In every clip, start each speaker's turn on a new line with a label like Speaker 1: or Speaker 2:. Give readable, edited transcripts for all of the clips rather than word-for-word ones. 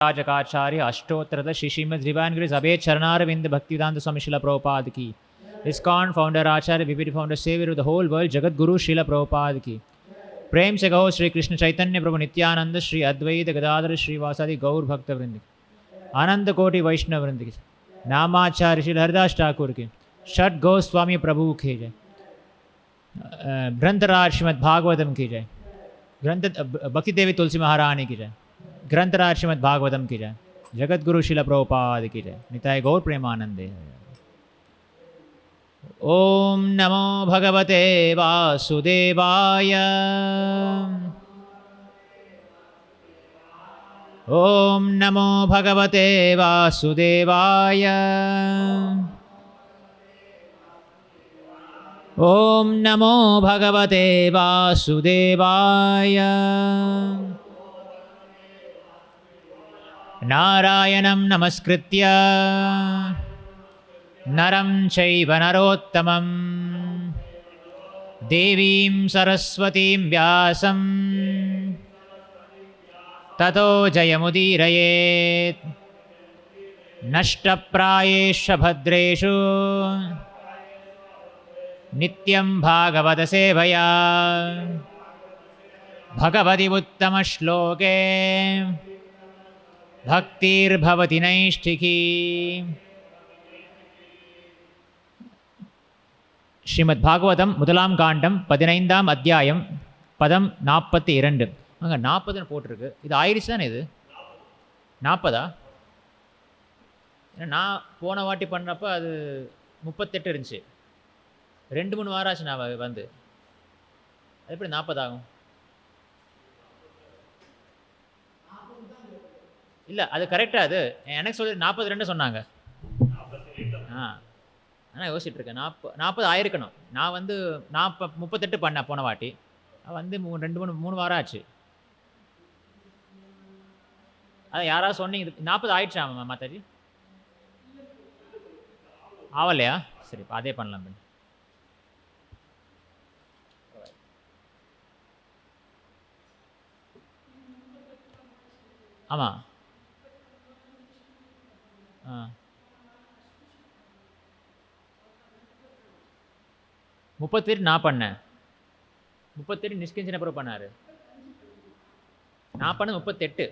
Speaker 1: राजकाचार्य अष्टोत्तर श्री श्रीमद दिव्यांगिरी सभे चरणारविंद भक्तिवेदांत स्वामी शिला प्रभुपाद की ISKCON founder acharya विभिन्न founder saviour of the whole world Jagat Guru शिला प्रभुपाद की प्रेम से कहो श्री कृष्ण चैतन्य प्रभु नित्यानंद श्री अद्वैत गदाधर श्रीवासादि गौर भक्त वृंद की अनंत कोटि वैष्णव वृंद की नामाचार्य श्री हरिदास ठाकुर की षट गोस्वामी प्रभु की जय ग्रंथराज श्रीमद् भागवतम की जय ग्रंथ भक्ति देवी तुलसी महारानी की जय ग्रंथराज श्रीमद् भागवतम की जय जगत गुरु शिला प्रभुपाद की जय निताय गौर प्रेमानंदे। ओम नमो भगवते वासुदेवाय ओम नमो भगवते वासुदेवाय ओम नमो भगवते वासुदेवाय नारायणं नमस्कृत्य नरं चैव नरोत्तमं देवीं सरस्वतीं व्यासं ततो जयमुदीरयेत् नष्टप्रायेषु भद्रेषु नित्यं भागवतसेवया भगवति उत्तमश्लोके भक्तिर्भवति नैष्ठिकी। ஸ்ரீமத் பாகவதம் முதலாம் காண்டம் 15ஆம் அத்தியாயம் பதம் 42. அங்கே 40ன்னு போட்டிருக்கு. இது ஆயிடுச்சு தானே? இது 40ஆ? ஏன்னா நான் போன வாட்டி பண்ணுறப்ப அது 38 இருந்துச்சு. 2-3 வாரம் ஆச்சு நான் வந்து. அது எப்படி 40 ஆகும்? இல்லை அது கரெக்டாக. அது எனக்கு சொல்லி 42 சொன்னாங்க. நான் யோசிச்சுட்ருக்கேன். 40 ஆயிருக்கணும். நான் வந்து 38 பண்ணேன் போன வாட்டி. வந்து 2-3 வாரம் ஆச்சு. அதான் யாராவது சொன்னீங்க 40 ஆயிடுச்சா மாதாஜி? ஆவலையா? சரி அதே பண்ணலாம். ஆமாம். 38 நான் பண்ணேன். 38 நிஷ்கிஞ்சன அப்புறம் பண்ணார். நான் பண்ண 38.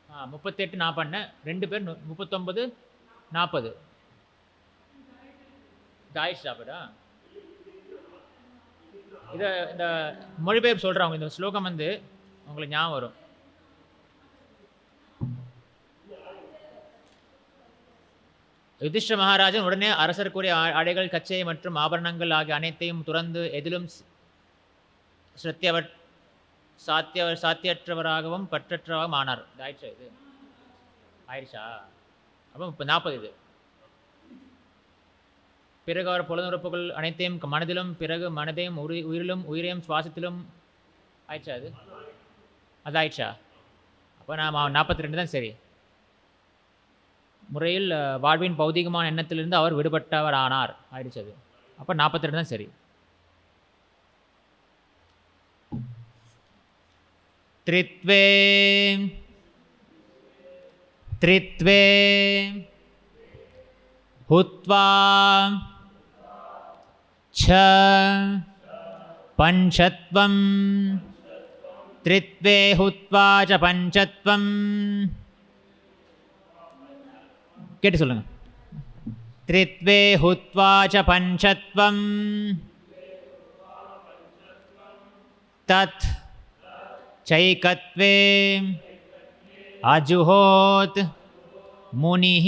Speaker 1: ஆ 38 நான் பண்ணேன். 2 பேர் 39 40. தாயிஷ் சாப்பிடா இதை இந்த மொழிபெயர்ப்பு சொல்கிறவங்க இந்த ஸ்லோகம் வந்து உங்களுக்கு ஞாபகம் வரும். யுதிஷ்டிர மகாராஜன் உடனே அரசருக்குரிய ஆடைகள் கச்சை மற்றும் ஆபரணங்கள் ஆகிய அனைத்தையும் துறந்து எதிலும் சாத்தியற்றவராகவும் பற்றற்றவாகவும் ஆனார். ஆயிடுச்சா? இது ஆயிடுச்சா? அப்போ இப்போ 40. இது பிறகு அவர் புலனுறுப்புகள் அனைத்தையும் மனதிலும் பிறகு மனதையும் உயிரிலும் உயிரையும் சுவாசத்திலும் ஆயிடுச்சா? அது ஆயிடுச்சா? அப்போ நான் 42 தான் சரி. முறையில் வாழ்வின் பௌதிகமான எண்ணத்திலிருந்து அவர் விடுபட்டவர் ஆனார். ஆயிடுச்சு. அது அப்போ 42 தான் சரி. த்ரித்வே த்ரித்வே ஹுத்வா ச பஞ்சத்வம் த்ரித்வே ஹுத்வா ச பஞ்சத்வம். கேட்டு சொல்லுங்க. த்ரித்வே ஹுத்வா ச பஞ்சத்வம் தத் சைகத்வே அஜுஹோத் முனிஹ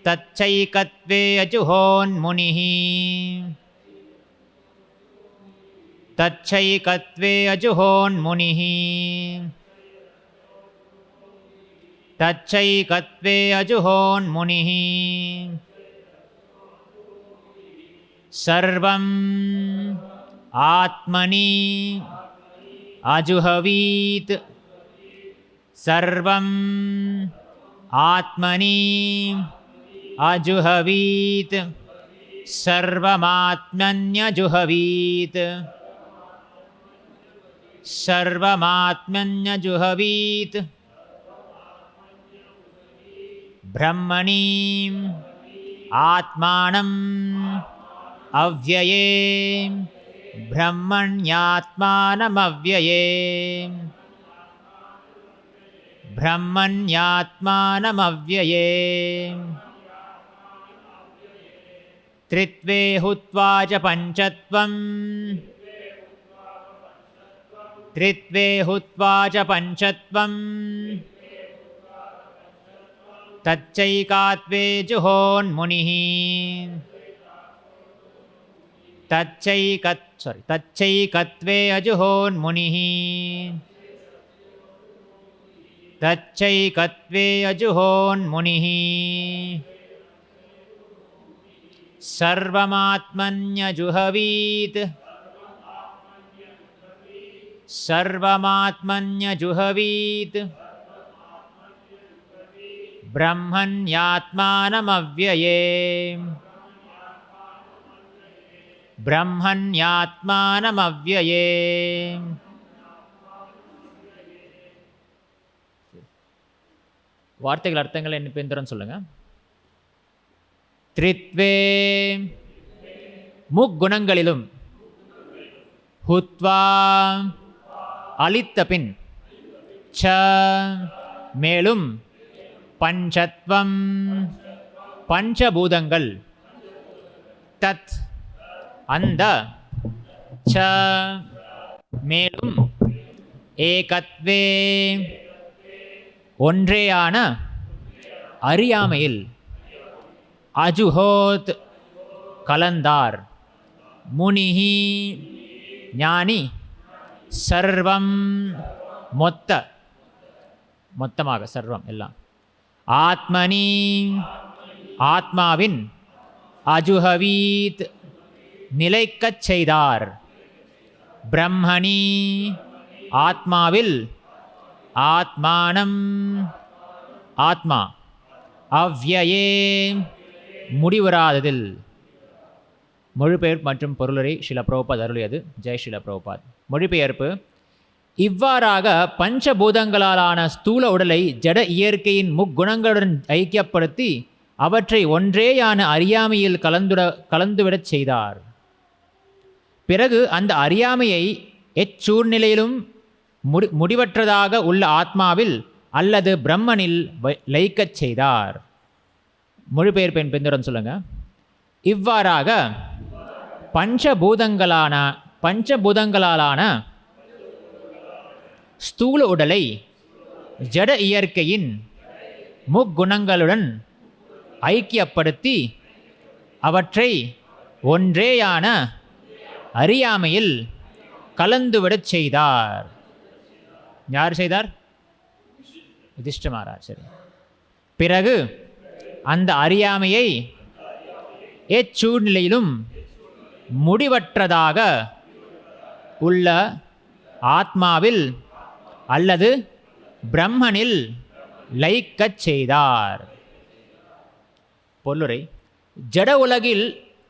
Speaker 1: தச்சைகத்வே அஜுஹோன் முனிஹ தச்சைகத்வே அஜுஹோன் முனிஹ தச்சைகத்வே அஜுஹோன் முனிஹ சர்வம் ஆத்மனி அஜுஹவீத் சர்வம் ஆத்மனி अजुहवीत सर्वमात्मन्यजुहवीत सर्वमात्मन्यजुहवीत् ब्रह्मणीम् आत्मानम् अव्यये ब्रह्मण्यात्मानमव्यये ब्रह्मण्यात्मानमव्यये त्रित्वे हुत्वा च पञ्चत्वम् त्रित्वे हुत्वा च पञ्चत्वम् तच्चैकात्वे जुहोन्मुनिः तच्चैकत्वे अजुहोन्मुनिः तच्चैकत्वे अजुहोन्मुनिः सर्वमात्मन्यजुहवीत् सर्वमात्मन्यजुहवीत् ब्रह्मण्यात्मानमव्यये ब्रह्मण्यात्मानमव्यये வார்த்தைகள் அர்த்தங்கள் என்ன பின்தொடர்ந்து சொல்லுங்க. த்ரித்வே முக்குணங்களிலும் ஹுத்வா அளித்த பின் ச மேலும் பஞ்சத்வம் பஞ்சபூதங்கள் தத் அந்த ச மேலும் ஏகத்வே ஒன்றேயான அறியாமையில் அஜுஹோத் கலந்தார் முனிஹி ஞானி சர்வம் மொத்தமாக சர்வம் எல்லாம் ஆத்மனி ஆத்மாவின் அஜுஹவீத் நிலைக்கச் செய்தார் பிரம்மணி ஆத்மாவில் ஆத்மானம் ஆத்மா அவ்யயே முடிவராததில். மொழிபெயர்ப்பு மற்றும் பொருளுரை ஸ்ரீல பிரபுபாத் அருளியது. ஜெய் ஸ்ரீல பிரபுபாத். மொழிபெயர்ப்பு: இவ்வாறாக பஞ்சபூதங்களாலான ஸ்தூல உடலை ஜட இயற்கையின் முக்குணங்களுடன் ஐக்கியப்படுத்தி அவற்றை ஒன்றேயான அறியாமையில் கலந்துவிடச் செய்தார். பிறகு அந்த அறியாமையை எச்சூழ்நிலையிலும் முடிவற்றதாக உள்ள ஆத்மாவில் அல்லது பிரம்மனில் லயிக்கச் செய்தார். மொழிபெயர்ப்பின் பின்தொடர்ந்து சொல்லுங்க. இவ்வாறாக பஞ்சபூதங்களாலான ஸ்தூல உடலை ஜட இயற்கையின் முக்குணங்களுடன் ஐக்கியப்படுத்தி அவற்றை ஒன்றேயான அறியாமையில் கலந்துவிடச் செய்தார். யார் செய்தார்? யுதிஷ்டிர மகாராஜ். சரி. பிறகு அந்த அறியாமையை எச்சூழ்நிலையிலும் முடிவற்றதாக உள்ள ஆத்மாவில் அல்லது பிரம்மனில் லயிக்கச் செய்தார். பொருளுரை: ஜட உலகில்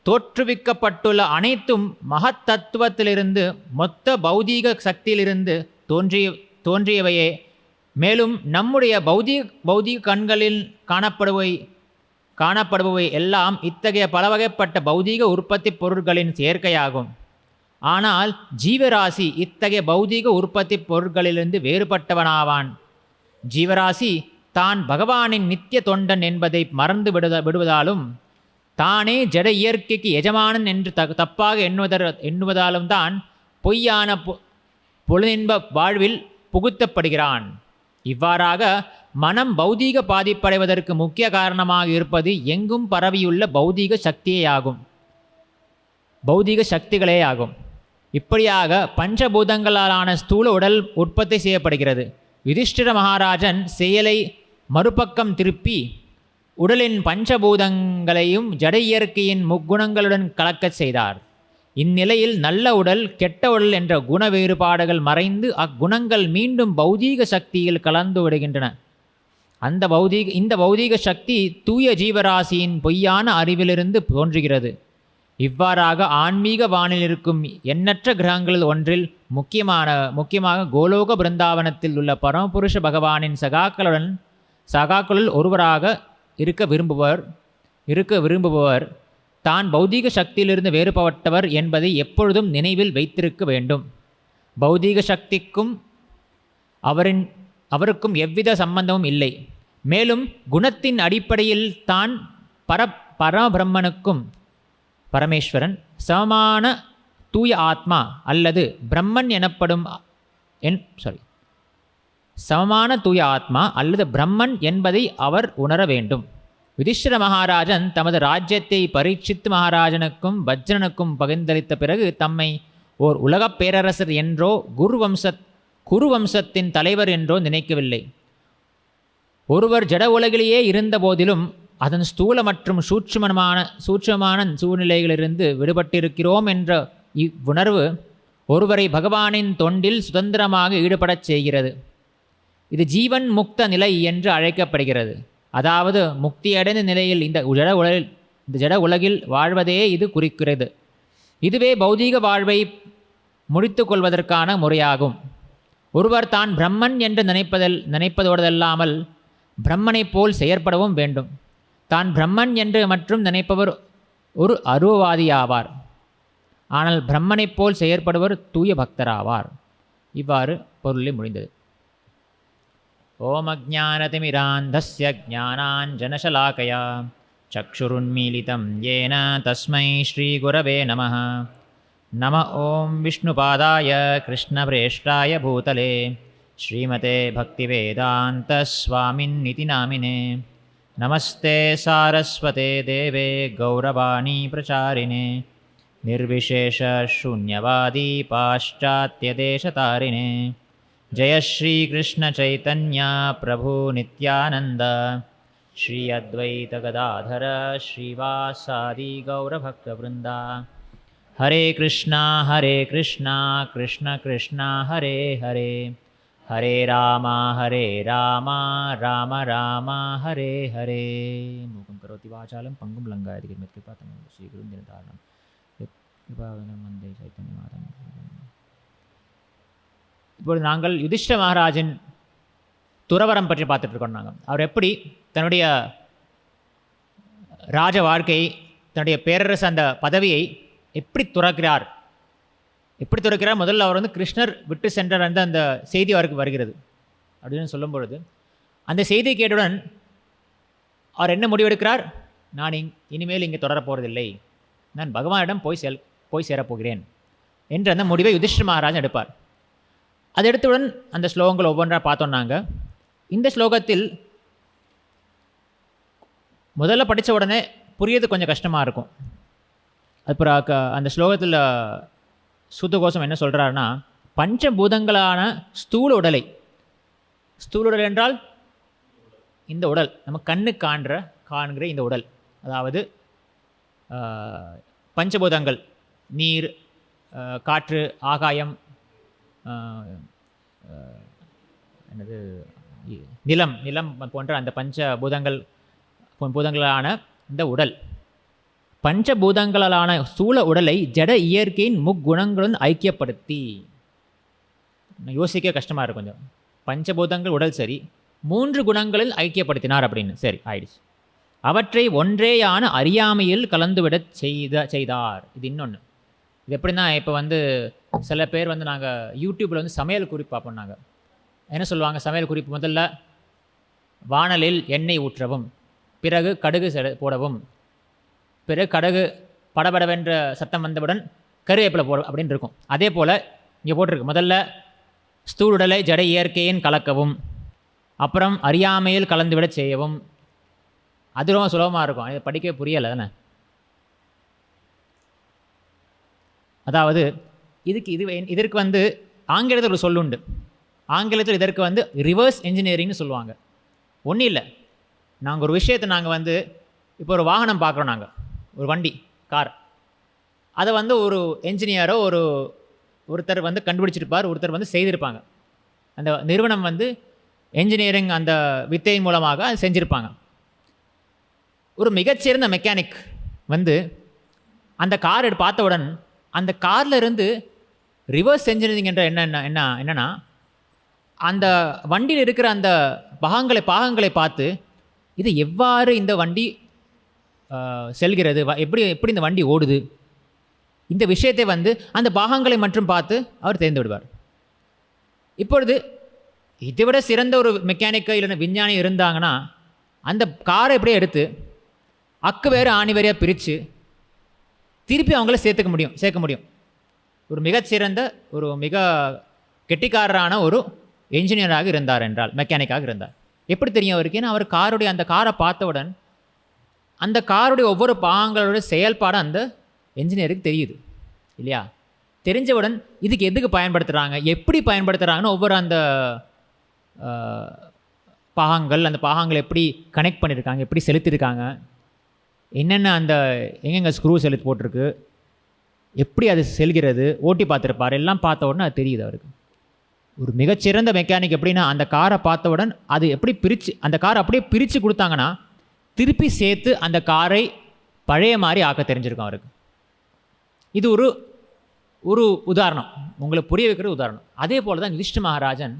Speaker 1: தோற்றுவிக்கப்பட்டுள்ள அனைத்தும் மகத்தத்துவத்திலிருந்து மொத்த பௌதீக சக்தியிலிருந்து தோன்றியவையே. மேலும் நம்முடைய பௌதீக கண்களில் காணப்படுபவை எல்லாம் இத்தகைய பலவகைப்பட்ட பௌதீக உற்பத்தி பொருட்களின் சேர்க்கையாகும். ஆனால் ஜீவராசி இத்தகைய பௌதீக உற்பத்தி பொருட்களிலிருந்து வேறுபட்டவனாவான். ஜீவராசி தான் பகவானின் நித்திய தொண்டன் என்பதை மறந்து விடுவதாலும் தானே ஜட இயற்கைக்கு எஜமானன் என்று தப்பாக எண்ணுவதாலும் தான் பொய்யான பொழுதின்ப வாழ்வில் புகுத்தப்படுகிறான். இவ்வாறாக மனம் பௌதீக பாதிப்படைவதற்கு முக்கிய காரணமாக இருப்பது எங்கும் பரவியுள்ள பௌதீக சக்திகளே ஆகும். இப்படியாக பஞ்சபூதங்களாலான ஸ்தூல உடல் உற்பத்தி செய்யப்படுகிறது. யுதிஷ்டிர மகாராஜன் செயலை மறுபக்கம் திருப்பி உடலின் பஞ்சபூதங்களையும் ஜட இயற்கையின் முக்குணங்களுடன் கலக்கச் செய்தார். இந்நிலையில் நல்ல உடல் கெட்ட உடல் என்ற குண வேறுபாடுகள் மறைந்து அக்குணங்கள் மீண்டும் பௌதீக சக்தியில் கலந்து விடுகின்றன. இந்த பௌதீக சக்தி தூய ஜீவராசியின் பொய்யான அறிவிலிருந்து தோன்றுகிறது. இவ்வாறாக ஆன்மீக வானில் இருக்கும் எண்ணற்ற கிரகங்களில் ஒன்றில் முக்கியமாக கோலோக பிருந்தாவனத்தில் உள்ள பரமபுருஷ பகவானின் சகாக்களுள் ஒருவராக இருக்க விரும்புபவர் தான் பௌதீக சக்தியிலிருந்து வேறுபட்டவர் என்பதை எப்பொழுதும் நினைவில் வைத்திருக்க வேண்டும். பௌதீக சக்திக்கும் அவருக்கும் எவ்வித சம்பந்தமும் இல்லை. மேலும் குணத்தின் அடிப்படையில் தான் பரபிரம்மனுக்கும் பரமேஸ்வரன் சமமான தூய ஆத்மா அல்லது பிரம்மன் எனப்படும் சமமான தூய ஆத்மா அல்லது பிரம்மன் என்பதை அவர் உணர வேண்டும். யுதிஷ்டிர மகாராஜன் தமது ராஜ்யத்தை பரீட்சித்து மகாராஜனுக்கும் வஜ்ரனுக்கும் பகிர்ந்தளித்த பிறகு தம்மை ஓர் உலகப் பேரரசர் என்றோ குரு வம்சத்தின் தலைவர் என்றோ நினைக்கவில்லை. ஒருவர் ஜட உலகிலேயே இருந்த போதிலும் அதன் ஸ்தூல மற்றும் சூட்சமான சூழ்நிலைகளிலிருந்து விடுபட்டிருக்கிறோம் என்ற இவ்வுணர்வு ஒருவரை பகவானின் தொண்டில் சுதந்திரமாக ஈடுபடச் செய்கிறது. இது ஜீவன் முக்த நிலை என்று அழைக்கப்படுகிறது. அதாவது முக்தியடைந்த நிலையில் இந்த ஜட உலகில் வாழ்வதே இது குறிக்கிறது. இதுவே பௌதீக வாழ்வை முடித்து கொள்வதற்கான முறையாகும். ஒருவர் தான் பிரம்மன் என்று நினைப்பதோடல்லாமல் பிரம்மனைப் போல் செயற்படவும் வேண்டும். தான் பிரம்மன் என்று மற்றும் நினைப்பவர் ஒரு அருவவாதியாவார். ஆனால் பிரம்மனைப் போல் செயற்படுவர் தூய பக்தராவார். இவ்வாறு பொருளில் முடிந்தது. ஓம் அஜ்ஞானதிமிராந்தஸ்ய ஞானாஞ்சனசலாகயா சக்ஷுருன்மீலிதம் ஏன தஸ்மை ஸ்ரீகுரவே நமः. நம ஓம் விஷ்ணுபாதாய கிருஷ்ணப்ரேஷ்டாய பூதலே ஸ்ரீமதே பக்திவேதாந்தஸ்வாமின்னிதி நாமினே. நமஸ்தே சாரஸ்வதே தேவே கௌரவாணி பிரசாரிணே நிர்விசேஷ शून्यवादी पाश्चात्यदेशतारिणे. जय श्री कृष्ण चैतन्य प्रभु नित्यानंद श्री अद्वैत गदाधर श्रीवासादि गौरभक्तवृंदा. हरे कृष्णा कृष्ण कृष्ण हरे हरे हरे राम राम राम हरे हरे. मूकं करोति वाचालं पंगुं लंघयति गिरिमत्कृपातमं श्रीगुरुं दिनदारणं वन्दे चैतन्यमाधवं. இப்பொழுது நாங்கள் யுதிஷ்டிர மகாராஜின் துறவரம் பற்றி பார்த்துட்ருக்கோம். அவர் எப்படி தன்னுடைய ராஜ வாழ்க்கையை, தன்னுடைய பேரரசு அந்த பதவியை எப்படி துறக்கிறார். முதல்ல அவர் கிருஷ்ணர் விட்டு சென்றார் அந்த செய்தி அவருக்கு வருகிறது அப்படின்னு சொல்லும் பொழுது அந்த செய்தி கேட்டவுடன் அவர் என்ன முடிவெடுக்கிறார்? நான் இனிமேல் இங்கே தொடரப் போகிறதில்லை, நான் பகவானிடம் போய் சேரப்போகிறேன் என்ற அந்த முடிவை யுதிஷ்டிர மகாராஜன் எடுப்பார். அது எடுத்தவுடன் அந்த ஸ்லோகங்கள் ஒவ்வொன்றாக பார்த்தோன்னாங்க. இந்த ஸ்லோகத்தில் முதல்ல படித்த உடனே புரியது கொஞ்சம் கஷ்டமாக இருக்கும். அப்புறம் அந்த ஸ்லோகத்தில் சூத்தகோசம் என்ன சொல்கிறாருன்னா, பஞ்சபூதங்களான ஸ்தூல உடல் என்றால் இந்த உடல், நம்ம கண்ணு காண்கிற இந்த உடல், அதாவது பஞ்சபூதங்கள் நீர், காற்று, ஆகாயம், நிலம் போன்ற அந்த பஞ்சபூதங்களான இந்த உடல், பஞ்சபூதங்களான ஸ்தூல உடலை ஜட இயற்கையின் முக்குணங்களுடன் ஐக்கியப்படுத்தி, யோசிக்க கஷ்டமாக இருக்கும் கொஞ்சம். பஞ்சபூதங்கள் உடல் சரி, 3 குணங்களில் ஐக்கியப்படுத்தினார் அப்படின்னு சரி ஆயிடுச்சு. அவற்றை ஒன்றேயான அறியாமையில் கலந்துவிடச் செய்தார். இது இன்னொன்று. இது எப்படின்னா, இப்போ சில பேர் நாங்கள் யூடியூப்பில் சமையல் குறிப்பு பார்ப்போம். நாங்கள் என்ன சொல்லுவாங்க, சமையல் குறிப்பு முதல்ல வாணலில் எண்ணெய் ஊற்றவும், பிறகு கடுகு போடவும், பிறகு கடுகு படபடவென்ற சத்தம் வந்தவுடன் கருவேப்பிலை போடும் அப்படின்னு இருக்கும். அதே போல் இங்கே போட்டிருக்கு, முதல்ல ஸ்தூலுடலை ஜட இயற்கையின் கலக்கவும், அப்புறம் அறியாமையில் கலந்துவிட செய்யவும். அது ரொம்ப சுலபமாக இருக்கும், இதை படிக்க புரியலை தானே. அதாவது இதற்கு ஆங்கிலத்தில் ஒரு சொல்லுண்டு. ஆங்கிலத்தில் இதற்கு ரிவர்ஸ் என்ஜினியரிங்னு சொல்லுவாங்க. ஒன்றும் இல்லை, நாங்கள் ஒரு விஷயத்தை நாங்கள் இப்போ ஒரு வாகனம் பார்க்குறோம், நாங்கள் ஒரு வண்டி, கார், அதை ஒரு என்ஜினியரோ ஒருத்தர் கண்டுபிடிச்சிருப்பார், ஒருத்தர் செய்திருப்பாங்க. அந்த நிறுவனம் என்ஜினியரிங் அந்த வித்தையின் மூலமாக அது செஞ்சுருப்பாங்க. ஒரு மிகச்சிறந்த மெக்கானிக் அந்த கார் பார்த்தவுடன் அந்த காரில் இருந்து ரிவர்ஸ் என்ஜினியரிங் என்ற என்னன்னா அந்த வண்டியில் இருக்கிற அந்த பாகங்களை பார்த்து இது எவ்வாறு இந்த வண்டி செல்கிறது, எப்படி இந்த வண்டி ஓடுது, இந்த விஷயத்தை அந்த பாகங்களை மட்டும் பார்த்து அவர் தேர்ந்து விடுவார். இப்பொழுது இதை விட சிறந்த ஒரு மெக்கானிக்கோ இல்லைன்னா விஞ்ஞானி இருந்தாங்கன்னா அந்த காரை எப்படியே எடுத்து அக்கு வேறு ஆணி வேறையாக பிரித்து திருப்பி அவங்கள சேர்க்க முடியும். ஒரு மிகச்சிறந்த ஒரு மிக கெட்டிக்காரரான ஒரு என்ஜினியராக இருந்தார் என்றால், மெக்கானிக்காக இருந்தார். எப்படி தெரியும் அவருக்கு? ஏன்னா அவர் அந்த காரை பார்த்தவுடன் அந்த காருடைய ஒவ்வொரு பாகங்களோட செயல்பாடு அந்த என்ஜினியருக்கு தெரியுது இல்லையா? தெரிஞ்சவுடன் இதுக்கு எதுக்கு பயன்படுத்துகிறாங்க, எப்படி பயன்படுத்துகிறாங்கன்னு ஒவ்வொரு அந்த அந்த பாகங்களை எப்படி கனெக்ட் பண்ணியிருக்காங்க, எப்படி செலுத்தியிருக்காங்க, என்னென்ன அந்த எங்கெங்கே ஸ்க்ரூ செலுத்தி போட்டிருக்கு, எப்படி அது செல்கிறது, ஓட்டி பார்த்துருப்பார். எல்லாம் பார்த்த உடனே அது தெரியுது அவருக்கு. ஒரு மிகச்சிறந்த மெக்கானிக் எப்படின்னா அந்த காரை பார்த்தவுடன் அது எப்படி அந்த காரை அப்படியே பிரித்து கொடுத்தாங்கன்னா திருப்பி சேர்த்து அந்த காரை பழைய மாதிரி ஆக்க தெரிஞ்சிருக்கும் அவருக்கு. இது ஒரு உதாரணம், உங்களுக்கு புரிய வைக்கிற உதாரணம். அதே போல் தான் யுதிஷ்ட மகாராஜன்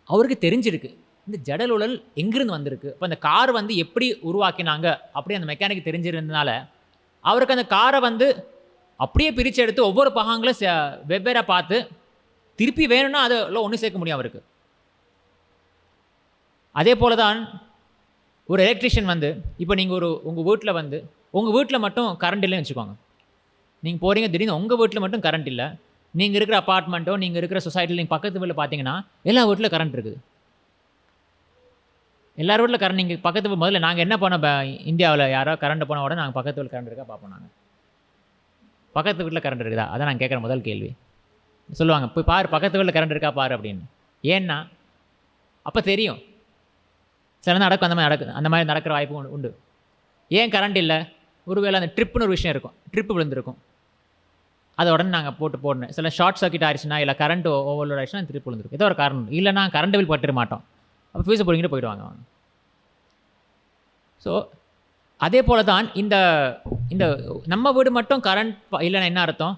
Speaker 1: அவருக்கு தெரிஞ்சிருக்கு இந்த ஜடலுழல் எங்கிருந்து வந்திருக்கு. இப்போ அந்த கார் எப்படி உருவாக்கினாங்க அப்படி அந்த மெக்கானிக் தெரிஞ்சிருந்ததுனால அவருக்கு அந்த காரை அப்படியே பிரித்து எடுத்து ஒவ்வொரு பாகங்களும் வெவ்வேறாக பார்த்து திருப்பி வேணும்னா அதில் ஒன்று சேர்க்க முடியும் அவருக்கு. அதே போல தான் ஒரு எலக்ட்ரிஷியன் இப்போ நீங்கள் உங்கள் வீட்டில் மட்டும் கரண்ட் இல்லைன்னு வச்சுக்கோங்க. நீங்கள் போகிறீங்க, திடீர்னு உங்கள் வீட்டில் மட்டும் கரண்ட் இல்லை, நீங்கள் இருக்கிற அப்பார்ட்மெண்ட்டோ நீங்கள் இருக்கிற சொசைட்டியில் நீங்கள் பக்கத்து வீட்டில் பார்த்தீங்கன்னா எல்லா வீட்டில் கரண்ட் இருக்குது. எல்லார் வீட்டில் கரண்ட். நீங்கள் பக்கத்து முதல்ல நாங்கள் என்ன பண்ணோம், இந்தியாவில் யாரோ கரண்ட் போன உடனே நாங்கள் பக்கத்து வீட்டில் கரண்ட் இருக்கா பார்ப்போம். நாங்கள் பக்கத்து வீட்டில் கரண்ட் இருக்குதா, அதான் நான் கேட்குற முதல் கேள்வி. சொல்லுவாங்க போய் பாரு பக்கத்து வீட்டில் கரண்ட் இருக்கா பாரு அப்படின்னு. ஏன்னா அப்போ தெரியும் சில நடக்கும், அந்த மாதிரி நடக்கிற வாய்ப்பு உண்டு. ஏன் கரண்ட் இல்லை? ஒருவேளை அந்த ட்ரிப்புன்னு ஒரு விஷயம் இருக்கும், ட்ரிப்பு விழுந்திருக்கும், அதை உடனே நாங்கள் போடணும். சில ஷார்ட் சர்க்கியூட் ஆயிடுச்சுன்னா இல்லை கரண்ட் ஓவர்லோட் ஆயிடுச்சுன்னா ட்ரிப் விழுந்திருக்கும். ஏதோ ஒரு காரணம். இல்லைனா கரண்ட் பில் பட்டுற மாட்டோம், அப்போ ஃபியூஸை போய்கிட்டு போயிடுவாங்க. ஸோ அதே போல தான் இந்த நம்ம வீடு மட்டும் கரண்ட் இல்லைன்னா என்ன அர்த்தம்?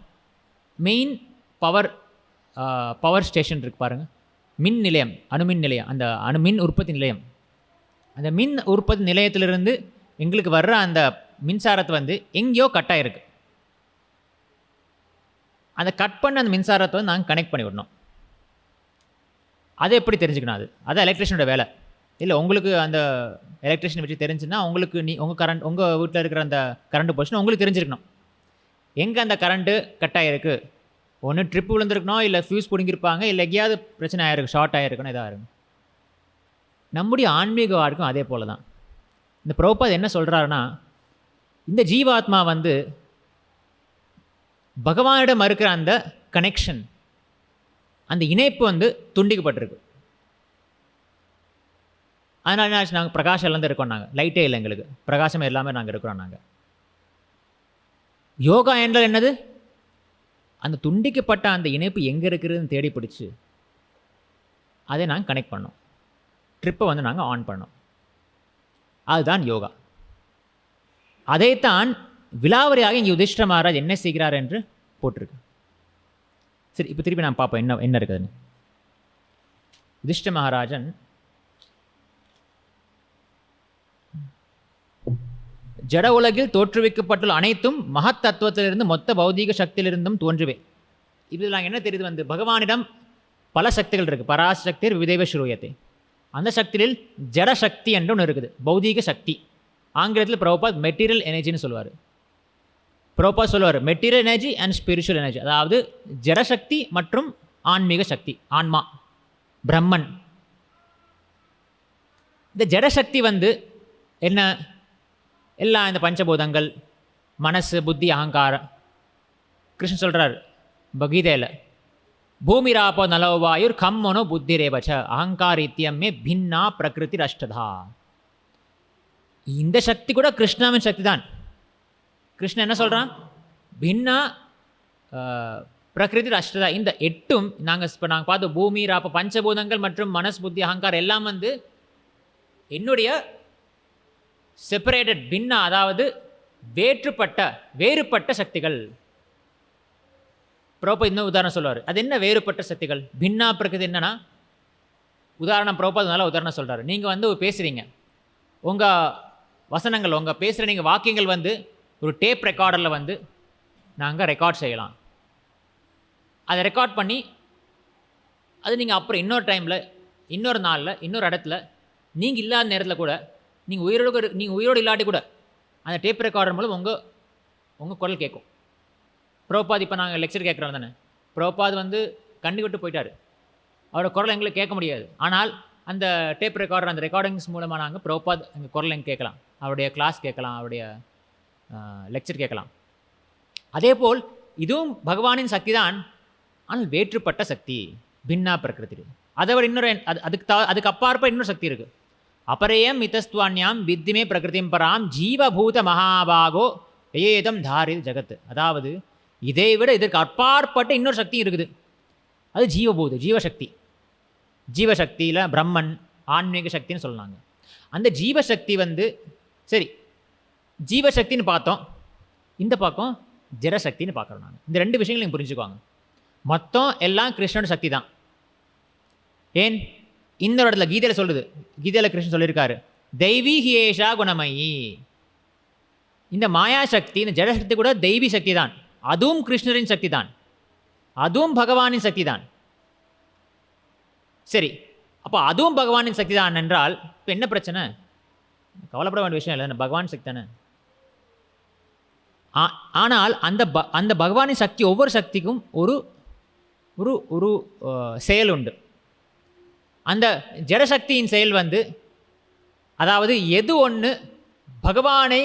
Speaker 1: மெயின் பவர் ஸ்டேஷன் இருக்குது பாருங்கள், மின் நிலையம், அணுமின் நிலையம், அந்த அணுமின் உற்பத்தி நிலையம். அந்த மின் உற்பத்தி நிலையத்திலிருந்து எங்களுக்கு வர்ற அந்த மின்சாரத்தை எங்கேயோ கட் ஆகிருக்கு. அந்த கட் பண்ண அந்த மின்சாரத்தை நாங்கள் கனெக்ட் பண்ணி விடணும். அதை எப்படி தெரிஞ்சுக்கணும்? அது எலக்ட்ரிஷியனோட வேலை. இல்லை உங்களுக்கு அந்த எலக்ட்ரிஷியனை வச்சு தெரிஞ்சுன்னா உங்களுக்கு உங்கள் வீட்டில் இருக்கிற அந்த கரண்ட் போச்சுன்னா உங்களுக்கு தெரிஞ்சிருக்கணும் எங்கே அந்த கரண்ட்டு கட் ஆகிருக்கு. ஒன்று ட்ரிப் விழுந்திருக்கணும், இல்லை ஃபியூஸ் பிடுங்கிருப்பாங்க, இல்லை எங்கேயாவது பிரச்சனை ஆகிருக்கு, ஷார்ட் ஆகிருக்கணும், இதாக இருக்கும். நம்முடைய ஆன்மீக வாழ்க்கும் அதே போல தான். இந்த பிரபுபாத் என்ன சொல்கிறாருன்னா, இந்த ஜீவாத்மா பகவானிடம் இருக்கிற அந்த கனெக்ஷன், அந்த இணைப்பு துண்டிக்கப்பட்டிருக்கு. அதனால என்ன ஆச்சு, நாங்கள் பிரகாஷம் இல்லாமல் இருக்கோம். நாங்கள் லைட்டே இல்லை, எங்களுக்கு பிரகாசமே எல்லாமே நாங்கள் இருக்கிறோம். நாங்கள் யோகா என்றால் என்னது? அந்த துண்டிக்கப்பட்ட அந்த இணைப்பு எங்கே இருக்குதுன்னு தேடி பிடிச்சி அதை நாங்கள் கனெக்ட் பண்ணோம், ட்ரிப்பை நாங்கள் ஆன் பண்ணோம். அதுதான் யோகா. அதைத்தான் விலாவரியாக இங்கே யுதிஷ்ட மகாராஜ் என்ன செய்கிறார் என்று போட்டிருக்கு. சரி, இப்போ திருப்பி நான் பார்ப்போம் என்ன இருக்குதுன்னு. யுதிஷ்ட மகாராஜன் ஜட உலகில் தோற்றுவிக்கப்பட்டுள்ள அனைத்தும் மகத் தத்துவத்திலிருந்து மொத்த பௌதீக சக்தியிலிருந்தும் தோன்றுவே. இதில் நாங்கள் என்ன தெரியுது, பகவானிடம் பல சக்திகள் இருக்குது. பராசக்திர் விதேவ ஸ்ரூயத்தை. அந்த சக்தியில் ஜடசக்தி என்று ஒன்று இருக்குது, பௌதீக சக்தி. ஆங்கிலத்தில் பிரபுபாத் மெட்டீரியல் எனர்ஜின்னு சொல்லுவார். பிரபுபாத் சொல்லுவார் material energy and spiritual energy, அதாவது ஜடசக்தி மற்றும் ஆன்மீக சக்தி, ஆன்மா, பிரம்மன். இந்த ஜடசக்தி என்ன? எல்லாம் இந்த பஞ்சபூதங்கள், மனசு, புத்தி, அகங்காரம். கிருஷ்ணன் சொல்கிறார் பகீதையில், பூமிராப்போ நலோவாயுர் கம்மனோ புத்தி ரேவச்ச அகங்காரித்யமே பின்னா பிரகிருதி அஷ்டதா. இந்த சக்தி கூட கிருஷ்ணாவின் சக்தி தான். கிருஷ்ணன் என்ன சொல்கிறான்? பின்னா பிரகிருதி அஷ்டதா. இந்த எட்டும் இப்போ நாங்கள் பார்த்து பூமி, ராப்ப, பஞ்சபூதங்கள் மற்றும் மனஸ், புத்தி, அகங்காரம் எல்லாம் என்னுடைய செப்பரேட்டட் பின்னா, அதாவது வேறுபட்ட சக்திகள். பிரபுபாத் இன்னும் உதாரணம் சொல்லுவார். அது என்ன வேறுபட்ட சக்திகள்? பின்னா பிரகிருதி என்னன்னா, உதாரணம் பிரபுபாத் நல்லா உதாரணம் சொல்கிறார். நீங்கள் பேசுகிறீங்க, உங்கள் வசனங்கள், உங்கள் பேசுகிற நீங்கள் வாக்கியங்கள் ஒரு டேப் ரெக்கார்டரில் நாங்கள் ரெக்கார்ட் செய்யலாம். அதை ரெக்கார்ட் பண்ணி அது நீங்கள் அப்புறம் இன்னொரு டைமில், இன்னொரு நாளில், இன்னொரு இடத்துல, நீங்கள் இல்லாத நேரத்தில் கூட, நீங்கள் உயிரோடு இல்லாட்டி கூட அந்த டேப் ரெக்கார்டர் மூலம் உங்கள் குரல் கேட்கும். பிரபுபாத் இப்போ நாங்கள் லெக்சர் கேட்குறோம் தானே, பிரபுபாத் கண்ணு விட்டு போயிட்டார், அவரோட குரல் எங்களுக்கு கேட்க முடியாது. ஆனால் அந்த டேப் ரெக்கார்டர், அந்த ரெக்கார்டிங்ஸ் மூலமாக நாங்கள் பிரபுபாத் எங்கள் குரல் எங்கே கேட்கலாம், அவருடைய கிளாஸ் கேட்கலாம், அவருடைய லெக்சர் கேட்கலாம். அதேபோல் இதுவும் பகவானின் சக்தி தான், ஆனால் வேற்றுப்பட்ட சக்தி, பின்னா பிரகிருதி. அதை விட இன்னொரு அதுக்கு அப்பாற்ப இன்னொரு சக்தி இருக்குது. அபரேயம் மிதஸ்துவான்யாம் வித்திமே பிரகிருதிம் பராம் ஜீவபூத மகாபாகோ ஏதம் தாரில் ஜகத். அதாவது இதை விட இதற்கு அப்பாற்பட்ட இன்னொரு சக்தி இருக்குது. அது ஜீவபூத, ஜீவசக்தி. ஜீவசக்தியில் பிரம்மன், ஆன்மீக சக்தின்னு சொல்லலாங்க. அந்த ஜீவசக்தி சரி, ஜீவசக்தின்னு பார்த்தோம், இந்த பக்கம் ஜடசக்தின்னு பார்க்குறோம் நாங்கள். இந்த ரெண்டு விஷயங்கள் நீங்கள் புரிஞ்சுக்குவாங்க. மொத்தம் எல்லாம் கிருஷ்ணனோட சக்தி தான். ஏன் இந்த இடத்துல கீதையில் சொல்லுது, கீதையில் கிருஷ்ணன் சொல்லியிருக்காரு, தெய்வீ ஹியேஷா குணமயி. இந்த மாயாசக்தி, இந்த ஜடசக்தி கூட தெய்வீ சக்தி தான், அதுவும் கிருஷ்ணரின் சக்தி தான், அதுவும் பகவானின் சக்தி தான். சரி, அப்போ அதுவும் பகவானின் சக்தி தான் என்றால் இப்போ என்ன பிரச்சனை? கவலைப்பட வேண்டிய விஷயம் இல்லை, பகவான் சக்தி தானே. ஆனால் அந்த பகவானின் சக்தி, ஒவ்வொரு சக்திக்கும் ஒரு ஒரு ஒரு செயல் உண்டு. அந்த ஜடசக்தியின் செயல் அதாவது எது ஒன்று பகவானை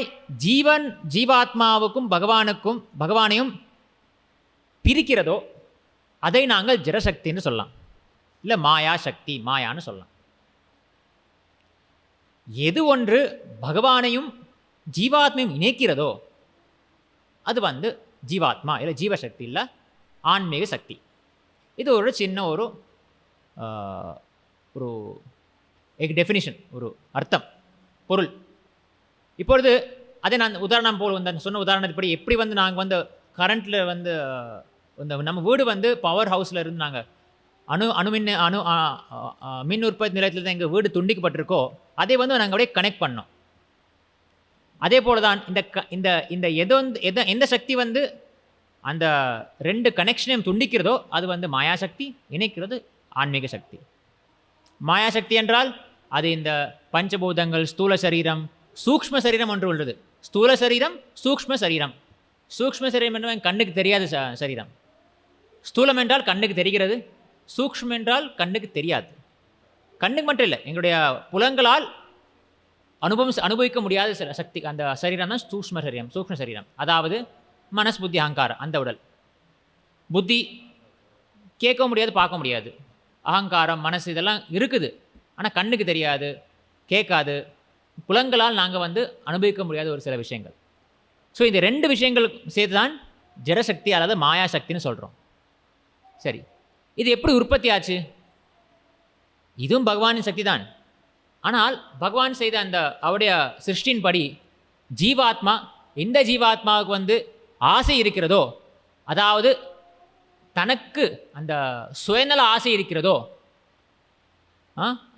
Speaker 1: ஜீவாத்மாவுக்கும் பகவானையும் பிரிக்கிறதோ அதை நாங்கள் ஜடசக்தின்னு சொல்லலாம், இல்லை மாயா சக்தி, மாயான்னு சொல்லலாம். எது ஒன்று பகவானையும் ஜீவாத்மையும் இணைக்கிறதோ அது ஜீவாத்மா, இல்லை ஜீவசக்தி, இல்லை ஆன்மீக சக்தி. இது ஒரு சின்ன ஒரு டெஃபினிஷன், ஒரு அர்த்தம், பொருள். இப்பொழுது அதை நான் உதாரணம் போல் சொன்ன உதாரணத்துப்படி எப்படி நாங்கள் கரண்ட்டில் நம்ம வீடு பவர் ஹவுஸில் இருந்து நாங்கள் மின் உற்பத்தி நிலையத்தில் எங்கள் வீடு துண்டிக்கப்பட்டிருக்கோ அதை நாங்கள் அப்படியே கனெக்ட் பண்ணோம். அதே போல தான் இந்த எந்த சக்தி அந்த ரெண்டு கனெக்ஷனையும் துண்டிக்கிறதோ அது மாயாசக்தி, இணைக்கிறது ஆன்மீக சக்தி. மாயாசக்தி என்றால் அது இந்த பஞ்சபூதங்கள், ஸ்தூல சரீரம், சூக்ஷ்ம சரீரம் ஒன்று உள்ளது. ஸ்தூல சரீரம், சூக்ஷ்ம சரீரம். சூக்ஷ்ம சரீரம் என்றால் கண்ணுக்கு தெரியாத சரீரம். ஸ்தூலம் என்றால் கண்ணுக்கு தெரிகிறது, சூக்ஷ்மம் என்றால் கண்ணுக்கு தெரியாது. கண்ணுக்கு மட்டும் இல்லை, எங்களுடைய புலங்களால் அனுபவிக்க முடியாத சக்தி, அந்த சரீரம் தான் சூக்ஷ்ம சரீரம். சூக்ஷ்ம சரீரம் அதாவது மனஸ், புத்தி, அகங்காரம். அந்த உடல், புத்தி கேட்க முடியாது, பார்க்க முடியாது. அகங்காரம், மனசு இதெல்லாம் இருக்குது, ஆனால் கண்ணுக்கு தெரியாது, கேட்காது. புலங்களால் நாங்கள் அனுபவிக்க முடியாத ஒரு சில விஷயங்கள். ஸோ இந்த ரெண்டு விஷயங்கள் சேர்த்து தான் ஜடசக்தி அல்லது மாயாசக்தின்னு சொல்கிறோம். சரி, இது எப்படி உற்பத்தி ஆச்சு? இதுவும் பகவானின் சக்தி தான். ஆனால் பகவான் செய்த அந்த அவருடைய சிருஷ்டின் படி ஜீவாத்மா, எந்த ஜீவாத்மாவுக்கு ஆசை இருக்கிறதோ, அதாவது தனக்கு அந்த சுயநல ஆசை இருக்கிறதோ,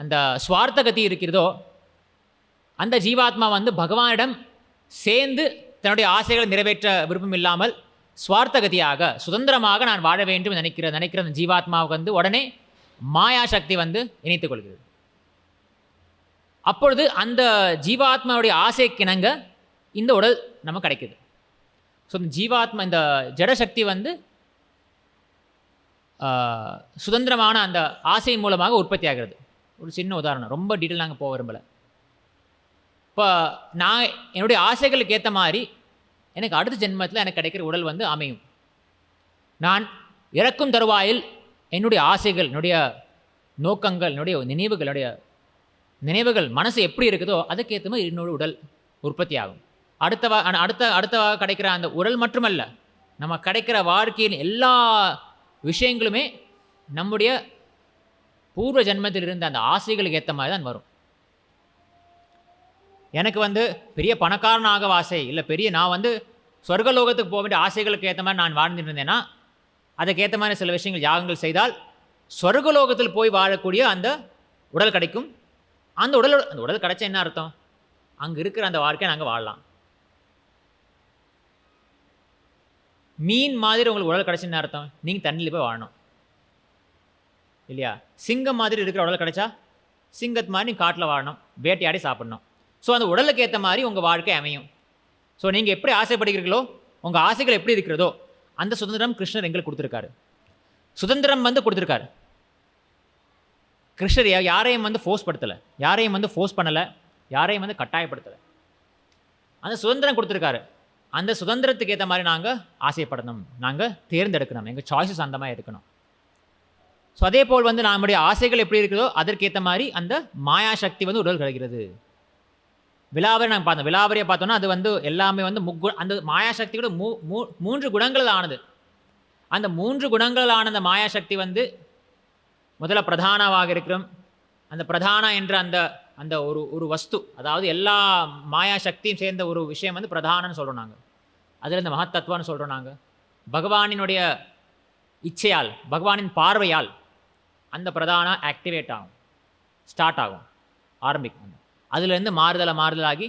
Speaker 1: அந்த சுவார்த்த கதி இருக்கிறதோ, அந்த ஜீவாத்மா பகவானிடம் சேர்ந்து தன்னுடைய ஆசைகளை நிறைவேற்ற விருப்பம் இல்லாமல் சுவார்த்த கதியாக சுதந்திரமாக நான் வாழ வேண்டும் நினைக்கிற அந்த ஜீவாத்மாவுக்கு உடனே மாயாசக்தி இணைத்துக் கொள்கிறது. அப்பொழுது அந்த ஜீவாத்மாவுடைய ஆசைக்கிணங்க இந்த உடல் நமக்கு கிடைக்குது. ஸோ இந்த ஜீவாத்மா, இந்த ஜடசக்தி சுதந்திரமான அந்த ஆசையின் மூலமாக உற்பத்தி ஆகிறது. ஒரு சின்ன உதாரணம், ரொம்ப டீட்டெயில் நாங்கள் போக விரும்பலை. இப்போ நான் என்னுடைய ஆசைகளுக்கு ஏற்ற மாதிரி எனக்கு அடுத்த ஜென்மத்தில் எனக்கு கிடைக்கிற உடல் அமையும். நான் இறக்கும் தருவாயில் என்னுடைய ஆசைகள், என்னுடைய நோக்கங்கள், என்னுடைய நினைவுகள் மனசு எப்படி இருக்குதோ அதுக்கேற்ற மாதிரி என்னோட உடல் உற்பத்தி ஆகும். அடுத்த கிடைக்கிற அந்த உடல் மட்டுமல்ல, நம்ம கிடைக்கிற வாழ்க்கையின் எல்லா விஷயங்களுமே நம்முடைய பூர்வ ஜென்மத்தில் இருந்த அந்த ஆசைகளுக்கு ஏற்ற மாதிரி தான் வரும். எனக்கு வந்து பெரிய பணக்காரனாக ஆசை இல்லை, பெரிய நான் வந்து சொர்க்கலோகத்துக்கு போக வேண்டிய ஆசைகளுக்கு ஏற்ற மாதிரி நான் வாழ்ந்துட்டு இருந்தேன்னா அதுக்கேற்ற மாதிரி சில விஷயங்கள் யாகங்கள் செய்தால் சொர்க்கலோகத்தில் போய் வாழக்கூடிய அந்த உடல் கிடைக்கும். அந்த உடல் கிடைச்சா என்ன அர்த்தம்? அங்கே இருக்கிற அந்த வாழ்க்கையை நாங்கள் வாழலாம். மீன் மாதிரி உங்களுக்கு உடல் கிடைச்சா என்ன அர்த்தம்? நீங்கள் தண்ணியில் போய் வாழணும் இல்லையா? சிங்கம் மாதிரி இருக்கிற உடல் கிடைச்சா சிங்கத்து மாதிரி நீங்கள் காட்டில் வாழணும், வேட்டையாடி சாப்பிடணும். ஸோ அந்த உடலுக்கு ஏற்ற மாதிரி உங்கள் வாழ்க்கை அமையும். ஸோ நீங்கள் எப்படி ஆசைப்படுகிறீர்களோ, உங்கள் ஆசைகள் எப்படி இருக்கிறதோ அந்த சுதந்திரம் கிருஷ்ணர் எங்களுக்கு கொடுத்துருக்காரு. சுதந்திரம் வந்து கொடுத்துருக்காரு. கிருஷ்ணர் யாரையும் வந்து ஃபோர்ஸ் படுத்தலை, யாரையும் வந்து ஃபோர்ஸ் பண்ணலை, யாரையும் வந்து கட்டாயப்படுத்தலை. அந்த சுதந்திரம் கொடுத்துருக்காரு. அந்த சுதந்திரத்துக்கு ஏற்ற மாதிரி நாங்கள் ஆசைப்படணும், நாங்கள் தேர்ந்தெடுக்கணும், எங்கள் சாய்ஸஸ் அந்த மாதிரி எடுக்கணும். ஸோ அதே போல் வந்து நம்முடைய ஆசைகள் எப்படி இருக்குதோ அதற்கேற்ற மாதிரி அந்த மாயா சக்தி வந்து உடல் கிடைக்கிறது. விலாவரி நாங்கள் பார்த்தோம், விலாவரியை பார்த்தோன்னா அது வந்து எல்லாமே வந்து அந்த மாயாசக்தியோட 3 குணங்கள் ஆனது. அந்த 3 குணங்கள் ஆன அந்த மாயாசக்தி வந்து முதல்ல பிரதானமாக இருக்கிறோம். அந்த பிரதான என்ற அந்த அந்த ஒரு வஸ்து, அதாவது எல்லா மாயாசக்தியும் சேர்ந்த ஒரு விஷயம் வந்து பிரதானன்னு சொல்கிறோம் நாங்கள். அதில் இந்த மகத்தத்துவம்னு சொல்கிறோம் நாங்கள். பகவானினுடைய இச்சையால், பகவானின் பார்வையால் அந்த பிரதான ஆக்டிவேட் ஆகும், ஸ்டார்ட் ஆகும், ஆரம்பிக்கும். அதுலேருந்து மாறுதலாகி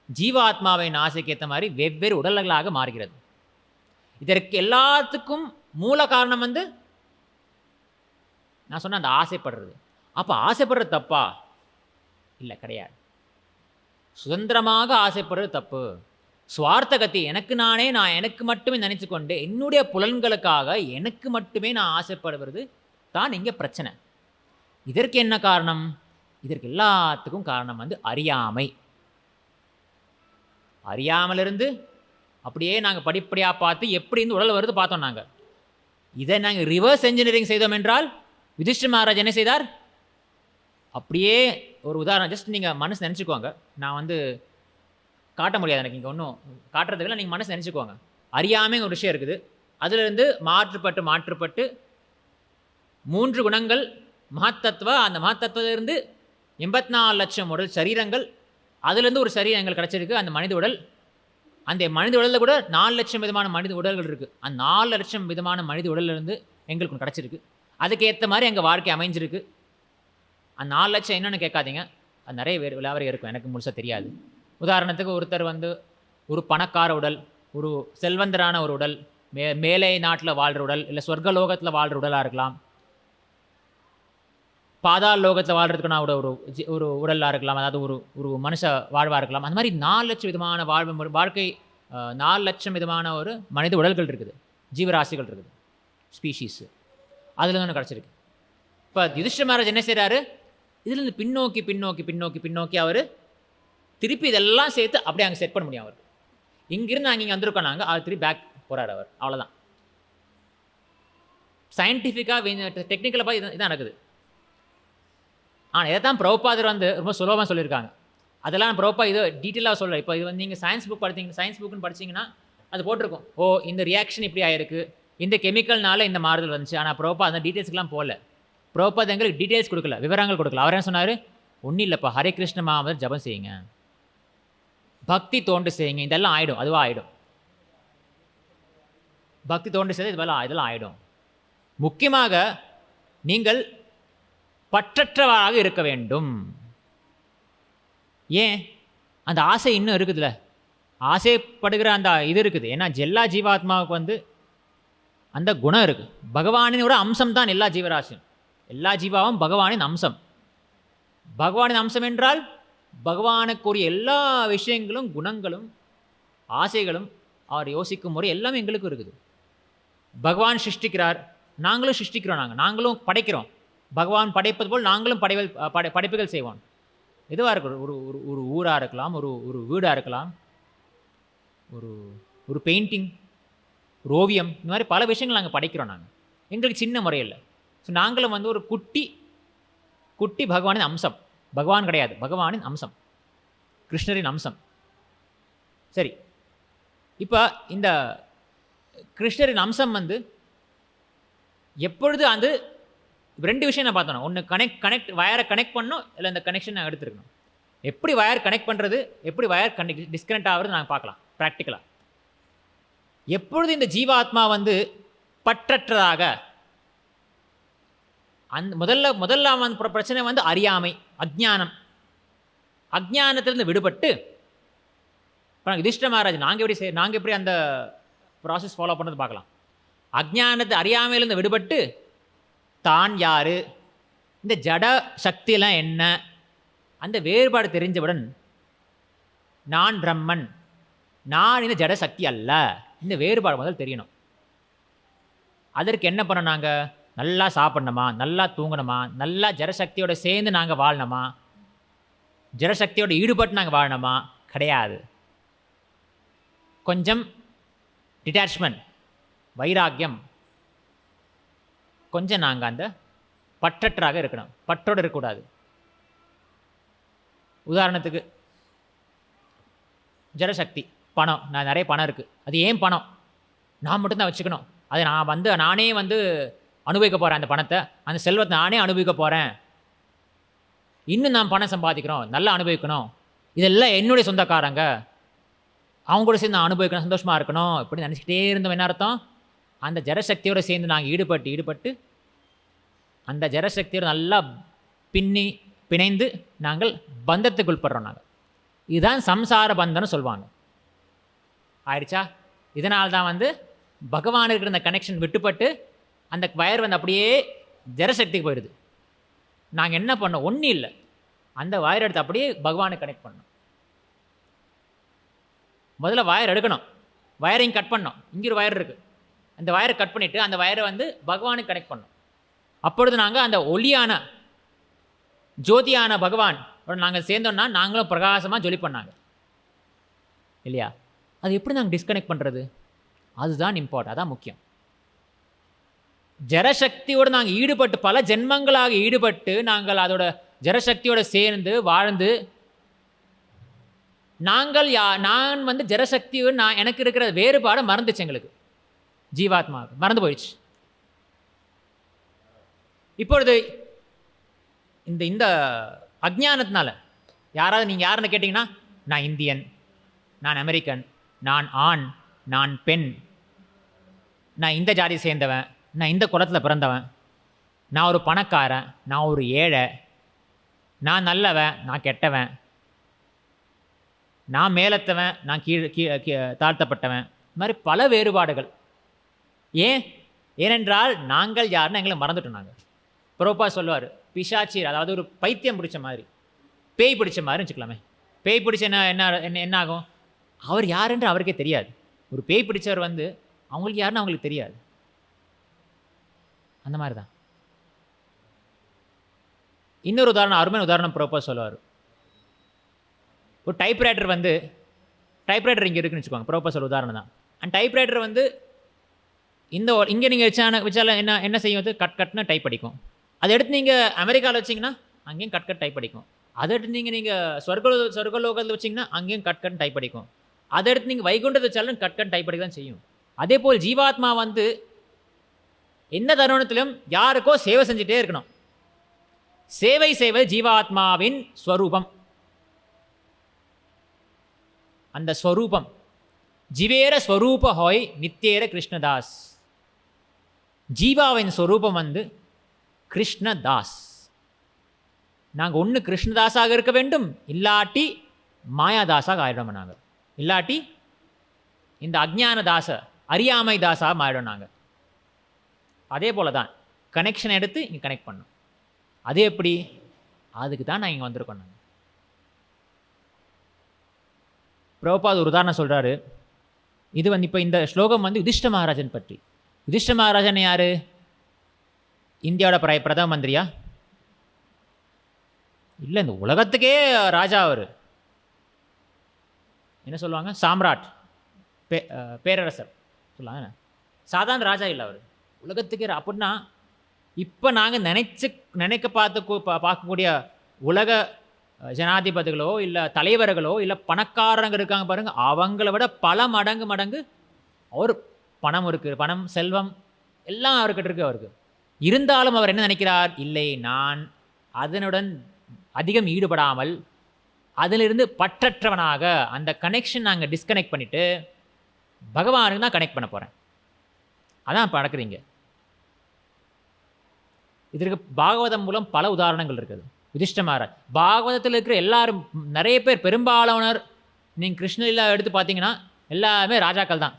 Speaker 1: ஜீவாத்மாவின் ஆசைக்கு ஏற்ற மாதிரி வெவ்வேறு உடல்களாக மாறுகிறது. இதற்கு எல்லாத்துக்கும் மூல காரணம் வந்து நான் சொன்ன அந்த ஆசைப்படுறது. அப்போ ஆசைப்படுறது தப்பா? இல்லை, கிடையாது. சுதந்திரமாக ஆசைப்படுறது தப்பு. சுவார்த்த கத்தி, நான் எனக்கு மட்டுமே நினைச்சு கொண்டு என்னுடைய புலன்களுக்காக எனக்கு மட்டுமே நான் ஆசைப்படுவது தான் இங்கே பிரச்சனை. இதற்கு என்ன காரணம்? இதற்கு எல்லாத்துக்கும் காரணம் வந்து அறியாமை. அறியாமலிருந்து அப்படியே நாங்கள் படிப்படியாக பார்த்து எப்படி இந்த உடல் வருது பார்த்தோம். நாங்கள் இதை நாங்கள் ரிவர்ஸ் என்ஜினியரிங் செய்தோம் என்றால் யுதிஷ்டிர மகாராஜ் என்ன செய்தார்? அப்படியே ஒரு உதாரணம், ஜஸ்ட் நீங்கள் மனசு நினச்சிக்குவாங்க. நான் வந்து காட்ட முடியாது, எனக்கு இங்கே ஒன்றும் காட்டுறதுக்கு நீங்கள் மனசு நினச்சிக்குவாங்க. அறியாமை ஒரு விஷயம் இருக்குது. அதிலிருந்து மாற்றுப்பட்டு 3 குணங்கள் அந்த மகத்தத்துவத்திலிருந்து 84 லட்சம் உடல் சரீரங்கள், அதுலேருந்து ஒரு சரீரம் எங்களுக்கு கிடச்சிருக்கு, அந்த மனித உடல். அந்த மனித உடலில் கூட 4 லட்சம் விதமான மனித உடல்கள் இருக்குது. அந்த 4 லட்சம் விதமான மனித உடலிருந்து எங்களுக்கு ஒன்று கிடச்சிருக்கு. அதுக்கேற்ற மாதிரி எங்கள் வாழ்க்கை அமைஞ்சிருக்கு. அந்த 4 லட்சம் என்னென்னு கேட்காதீங்க, அது நிறைய விலாவரி இருக்கும், எனக்கு முழுசாக தெரியாது. உதாரணத்துக்கு ஒருத்தர் வந்து ஒரு பணக்கார உடல், ஒரு செல்வந்தரான ஒரு உடல், மேலை நாட்டில் வாழ்கிற உடல், இல்லை சொர்க்கலோகத்தில் வாழ்கிற உடலாக இருக்கலாம், பாதாள லோகத்தில் வாழ்கிறதுக்கான ஒரு உடலாக இருக்கலாம், அதாவது ஒரு மனுஷ வாழ்வாக இருக்கலாம். அந்த மாதிரி 4 லட்சம் விதமான வாழ்க்கை 4 லட்சம் விதமான ஒரு மனித உடல்கள் இருக்குது, ஜீவராசிகள் இருக்குது, ஸ்பீஷீஸு. அதில் ஒன்று கிடச்சிருக்கு. இப்போ யுதிஷ்டிர மகாராஜ் என்ன செய்கிறாரு? இதுலேருந்து பின்னோக்கி அவர் திருப்பி இதெல்லாம் சேர்த்து அப்படியே அங்கே செட் பண்ண முடியும். அவர் இங்கிருந்து நாங்கள் இங்கே வந்திருக்கோம், நாங்கள் அவர் திருப்பி பேக் போகிறார் அவர். அவ்வளோதான். சயின்டிஃபிக்காக டெக்னிக்கலாக பார்த்து இதான் நடக்குது. ஆனால் இதை தான் பிரபுபாதர் வந்து ரொம்ப சுலபமாக சொல்லியிருக்காங்க. அதெல்லாம் நான் பிரபுபா இது டீட்டெயிலாக சொல்கிறேன். இப்போ இது வந்து நீங்கள் சயின்ஸ் புக்குன்னு படிச்சிங்கன்னா அது போட்டிருக்கும், ஓ இந்த ரியாக்ஷன் இப்படி ஆகிருக்கு, இந்த கெமிக்கல்னால இந்த மாறுதல் வந்துச்சு. ஆனால் பிரபுபா அந்த டீட்டெயில்ஸ்க்கெலாம் போகல. பிரபுபாத் எங்களுக்கு டீட்டெயில்ஸ் கொடுக்கல, விவரங்கள் கொடுக்கல. அவர் என்ன சொன்னார்? ஒன்றும் இல்லைப்பா, ஹரே கிருஷ்ண மகாமந்திரம் ஜபம் செய்யுங்க, பக்தி தோண்டு செய்யுங்க, இதெல்லாம் ஆகிடும், அதுவாக ஆகிடும். பக்தி தோண்டு செய்து இதெல்லாம் ஆகிடும். முக்கியமாக நீங்கள் பற்றற்றவராக இருக்க வேண்டும். ஏன்? அந்த ஆசை இன்னும் இருக்குதுல்ல, ஆசைப்படுகிற அந்த இது இருக்குது. ஏன்னா எல்லா ஜீவாத்மாவுக்கு வந்து அந்த குணம் இருக்குது. பகவானினோட அம்சம் தான் எல்லா ஜீவராசியும். எல்லா ஜீவாவும் பகவானின் அம்சம். பகவானின் அம்சம் என்றால் பகவானுக்குரிய எல்லா விஷயங்களும், குணங்களும், ஆசைகளும், அவர் யோசிக்கும் முறை எல்லாமே எங்களுக்கும் இருக்குது. பகவான் சிருஷ்டிக்கிறார், நாங்களும் சிருஷ்டிக்கிறோம், நாங்களும் படைக்கிறோம். பகவான் படைப்பது போல் நாங்களும் படைப்புகள் செய்வோம். எதுவாக இருக்கும், ஒரு ஊராக இருக்கலாம், ஒரு வீடாக இருக்கலாம், ஒரு பெயிண்டிங், ஒரு ஓவியம், இந்த மாதிரி பல விஷயங்கள் நாங்கள் படைக்கிறோம். எங்களுக்கு சின்ன முறையில். ஸோ நாங்களும் வந்து ஒரு குட்டி பகவானின் அம்சம். பகவான் கிடையாது, பகவானின் அம்சம், கிருஷ்ணரின் அம்சம். சரி, இப்போ இந்த கிருஷ்ணரின் அம்சம் வந்து எப்பொழுது அது 2 விஷயம் நான் பார்த்தோம். ஒன்று வயரை கனெக்ட் பண்ணணும், இல்லை இந்த கனெக்ஷன் நான் எடுத்துருக்கணும். எப்படி வயர் கனெக்ட் பண்ணுறது, எப்படி வயர் டிஸ்கனெக்ட் ஆகிறது நாங்கள் பார்க்கலாம் ப்ராக்டிக்கலாக. எப்பொழுது இந்த ஜீவாத்மா வந்து பற்றற்றதாக, முதல்ல பிரச்சனை வந்து அறியாமை, அஜ்ஞானம். அஜ்ஞானத்திலிருந்து விடுபட்டு யுதிஷ்டிர மகாராஜ் நாங்கள் எப்படி அந்த ப்ராசஸ் ஃபாலோ பண்ணுறது பார்க்கலாம். அஜ்ஞானத்தை அறியாமையிலிருந்து விடுபட்டு தான் யார், இந்த ஜட சக்தியெல்லாம் என்ன, அந்த வேறுபாடு தெரிஞ்சவுடன் நான் பிரம்மன், நான் இந்த ஜட சக்தி அல்ல, இந்த வேறுபாடு முதல் தெரியணும். அதற்கு என்ன பண்ணோம், நாங்கள் நல்லா சாப்பிட்ணுமா, நல்லா தூங்கணுமா, நல்லா ஜடசக்தியோட சேர்ந்து நாங்கள் வாழணுமா, ஜடசக்தியோட ஈடுபட்டு நாங்கள் வாழணுமா? கிடையாது. கொஞ்சம் டிட்டாச்மெண்ட், வைராக்கியம், கொஞ்சம் நாங்கள் அந்த பற்றற்றாக இருக்கணும், பற்றோடு இருக்கக்கூடாது. உதாரணத்துக்கு ஜடசக்தி, பணம், நான் நிறைய பணம் இருக்குது, அது ஏன் பணம் நான் மட்டும்தான் வச்சுக்கணும், அதை நானே அனுபவிக்க போகிறேன், அந்த பணத்தை, அந்த செல்வத்தை நானே அனுபவிக்க போகிறேன், இன்னும் நான் பணம் சம்பாதிக்கிறோம், நல்லா அனுபவிக்கணும், இதெல்லாம் என்னுடைய சொந்தக்காரங்க, அவங்க கூட சேர்ந்து நான் அனுபவிக்கணும், சந்தோஷமாக இருக்கணும், இப்படி நினச்சிக்கிட்டே இருந்தோம். என்ன அர்த்தம், அந்த ஜடசக்தியோடு சேர்ந்து நாங்கள் ஈடுபட்டு அந்த ஜடசக்தியோடு நல்லா பிணைந்து நாங்கள் பந்தத்துக்கு உட்படுறோம். நாங்கள் இதுதான் சம்சார பந்தம்னு சொல்லுவாங்க. ஆயிடுச்சா? இதனால்தான் பகவானுக்கு இருக்கிற அந்த கனெக்ஷன் விட்டுப்பட்டு அந்த வயர் அப்படியே ஜடசக்திக்கு போயிடுது. நாங்கள் என்ன பண்ணோம், ஒன்றும் இல்லை, அந்த வயர் எடுத்து அப்படியே பகவானுக்கு கனெக்ட் பண்ணோம். முதல்ல வயர் எடுக்கணும், வயரையும் கட் பண்ணோம். இங்கே ஒரு வயர் இருக்குது, அந்த வயரை கட் பண்ணிவிட்டு அந்த வயரை பகவானுக்கு கனெக்ட் பண்ணோம். அப்பொழுது நாங்கள் அந்த ஒளியான ஜோதியான பகவான் நாங்கள் சேர்ந்தோன்னா நாங்களும் பிரகாசமாக ஜொலி பண்ணாங்க இல்லையா? அது எப்படி நாங்கள் டிஸ்கனெக்ட் பண்ணுறது, அதுதான் இம்பார்ட்டன்ட், அதான் முக்கியம். ஜடசக்தியோடு நாங்கள் ஈடுபட்டு பல ஜென்மங்களாக ஈடுபட்டு நாங்கள் அதோட ஜடசக்தியோடு சேர்ந்து வாழ்ந்து நான் ஜடசக்தியோடு எனக்கு இருக்கிற வேறுபாடு மறந்துச்சு, எங்களுக்கு ஜீவாத்மாவுக்கு மறந்து போயிடுச்சு. இப்பொழுது இந்த அஜ்ஞானத்தினால நீங்கள் யாருன்னு கேட்டிங்கன்னா, நான் இந்தியன், நான் அமெரிக்கன், நான் ஆண், நான் பெண், நான் இந்த ஜாதி சேர்ந்தவன், நான் இந்த குலத்தில் பிறந்தவன், நான் ஒரு பணக்காரன், நான் ஒரு ஏழை, நான் நல்லவன், நான் கெட்டவன், நான் மேலத்தவன், நான் தாழ்த்தப்பட்டவன், இது மாதிரி பல வேறுபாடுகள். ஏனென்றால் நாங்கள் யாருன்னு எங்களை மறந்துட்டோம். நாங்கள் புரோபா சொல்லுவார், பிசாச்சி, அதாவது ஒரு பைத்தியம் பிடிச்ச மாதிரி, பேய் பிடிச்ச மாதிரி வச்சுக்கலாமே. பேய் பிடிச்ச என்ன ஆகும், அவர் யாருன்ற அவருக்கே தெரியாது. ஒரு பேய் பிடிச்சவர் அவங்களுக்கு யாருன்னு அவங்களுக்கு தெரியாது. அந்த மாதிரி தான். இன்னொரு உதாரணம், அருமையான உதாரணம் புரோபா சொல்லுவார். ஒரு டைப்ரைட்டர் டைப்ரைட்டர் இங்கே இருக்குன்னு வச்சுக்கோங்க, புரோபா சொல்ல உதாரணம் தான். அந்த டைப்ரைட்டர் இங்கே நீங்கள் வச்சால என்ன செய்யும், கட்னு டைப் அடிக்கும். அதை எடுத்து நீங்கள் அமெரிக்காவில் வச்சிங்கன்னா அங்கேயும் கட் டைப் அடிக்கும். அதை எடுத்து நீங்கள் சொர்க்கலோகத்தில் வச்சிங்கன்னா அங்கேயும் கட் டைப் அடிக்கும். அதை எடுத்து நீங்கள் வைகுண்டத்தை வச்சாலும் கட் டைப் அடிக்க தான் செய்யும். அதே போல் ஜீவாத்மா எந்த தருணத்திலும் யாருக்கோ சேவை செஞ்சுட்டே இருக்கணும். சேவை செய்வது ஜீவாத்மாவின் ஸ்வரூபம். அந்த ஸ்வரூபம் ஜீவேர ஸ்வரூப ஹோய் நித்தியேர கிருஷ்ணதாஸ். ஜீவாவின் ஸ்வரூபம் கிருஷ்ணதாஸ். நாங்கள் ஒன்று கிருஷ்ணதாஸாக இருக்க வேண்டும், இல்லாட்டி மாயாதாஸாக ஆயிடும். நாங்கள் இல்லாட்டி இந்த அஜ்ஞான தாச, அறியாமை தாஸாக மாறிடும். நாங்கள் அதே போல் தான் கனெக்ஷன் எடுத்து இங்கே கனெக்ட் பண்ணோம். அது எப்படி, அதுக்கு தான் நான் இங்கே வந்திருக்கோம். நாங்கள் பிரபுபாத் ஒரு உதாரணம் சொல்கிறாரு. இது இப்போ இந்த ஸ்லோகம் யுதிஷ்ட மகாராஜன் பற்றி. யுதிஷ்ட மகாராஜன் யார்? இந்தியாவோட பிரதம மந்திரியா? இல்லை, இந்த உலகத்துக்கே ராஜா. அவர் என்ன சொல்லுவாங்க, சாம்ராட், பேரரசர் சொல்லுவாங்க. சாதாரண ராஜா இல்லை, அவர் உலகத்துக்கே. அப்படின்னா இப்போ நாங்கள் நினைக்க பார்க்கக்கூடிய உலக ஜனாதிபதிகளோ இல்லை தலைவர்களோ இல்லை பணக்காரங்க இருக்காங்க பாருங்கள், அவங்கள விட பல மடங்கு அவர் பணம் இருக்குது, பணம் செல்வம் எல்லாம் அவர்கிட்ட இருக்குது. அவருக்கு இருந்தாலும் அவர் என்ன நினைக்கிறார், இல்லை, நான் அதனுடன் அதிகம் ஈடுபடாமல் அதிலிருந்து பற்றற்றவனாக அந்த கனெக்ஷன் நாங்கள் டிஸ்கனெக்ட் பண்ணிவிட்டு பகவானுக்கு தான் கனெக்ட் பண்ண போகிறேன். அதான் இப்போ நடக்குதுங்க. இதற்கு பாகவதம் மூலம் பல உதாரணங்கள் இருக்குது. யுதிஷ்ட மகாராஜ் பாகவதத்தில் இருக்கிற எல்லாரும் நிறைய பேர் பெரும்பாலானவர் நீங்கள் கிருஷ்ணலீலா எடுத்து பார்த்தீங்கன்னா எல்லாமே ராஜாக்கள் தான்.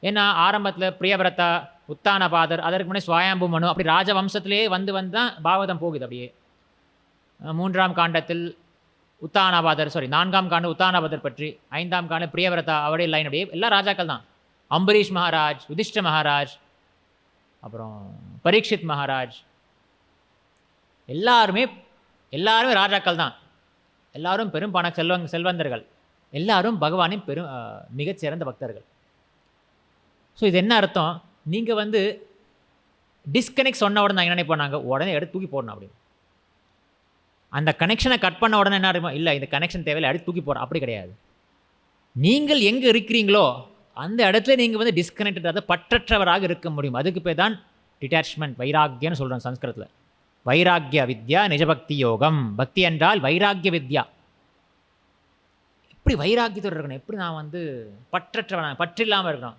Speaker 1: ஏன்னா ஆரம்பத்தில் பிரியவிரதா, உத்தானபாதர், அதற்கு முன்னே ஸ்வயம்பு மனு, அப்படி ராஜவம்சத்திலே வந்து தான் பாகவதம் போகுது. அப்படியே 3ஆம் காண்டத்தில் உத்தானபாதர், 4ஆம் காண்டம் உத்தானபாதர் பற்றி, 5ஆம் காண்டம் பிரியவிரதா, அவருடைய லைன், அப்படியே எல்லாம் ராஜாக்கள் தான். அம்பரீஷ் மகாராஜ், யுதிஷ்ட மகாராஜ், அப்புறம் பரீட்சித் மகாராஜ், எல்லாருமே ராஜாக்கள் தான். எல்லாரும் பெரும் செல்வந்தர்கள், எல்லாரும் பகவானின் மிகச்சிறந்த பக்தர்கள். ஸோ இது என்ன அர்த்தம்? நீங்கள் வந்து டிஸ்கனெக்ட் சொன்ன உடனே என்ன நினைப்போம், உடனே எடுத்து தூக்கி போடணும் அப்படின்னு. அந்த கனெக்ஷனை கட் பண்ண உடனே என்ன இருக்கும், இல்லை இந்த கனெக்ஷன் தேவையில்லை, எடுத்து தூக்கி போகிறோம், அப்படி கிடையாது. நீங்கள் எங்கே இருக்கிறீங்களோ அந்த இடத்துல நீங்கள் வந்து டிஸ்கனெக்டட், பற்றற்றவராக இருக்க முடியும். அதுக்கு பேர் தான் டிட்டாச்மெண்ட், வைராக்கியன்னு சொல்கிறோம் சம்ஸ்கிருதத்தில். வைராக்கிய வித்யா நிஜபக்தி யோகம். பக்தி என்றால் வைராக்கிய வித்யா. எப்படி வைராக்கியத்தோடு இருக்கணும், எப்படி நான் வந்து பற்றற்றவன், பற்றில்லாமல் இருக்கணும்,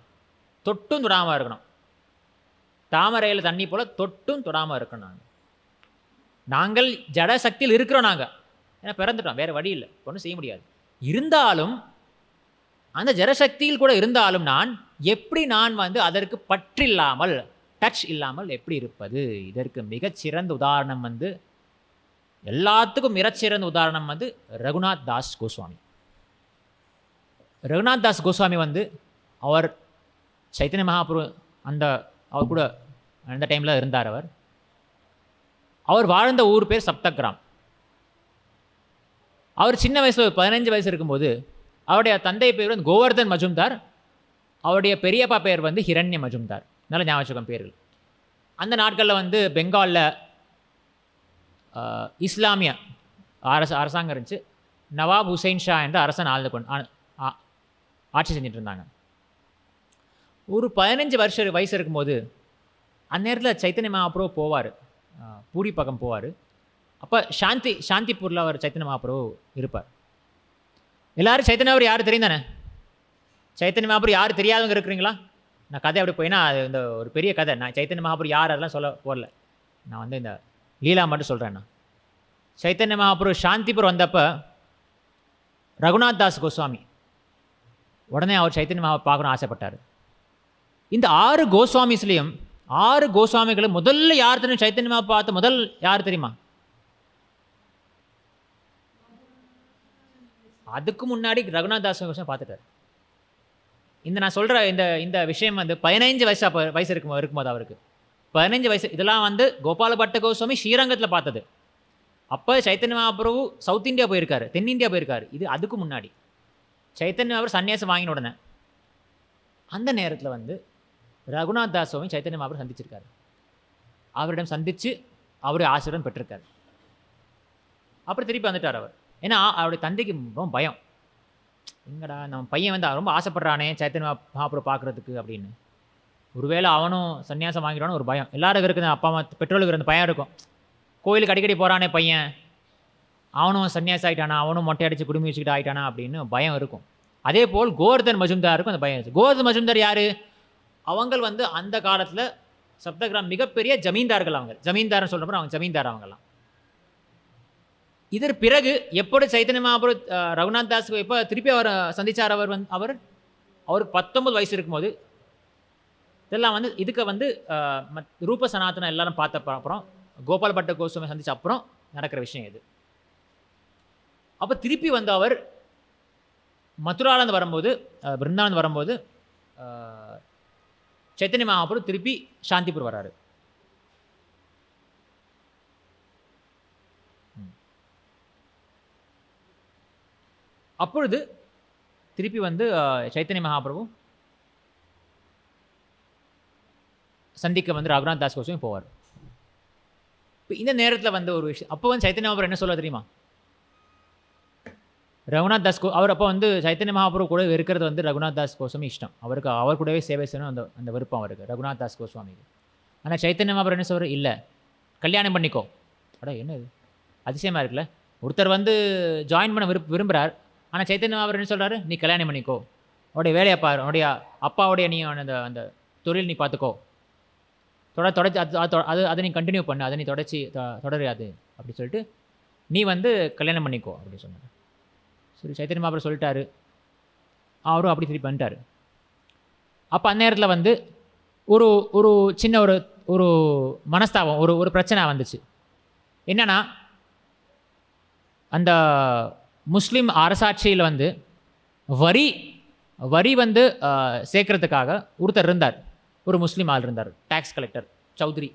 Speaker 1: தொட்டும் தொடாமல் இருக்கணும். தாமரையில் தண்ணி போல் தொட்டும் தொடாமல் இருக்கணும். நாங்கள் ஜட சக்தியில் இருக்கிறோம். நாங்கள் ஏன்னா பிறந்துட்டோம், வேறு வழி இல்லை, ஒன்றும் செய்ய முடியாது. இருந்தாலும் அந்த ஜடசக்தியில் கூட இருந்தாலும் நான் வந்து அதற்கு பற்றில்லாமல், டச் இல்லாமல் எப்படி இருப்பது? இதற்கு மிகச்சிறந்த உதாரணம் வந்து, எல்லாத்துக்கும் மிகச்சிறந்த உதாரணம் வந்து ரகுநாத் தாஸ் கோஸ்வாமி. ரகுநாத் தாஸ் கோஸ்வாமி வந்து அவர் சைத்தன்ய மகாபிரபு அவர் கூட அந்த டைமில் இருந்தார். அவர் வாழ்ந்த ஊர் பேர் சப்தகிராம். அவர் சின்ன வயசில் 15 வயசு இருக்கும்போது அவருடைய தந்தை பேர் வந்து கோவர்தன் மஜும்தார், அவருடைய பெரியப்பா பேர் வந்து ஹிரண்ய மஜும்தார். நல்ல ஞாபகம் பேர்கள். அந்த நாட்களில் வந்து பெங்காலில் இஸ்லாமிய அரசாங்கம் இருந்துச்சு. நவாப் ஹுசைன் ஷா என்ற அரசன் ஆட்சி செஞ்சுட்டு இருந்தாங்க. ஒரு 15 வயசு இருக்கும்போது அந்த நேரத்தில் சைத்தன்ய மகாபிரபு போவார், பூரி பக்கம் போவார். அப்போ சாந்திப்பூரில் அவர் சைத்தன்ய மகாபிரபு இருப்பார். எல்லோரும் சைத்தன்ய மகாபிரபு யார் தெரியும் தானே? சைத்தன்ய மகாபிரபு யார் தெரியாதவங்க இருக்கிறீங்களா? நான் கதை அப்படி போயின்னா அது இந்த ஒரு பெரிய கதை. நான் சைத்தன்ய மகாபிரபு யார் அதெல்லாம் சொல்ல போகல. நான் வந்து இந்த லீலா மட்டும் சொல்கிறேன். நான் சைத்தன்ய மகாபிரபு சாந்திப்பூர் வந்தப்போ ரகுநாத் தாஸ் கோஸ்வாமி உடனே அவர் சைத்தன்ய மகாபிரபு பார்க்கணும்னு ஆசைப்பட்டார். இந்த 6 கோஸ்வாமிஸ்லேயும் 6 கோஸ்வாமிகளும் முதல்ல யார் தெரியும் சைத்தன்ய மகாபிரபு பார்த்த முதல் யார் தெரியுமா? அதுக்கு முன்னாடி ரகுநாத் தாஸ் கோஸ்வாமி பார்த்துட்டார். நான் சொல்கிற இந்த விஷயம் வந்து 15 வயசு இருக்கும்போது அவருக்கு 15 வயசு. இதெல்லாம் வந்து கோபால பட்ட கோஸ்வாமி ஸ்ரீரங்கத்தில் பார்த்தது. அப்போ சைத்தன்ய மகாபிரபு சவுத் இந்தியா போயிருக்காரு, தென்னிந்தியா போயிருக்காரு. இது அதுக்கு முன்னாடி சைத்தன்ய மகாபிரபு சன்னியாசம் வாங்கின உடனே அந்த நேரத்தில் வந்து ரகுநாத் தாஸ் சுவாமி சைத்தன்ய மகாபிரபு சந்திச்சிருக்காரு. அவரிடம் சந்தித்து அவருடைய ஆசீர்வாதம் பெற்றிருக்காரு. அப்புறம் திருப்பி வந்துட்டார் அவர். ஏன்னா அவருடைய தந்தைக்கு ரொம்ப பயம், எங்கடா நம்ம பையன் வந்து ரொம்ப ஆசைப்படுறானே சைத்தன்ய மகாபிரபு பார்க்குறதுக்கு அப்படின்னு. ஒருவேளை அவனும் சன்னியாசம் வாங்கிடுவான்னு ஒரு பயம் எல்லாருக்கும் இருக்குது. அப்பா அம்மா பெற்றோருக்கு இருந்த பயம் இருக்கும். கோயிலுக்கு அடிக்கடி போகிறானே பையன், அவனும் சன்னியாசம் ஆகிட்டானா, அவனும் மொட்டை அடித்து குடும்பி வச்சுக்கிட்டு ஆகிட்டானா அப்படின்னு பயம் இருக்கும். அதே போல் கோவர்தன் மஜும்தாருக்கும் அந்த பயம் இருந்துச்சு. கோவர்தன் மஜும்தார் யார்? அவங்க வந்து அந்த காலத்தில் சப்தகிராம் மிகப்பெரிய ஜமீன்தார்கள். அவங்க ஜமீன்தார்னு சொல்கிறப்ப அவங்க ஜமீன்தார் அவங்கெல்லாம். இதற்கு பிறகு எப்படி சைத்தன்ய மகாபிரபு ரகுநாத் தாஸ் எப்போ திருப்பி அவர் சந்தித்தார்? அவருக்கு 19 வயசு இருக்கும்போது. இதெல்லாம் வந்து இதுக்கு வந்து ரூப சனாதனம் எல்லாரும் பார்த்த அப்புறம் கோபால பட்ட கோஸ்வாமி சந்திச்ச அப்புறம் நடக்கிற விஷயம் இது. அப்போ திருப்பி வந்து அவர் மதுராலேருந்து வரும்போது, பிருந்தாவன் வரும்போது சைத்தன்ய மகாபிரபு திருப்பி சாந்திப்பூர் வர்றாரு. அப்பொழுது திருப்பி வந்து சைத்தன்ய மகாபிரபு சந்திக்க வந்து ரகுநாத் தாஸ் கோஸ்வாமி போவார். இப்போ இந்த நேரத்தில் வந்து ஒரு விஷயம், அப்போ வந்து சைத்தன்ய மகாபிரபு என்ன சொல்ல தெரியுமா? ரகுநாத் தாஸ் அவர் அப்போ வந்து சைத்தன்ய மகாபிரபு கூட இருக்கிறது வந்து ரகுநாத் தாஸ் கோஸ்வாமி இஷ்டம். அவர் கூடவே சேவை செய்யணும் அந்த விருப்பம் அவருக்கு, ரகுநாத் தாஸ் கோஸ்வாமிக்கு. ஆனால் சைத்தன்ய மகாபிரபு என்ன சொல்கிறார்? இல்லை, கல்யாணம் பண்ணிக்கோ. அடா என்ன இது அதிசயமாக இருக்குல்ல? ஒருத்தர் வந்து ஜாயின் பண்ண விரும்புகிறார். ஆனால் சைத்தன்ய மகாபிரபு என்ன சொல்கிறாரு, நீ கல்யாணம் பண்ணிக்கோ, உடைய வேலையை பாரு, உன்னுடைய அப்பாவுடைய நீ அந்த அந்த தொழில் நீ பார்த்துக்கோ, தொடர்ச்சி அதை நீ கண்டினியூ பண்ணு, அதை நீ தொடராது அப்படி சொல்லிட்டு நீ வந்து கல்யாணம் பண்ணிக்கோ அப்படி சொன்னார். சரி, சைத்தன்ய மகாபிரபு சொல்லிட்டாரு, அவரும் அப்படி திருப்பி பண்ணிட்டார். அப்போ அந்நேரத்தில் வந்து ஒரு ஒரு சின்ன ஒரு ஒரு மனஸ்தாபம், ஒரு பிரச்சனை வந்துச்சு. என்னன்னா, அந்த முஸ்லீம் அரசாட்சியில் வந்து வரி வந்து சேர்க்கறதுக்காக ஒருத்தர் இருந்தார், ஒரு முஸ்லீம் ஆள் இருந்தார், டேக்ஸ் கலெக்டர் சௌத்ரி.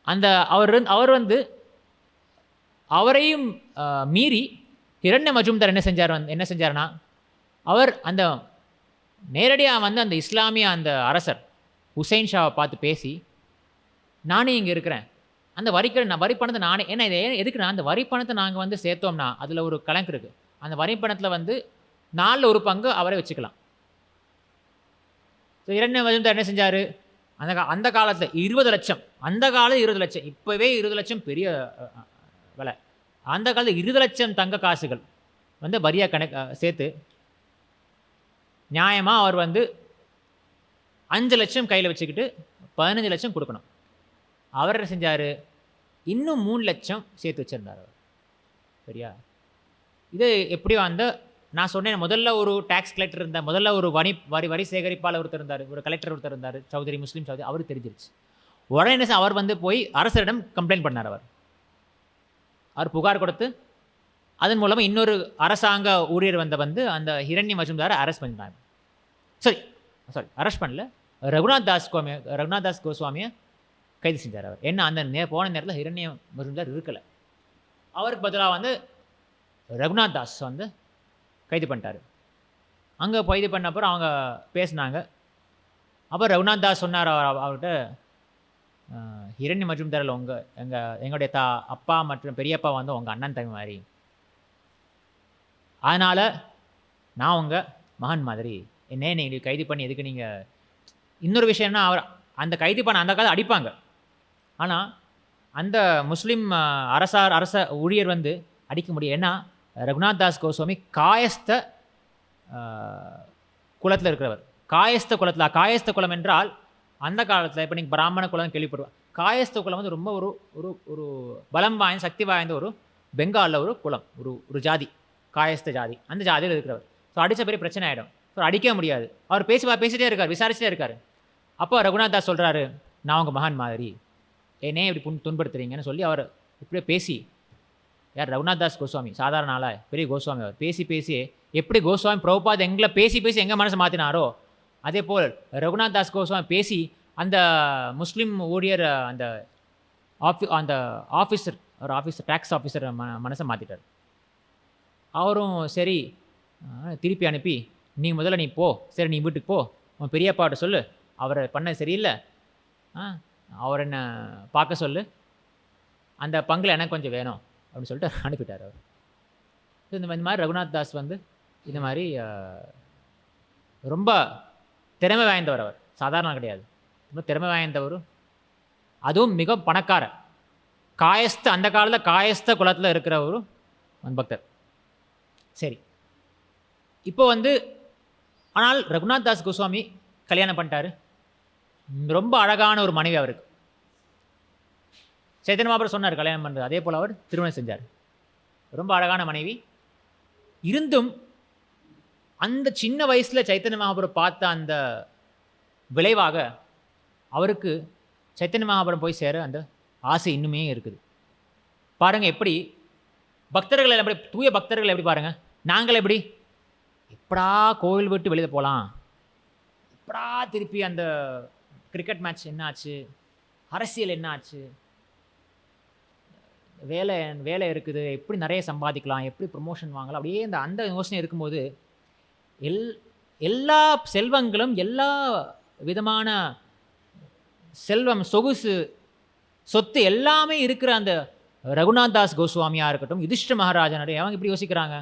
Speaker 1: அந்த அவர் வந்து அவரையும் மீறி ஹிரண்ய மஜும்தார் என்ன செஞ்சார்னா, அவர் அந்த நேரடியாக வந்து அந்த இஸ்லாமிய அந்த அரசர் ஹுசைன் ஷாவை பார்த்து பேசி, நானே இங்கே இருக்கிறேன், அந்த வரி பணத்தை நானே, ஏன்னா இதை எதுக்குன்னா, அந்த வரி பணத்தை நாங்கள் வந்து சேர்த்தோம்னா அதில் ஒரு கணக்கு இருக்குது, அந்த வரி பணத்தில் வந்து 4 பங்கு அவரை வச்சுக்கலாம். ஸோ ஹிரண்ய மஜும்தார் என்ன செஞ்சார், அந்த காலத்தில் 20 லட்சம், அந்த காலம் 20 லட்சம், இப்போவே 20 லட்சம் பெரிய விலை, அந்த காலத்தில் 20 லட்சம் தங்க காசுகள் வந்து வரியாக சேர்த்து நியாயமாக அவர் வந்து 5 லட்சம் கையில் வச்சுக்கிட்டு 15 லட்சம் கொடுக்கணும். அவர் என்ன செஞ்சார், இன்னும் 3 லட்சம் சேர்த்து வச்சுருந்தார் அவர். சரியா? இது எப்படியோ நான் சொன்னேன், முதல்ல ஒரு டேக்ஸ் கலெக்டர் இருந்தார், முதல்ல ஒரு வரி சேகரிப்பாளர் ஒருத்தர் இருந்தார், ஒரு கலெக்டர் ஒருத்தர் இருந்தார், சௌத்ரி, முஸ்லீம் சௌத்ரி, அவருக்கு தெரிஞ்சிருச்சு. உடனே அவர் வந்து போய் அரசரிடம் கம்ப்ளைண்ட் பண்ணார். அவர் புகார் கொடுத்து அதன் மூலமாக இன்னொரு அரசாங்க ஊழியர் வந்து அந்த ஹிரண்ய மஜும்தாரை அரெஸ்ட் பண்ணிட்டாங்க. அரெஸ்ட் பண்ணல, ரகுநாத் தாஸ் கோஸ்வாமியை கைது செஞ்சார் அவர். என்ன, அந்த போன நேரத்தில் ஹிரண்ய மஜும்தார் இருக்கலை, அவருக்கு பதிலாக வந்து ரகுநாத் தாஸ் வந்து கைது பண்ணிட்டார். அங்கே கைது பண்ண அப்புறம் அவங்க பேசினாங்க. அப்போ ரகுநாத் தாஸ் சொன்னார் அவர்கிட்ட, ஹிரண்ய மஜும்தாரில் எங்களுடைய அப்பா மற்றும் பெரியப்பா வந்து உங்கள் அண்ணன் தம்பி மாதிரி, அதனால் நான் உங்கள் மகன் மாதிரி, என்னே நீங்கள் கைது பண்ணி எதுக்கு நீங்கள், இன்னொரு விஷயம்னா, அவர் அந்த கைது பண்ண அந்த காலத்தில் அடிப்பாங்க, ஆனால் அந்த முஸ்லீம் அரச ஊழியர் வந்து அடிக்க முடியும். ஏன்னா ரகுநாத் தாஸ் கோஸ்வாமி காயஸ்த குலத்தில் இருக்கிறவர். காயஸ்த குலம் என்றால் அந்த காலத்தில், இப்போ நீங்கள் பிராமண குலம் கேள்விப்படுவார், காயஸ்த குலம் வந்து ரொம்ப ஒரு பலம் வாய்ந்த சக்தி வாய்ந்த ஒரு பெங்காலில் ஒரு குலம், ஒரு ஜாதி, காயஸ்த ஜாதி, அந்த ஜாதியில் இருக்கிறவர். ஸோ அடித்த பெரிய பிரச்சனை ஆகிடும். ஸோ அடிக்க முடியாது. அவர் பேசிகிட்டே இருக்கார், விசாரிச்சுட்டே இருக்கார். அப்போ ரகுநாத் தாஸ் சொல்கிறாரு, நான் உங்கள் மகன் மாதிரி, என்னே இப்படி துன்படுத்துறீங்கன்னு சொல்லி அவர் இப்படியே பேசி, யார், ரகுநாத் தாஸ் கோஸ்வாமி, சாதாரண ஆளாக பெரிய கோஸ்வாமி, அவர் பேசி எப்படி கோஸ்வாமி பிரபுபாத் எங்களை பேசி எங்கள் மனசை மாற்றினாரோ, அதே போல் ரகுநாத் தாஸ் கோஸ்வாமி பேசி அந்த முஸ்லீம் ஊழியர் அந்த ஆஃபீஸர் டேக்ஸ் ஆஃபீஸர் மனசை மாற்றிட்டார். அவரும் சரி திருப்பி அனுப்பி, நீ முதல்ல நீ போ, சரி நீ வீட்டுக்கு போ, உன் பெரியப்பாட்ட சொல்லு, அவரை பண்ண சரியில்லை, அவர் என்ன பார்க்க சொல்லு, அந்த பங்கில் எனக்கு கொஞ்சம் வேணும் அப்படின்னு சொல்லிட்டு அனுப்பிட்டார் அவர். இந்த மாதிரி ரகுநாத் தாஸ் வந்து இந்த மாதிரி ரொம்ப திறமை வாய்ந்தவர். அவர் சாதாரண கிடையாது, ரொம்ப திறமை வாய்ந்தவர். அதுவும் மிக பணக்கார அந்த காலத்தில் காயஸ்த குலத்தில் இருக்கிற ஒரு பக்தர். சரி, இப்போ வந்து ஆனால் ரகுநாத் தாஸ் கோஸ்வாமி கல்யாணம் பண்ணிட்டாரு. ரொம்ப அழகான ஒரு மனைவி அவருக்கு. சைத்தன்ய மகாபிரபு சொன்னார் கல்யாணம் பண்ணுறது, அதே போல் அவர் திருமணம் செஞ்சார். ரொம்ப அழகான மனைவி இருந்தும் அந்த சின்ன வயசில் சைத்தன்ய மகாபிரபு பார்த்த அந்த விளைவாக அவருக்கு சைத்தன்ய மகாபிரபு போய் சேர அந்த ஆசை இன்னுமே இருக்குது. பாருங்கள் எப்படி பக்தர்கள் எப்படி, தூய பக்தர்கள் எப்படி பாருங்கள், நாங்கள் எப்படி எப்படா கோவில் விட்டு வெளியில் போகலாம், எப்படா திருப்பி அந்த கிரிக்கெட் மேட்ச் என்ன ஆச்சு, அரசியல் என்ன ஆச்சு, வேலை இருக்குது, எப்படி நிறைய சம்பாதிக்கலாம், எப்படி ப்ரொமோஷன் வாங்கலாம், அப்படியே அந்த யோசனை இருக்கும்போது எல்லா செல்வங்களும், எல்லா விதமான செல்வம், சொகுசு, சொத்து எல்லாமே இருக்கிற அந்த ரகுநாத் தாஸ் கோஸ்வாமியாக இருக்கட்டும், யுதிஷ்டிர மகாராஜனுடைய, அவங்க எப்படி யோசிக்கிறாங்க,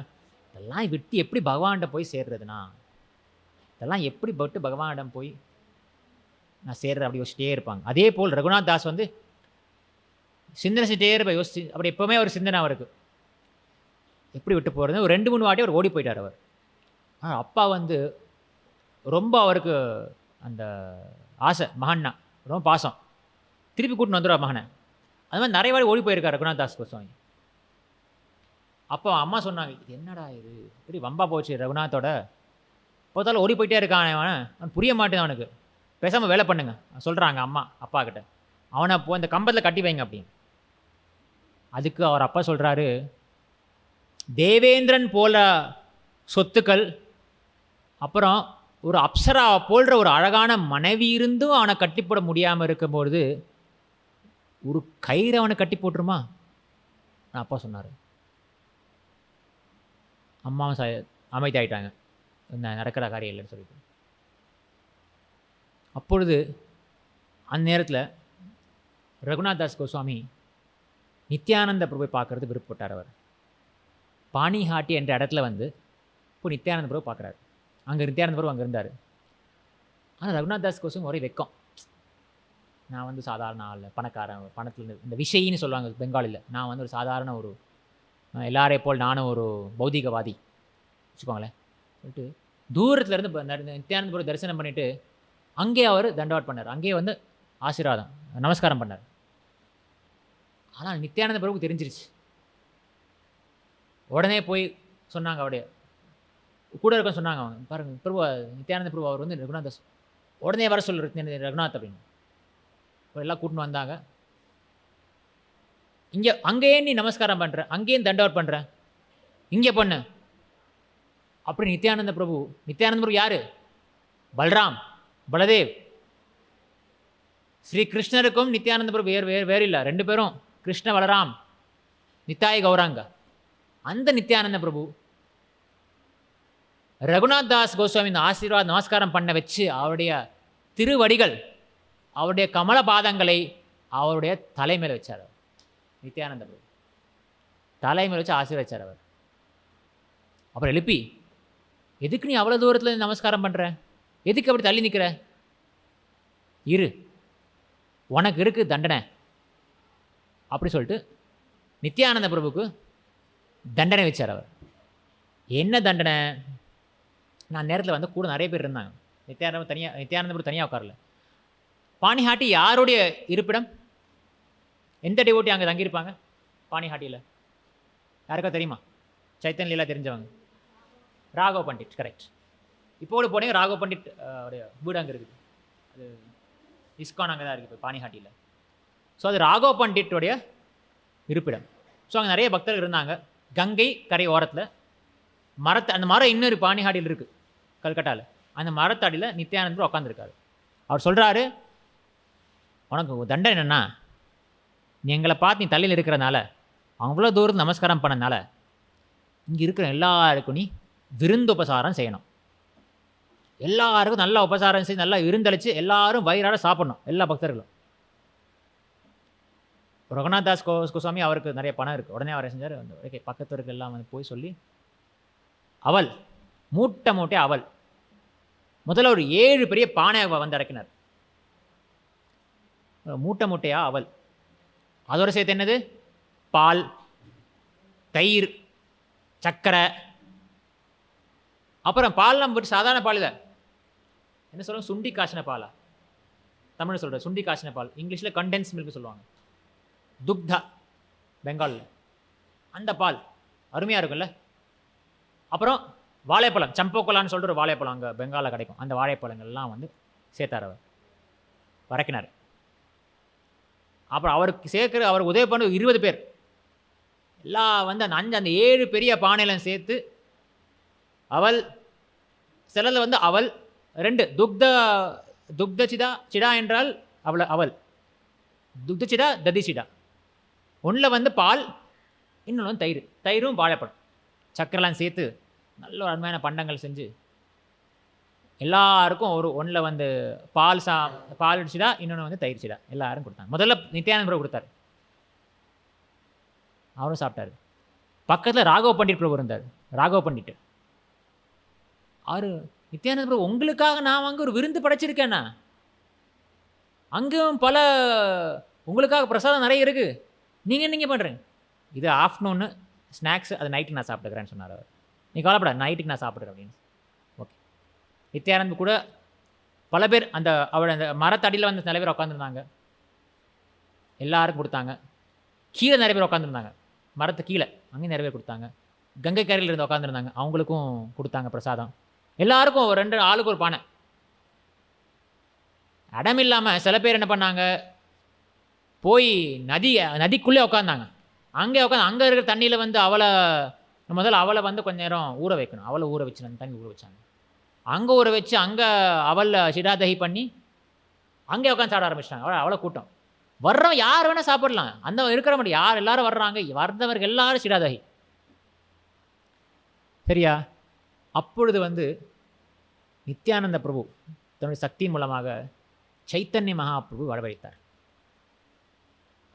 Speaker 1: இதெல்லாம் விட்டு எப்படி பகவான்கிட்ட போய் சேர்றதுனா, இதெல்லாம் எப்படி பட்டு பகவானிடம் போய் நான் சேர்றேன் அப்படி யோசிச்சிட்டே இருப்பாங்க. அதே போல் ரகுநாத் தாஸ் வந்து சிந்தனை செஞ்சிட்டே இருப்ப யோசிச்சு அப்படி எப்போவுமே ஒரு சிந்தனை அவருக்கு எப்படி விட்டு போகிறது. ஒரு 2-3 வாட்டி அவர் ஓடி போயிட்டார் அவர். அப்பா வந்து ரொம்ப அவருக்கு அந்த ஆசை, மகன்னா ரொம்ப பாசம், திருப்பி கூட்டின்னு வந்துடுவார் மகனை. அது மாதிரி நிறைய வாட்டி ஓடி போயிருக்கார் ரகுநாத் தாஸ் கோஸ்வாமி. அப்போ அம்மா சொன்னாங்க, இது என்னடா இது இப்படி வம்பா போச்சு ரகுநாத்தோட, போதாலும் ஓடி போயிட்டே இருக்கான் அவன் புரிய மாட்டேன் அவனுக்கு, பேசாமல் வேலை பண்ணுங்க சொல்கிறாங்க அம்மா அப்பா கிட்ட, அவனை இப்போ இந்த கம்பத்தில் கட்டி வைங்க அப்படின்னு. அதுக்கு அவர் அப்பா சொல்கிறாரு, தேவேந்திரன் போல சொத்துக்கள், அப்புறம் ஒரு அப்சரா போன்ற ஒரு அழகான மனைவி இருந்தும் அவனை கட்டி போட முடியாமல் இருக்கும்பொழுது ஒரு கயிறு அவனை கட்டி போட்டுருமா? அப்பா சொன்னார். அம்மாவும் அமைதியாயிட்டாங்க, நடக்கிற காரியம் இல்லைன்னு சொல்லிட்டு. அப்பொழுது அந்த நேரத்தில் ரகுநாத் தாஸ் கோஸ்வாமி நித்யானந்த பிரபுவை பார்க்கறது விருப்பப்பட்டார். அவர் பாணிஹாட்டி என்ற இடத்துல வந்து இப்போ நித்யானந்த பிரபு பார்க்குறாரு. அங்கே நித்யானந்த பிரபு அங்கே இருந்தார். ஆனால் ரகுநாத் தாஸ் கோஸ்வாமி ஒரே வெக்கம், நான் வந்து சாதாரண ஆள், பணக்காரன், பணத்தில் இந்த விஷயின்னு சொல்லுவாங்க பெங்காலில், நான் வந்து ஒரு சாதாரண ஒரு எல்லாரே போல் நானும் ஒரு பௌதிகவாதி வச்சுக்கோங்களேன் சொல்லிட்டு தூரத்துலேருந்து நித்யானந்த பிரபு தரிசனம் பண்ணிவிட்டு அங்கே அவர் தண்டவாட் பண்ணார், அங்கேயே வந்து ஆசீர்வாதம் நமஸ்காரம் பண்ணார். ஆனால் நித்யானந்த பிரபுக்கு தெரிஞ்சிருச்சு. உடனே போய் சொன்னாங்க, அவருடைய கூட இருக்க சொன்னாங்க, அவங்க பாருங்கள் பிரபு நித்யானந்த பிரபு அவர் வந்து ரகுநாத் தாஸ், உடனே வர சொல்லு ரகுநாத் அப்படின்னு. எல்லாம் கூட்டின்னு வந்தாங்க. இங்கே அங்கேயே நீ நமஸ்காரம் பண்ணுற, அங்கேயும் தண்டவாட் பண்ணுற, இங்கே பண்ணு அப்படி நித்யானந்த பிரபு. நித்யானந்த பிரபு யார்? பல்ராம், பலதேவ். ஸ்ரீ கிருஷ்ணருக்கும் நித்யானந்த பிரபு வேறு இல்லை, 2 பேரும் கிருஷ்ண பலராம், நித்தாய் கௌராங்க. அந்த நித்யானந்த பிரபு ரகுநாத் தாஸ் கோஸ்வாமி இந்த ஆசீர்வாத் நமஸ்காரம் பண்ண வச்சு அவருடைய திருவடிகள், அவருடைய கமல பாதங்களை அவருடைய தலைமையில் வச்சார். நித்யானந்த பிரபு தலைமையில் வச்சு ஆசீர்வதிச்சார் அவர். அப்புறம் எழுப்பி, எதுக்கு நீ அவ்வளோ தூரத்தில் நமஸ்காரம் பண்ணுற, எதுக்கு அப்படி தள்ளி நிற்கிற, இரு உனக்கு இருக்குது தண்டனை அப்படி சொல்லிட்டு நித்யானந்த பிரபுக்கு தண்டனை வச்சார். அவர் என்ன தண்டனை? நான் நேரத்தில் வந்து கூட நிறைய பேர் இருந்தாங்க. நித்யானந்த பிரபு தனியாக உட்காரல. பாணிஹாட்டி யாருடைய இருப்பிடம்? எந்த டிவோட்டி அங்கே தங்கியிருப்பாங்க பாணிஹாட்டியில்? யாருக்கா தெரியுமா? சைத்தன்ய லீலா தெரிஞ்சவங்க, ராகவ் பண்டிட். கரெக்ட். இப்போது போனீங்க, ராகவ் பண்டிட் உடைய வீடு அங்கே இருக்குது. அது இஸ்கான் அங்கே தான் இருக்குது இப்போ பாணிஹாட்டியில். ஸோ அது ராகவ் பண்டிட்டுடைய இருப்பிடம். ஸோ அங்கே நிறைய பக்தர்கள் இருந்தாங்க. கங்கை கரை ஓரத்தில் அந்த மரம் இன்னொரு பாணிஹாட்டியில் இருக்குது கல்கட்டாவில். அந்த மரத்தடியில் நித்யானந்தர் உட்காந்துருக்காரு. அவர் சொல்கிறாரு, உனக்கு தண்டனை என்னென்னா, நீ எங்களை பார்த்து நீ தள்ளியில் இருக்கிறனால, அவ்வளோ தூரத்தில் நமஸ்காரம் பண்ணனால, இங்கே இருக்கிற எல்லாருக்கும் நீ விருந்து உபசாரம் செய்யணும். எல்லாருக்கும் நல்லா உபசாரம் செய்து நல்லா விருந்தளித்து எல்லாரும் வயிறார சாப்பிடணும், எல்லா பக்தர்களும். ரகுநாத் தாஸ் கோஸ்வாமி அவருக்கு நிறைய பணம் இருக்குது. உடனே அவரை செஞ்சார், ஓகே பக்கத்து இருக்க எல்லாம் வந்து போய் சொல்லி அவல் மூட்டை அவல் முதல்ல ஒரு 7 பெரிய பானை வந்து இறக்கினார். மூட்டையா அவல். அதோட சேர்த்து என்னது? பால், தயிர், சர்க்கரை. அப்புறம் பால்லாம் போட்டு சாதாரண பால் இல்லை, என்ன சொல்லுவாங்க, சுண்டி காய்ச்சின பாலா தமிழ் சொல்கிற, சுண்டி காய்ச்சின பால், இங்கிலீஷில் கண்டென்ஸ் மில்க் சொல்லுவாங்க, துக்தா பெங்காலில். அந்த பால் அருமையாக இருக்குல்ல. அப்புறம் வாழைப்பழம், சம்போக்கலான்னு சொல்லிட்டு ஒரு வாழைப்பழம் அங்கே பெங்காலில் கிடைக்கும். அந்த வாழைப்பழங்கள்லாம் வந்து சேர்த்தார், அவர் வறக்கினார். அப்புறம் அவருக்கு சேர்க்குற, அவர் உதவி பண்ண 20 பேர் எல்லாம் வந்து அந்த 7 பெரிய பானையிலும் சேர்த்து அவல், சிலதில் வந்து அவல் 2 துக்த சிடா என்றால் அவல், துக்த சிடா ததி சிடா. ஒன்றில் வந்து பால், இன்னொன்று வந்து தயிரும் வாழைப்பழம் சக்கரெல்லாம் சேர்த்து நல்ல ஒரு அருமையான பண்டங்கள் செஞ்சு எல்லாருக்கும் ஒன்றில் வந்து பால் சிடா, இன்னொன்று வந்து தயிர் சிடா எல்லாரும் கொடுத்தாங்க. முதல்ல நித்யானந்த பிரபு கொடுத்தாரு, அவரும் சாப்பிட்டாரு. பக்கத்தில் ராகவ் பண்டிட் பிரபு இருந்தார். ராகவ் பண்டிட் அவர், நித்யானந்த பிரபு உங்களுக்காக நான் அங்கே ஒரு விருந்து படைச்சிருக்கேண்ணா, அங்கேயும் பல உங்களுக்காக பிரசாதம் நிறைய இருக்குது, நீங்கள் பண்ணுறீங்க. இது ஆஃப்டர்நூனு ஸ்நாக்ஸ், அது நைட்டுக்கு நான் சாப்பிட்டுக்கிறேன்னு சொன்னார் அவர். நீ கவலைப்படாது, நைட்டுக்கு நான் சாப்பிட்றேன் அப்படின்னு. ஓகே. நித்யானந்த் கூட பல பேர் அந்த அவள் அந்த மரத்தடியில் வந்து நிறைய பேர் உட்காந்துருந்தாங்க. எல்லாருக்கும் கொடுத்தாங்க. கீழே நிறைய பேர் உட்காந்துருந்தாங்க, மரத்து கீழே அங்கேயும் நிறைய பேர் கொடுத்தாங்க. கங்கை கரையில் இருந்து உட்காந்துருந்தாங்க, அவங்களுக்கும் கொடுத்தாங்க பிரசாதம். எல்லாருக்கும் ஒரு 2 ஆளுக்கு ஒரு பானை. இடம் இல்லாமல் சில பேர் என்ன பண்ணாங்க, போய் நதிக்குள்ளே உட்காந்தாங்க. அங்கே உட்காந்து அங்கே இருக்கிற தண்ணியில் வந்து முதல்ல அவளை வந்து கொஞ்ச நேரம் ஊற வைக்கணும். அவளை ஊற வச்சு தண்ணி ஊற வச்சாங்க. அங்கே ஊற வச்சு அங்கே அவளை சிராதகி பண்ணி அங்கே உட்காந்து சாப்பிட ஆரம்பிச்சிட்டாங்க. அவ்வளோ கூட்டம். வர்றவன் யார் வேணால் சாப்பிடலாம், அந்த இருக்கிற மட்டும் யார் எல்லாரும் வர்றாங்க, வர்றவர்கள் எல்லாரும் சிராதகி. சரியா? அப்பொழுது வந்து நித்யானந்த பிரபு தன்னுடைய சக்தியின் மூலமாக சைத்தன்ய மகாபிரபு வரவழைத்தார்.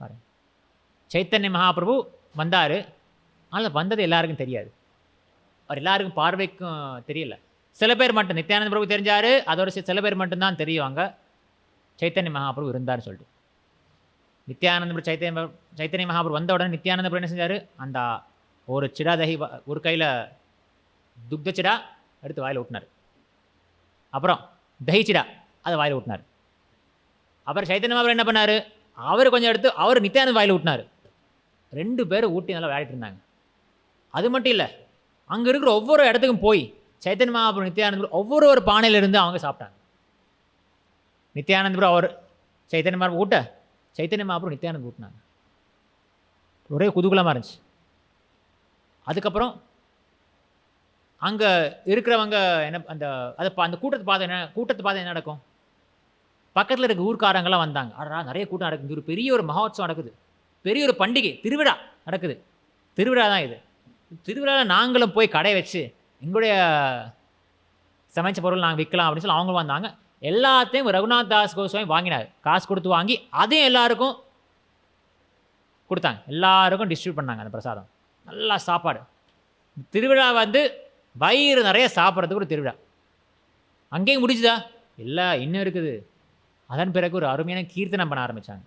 Speaker 1: பாருங்க, சைத்தன்ய மகாபிரபு வந்தார். ஆனால் வந்தது எல்லாருக்கும் தெரியாது, அவர் எல்லாருக்கும் பார்வைக்கும் தெரியல. சில பேர் மட்டும் நித்யானந்த பிரபு தெரிஞ்சார், அதோட சில பேர் மட்டும்தான் தெரியுவாங்க சைத்தன்ய மகாபிரபு இருந்தார்னு சொல்லிட்டு. நித்யானந்த பிரபு சைத்தன்ய மகாபிரபு வந்த உடனே நித்யானந்த பிரபு என்ன செஞ்சார், அந்த ஒரு சிடா தகி ஒரு கையில் துக்த சிடா எடுத்து வாயில் ஊட்டினார். அப்புறம் தஹி சிடா அதை வாயில் ஊட்டினார். அப்புறம் சைத்தன்ய மகாபிரபு என்ன பண்ணார், அவர் கொஞ்சம் எடுத்து அவர் நித்யானந்த வாயில் ஊட்டினார். 2 பேரும் ஊட்டி நல்லா விளையாடிட்டு இருந்தாங்க. அது மட்டும் இல்லை, அங்கே இருக்கிற ஒவ்வொரு இடத்துக்கும் போய் சைத்தன்ய மகாபிரபு நித்யானந்த ஒவ்வொரு பானையிலிருந்து அவங்க சாப்பிட்டாங்க. நித்யானந்த அவர் சைத்தன்ய மகாபிரபு ஊட்ட, சைத்தன்ய மகாபிரபு நித்யானந்த ஊட்டினாங்க. ஒரே குதூகலமாக இருந்துச்சு. அதுக்கப்புறம் அங்கே இருக்கிறவங்க என்ன அந்த கூட்டத்தை பார்த்து என்ன நடக்கும், பக்கத்தில் இருக்க ஊர்க்காரங்களாம் வந்தாங்க. அடா நிறைய கூட்டம் நடக்குது, ஒரு பெரிய ஒரு மகோத்சவம் நடக்குது, பெரிய ஒரு பண்டிகை திருவிழா நடக்குது. திருவிழா தான் இது. திருவிழாவில் நாங்களும் போய் கடை வச்சு எங்களுடைய சமைச்ச பொருள் நாங்கள் விற்கலாம் அப்படின்னு சொல்லி அவங்களும் வந்தாங்க. எல்லாத்தையும் ரகுநாத் தாஸ் கோஸ்வாமி வாங்கினார். காசு கொடுத்து வாங்கி அதையும் எல்லாருக்கும் கொடுத்தாங்க. எல்லாருக்கும் டிஸ்ட்ரிபியூட் பண்ணாங்க அந்த பிரசாதம். நல்லா சாப்பாடு. திருவிழா வந்து வயிறு நிறைய சாப்பிட்றதுக்கு ஒரு திருவிழா. அங்கேயும் முடிச்சுதா இல்லை, இன்னும் இருக்குது. அதன் பிறகு ஒரு அருமையான கீர்த்தனம் பண்ண ஆரம்பித்தாங்க,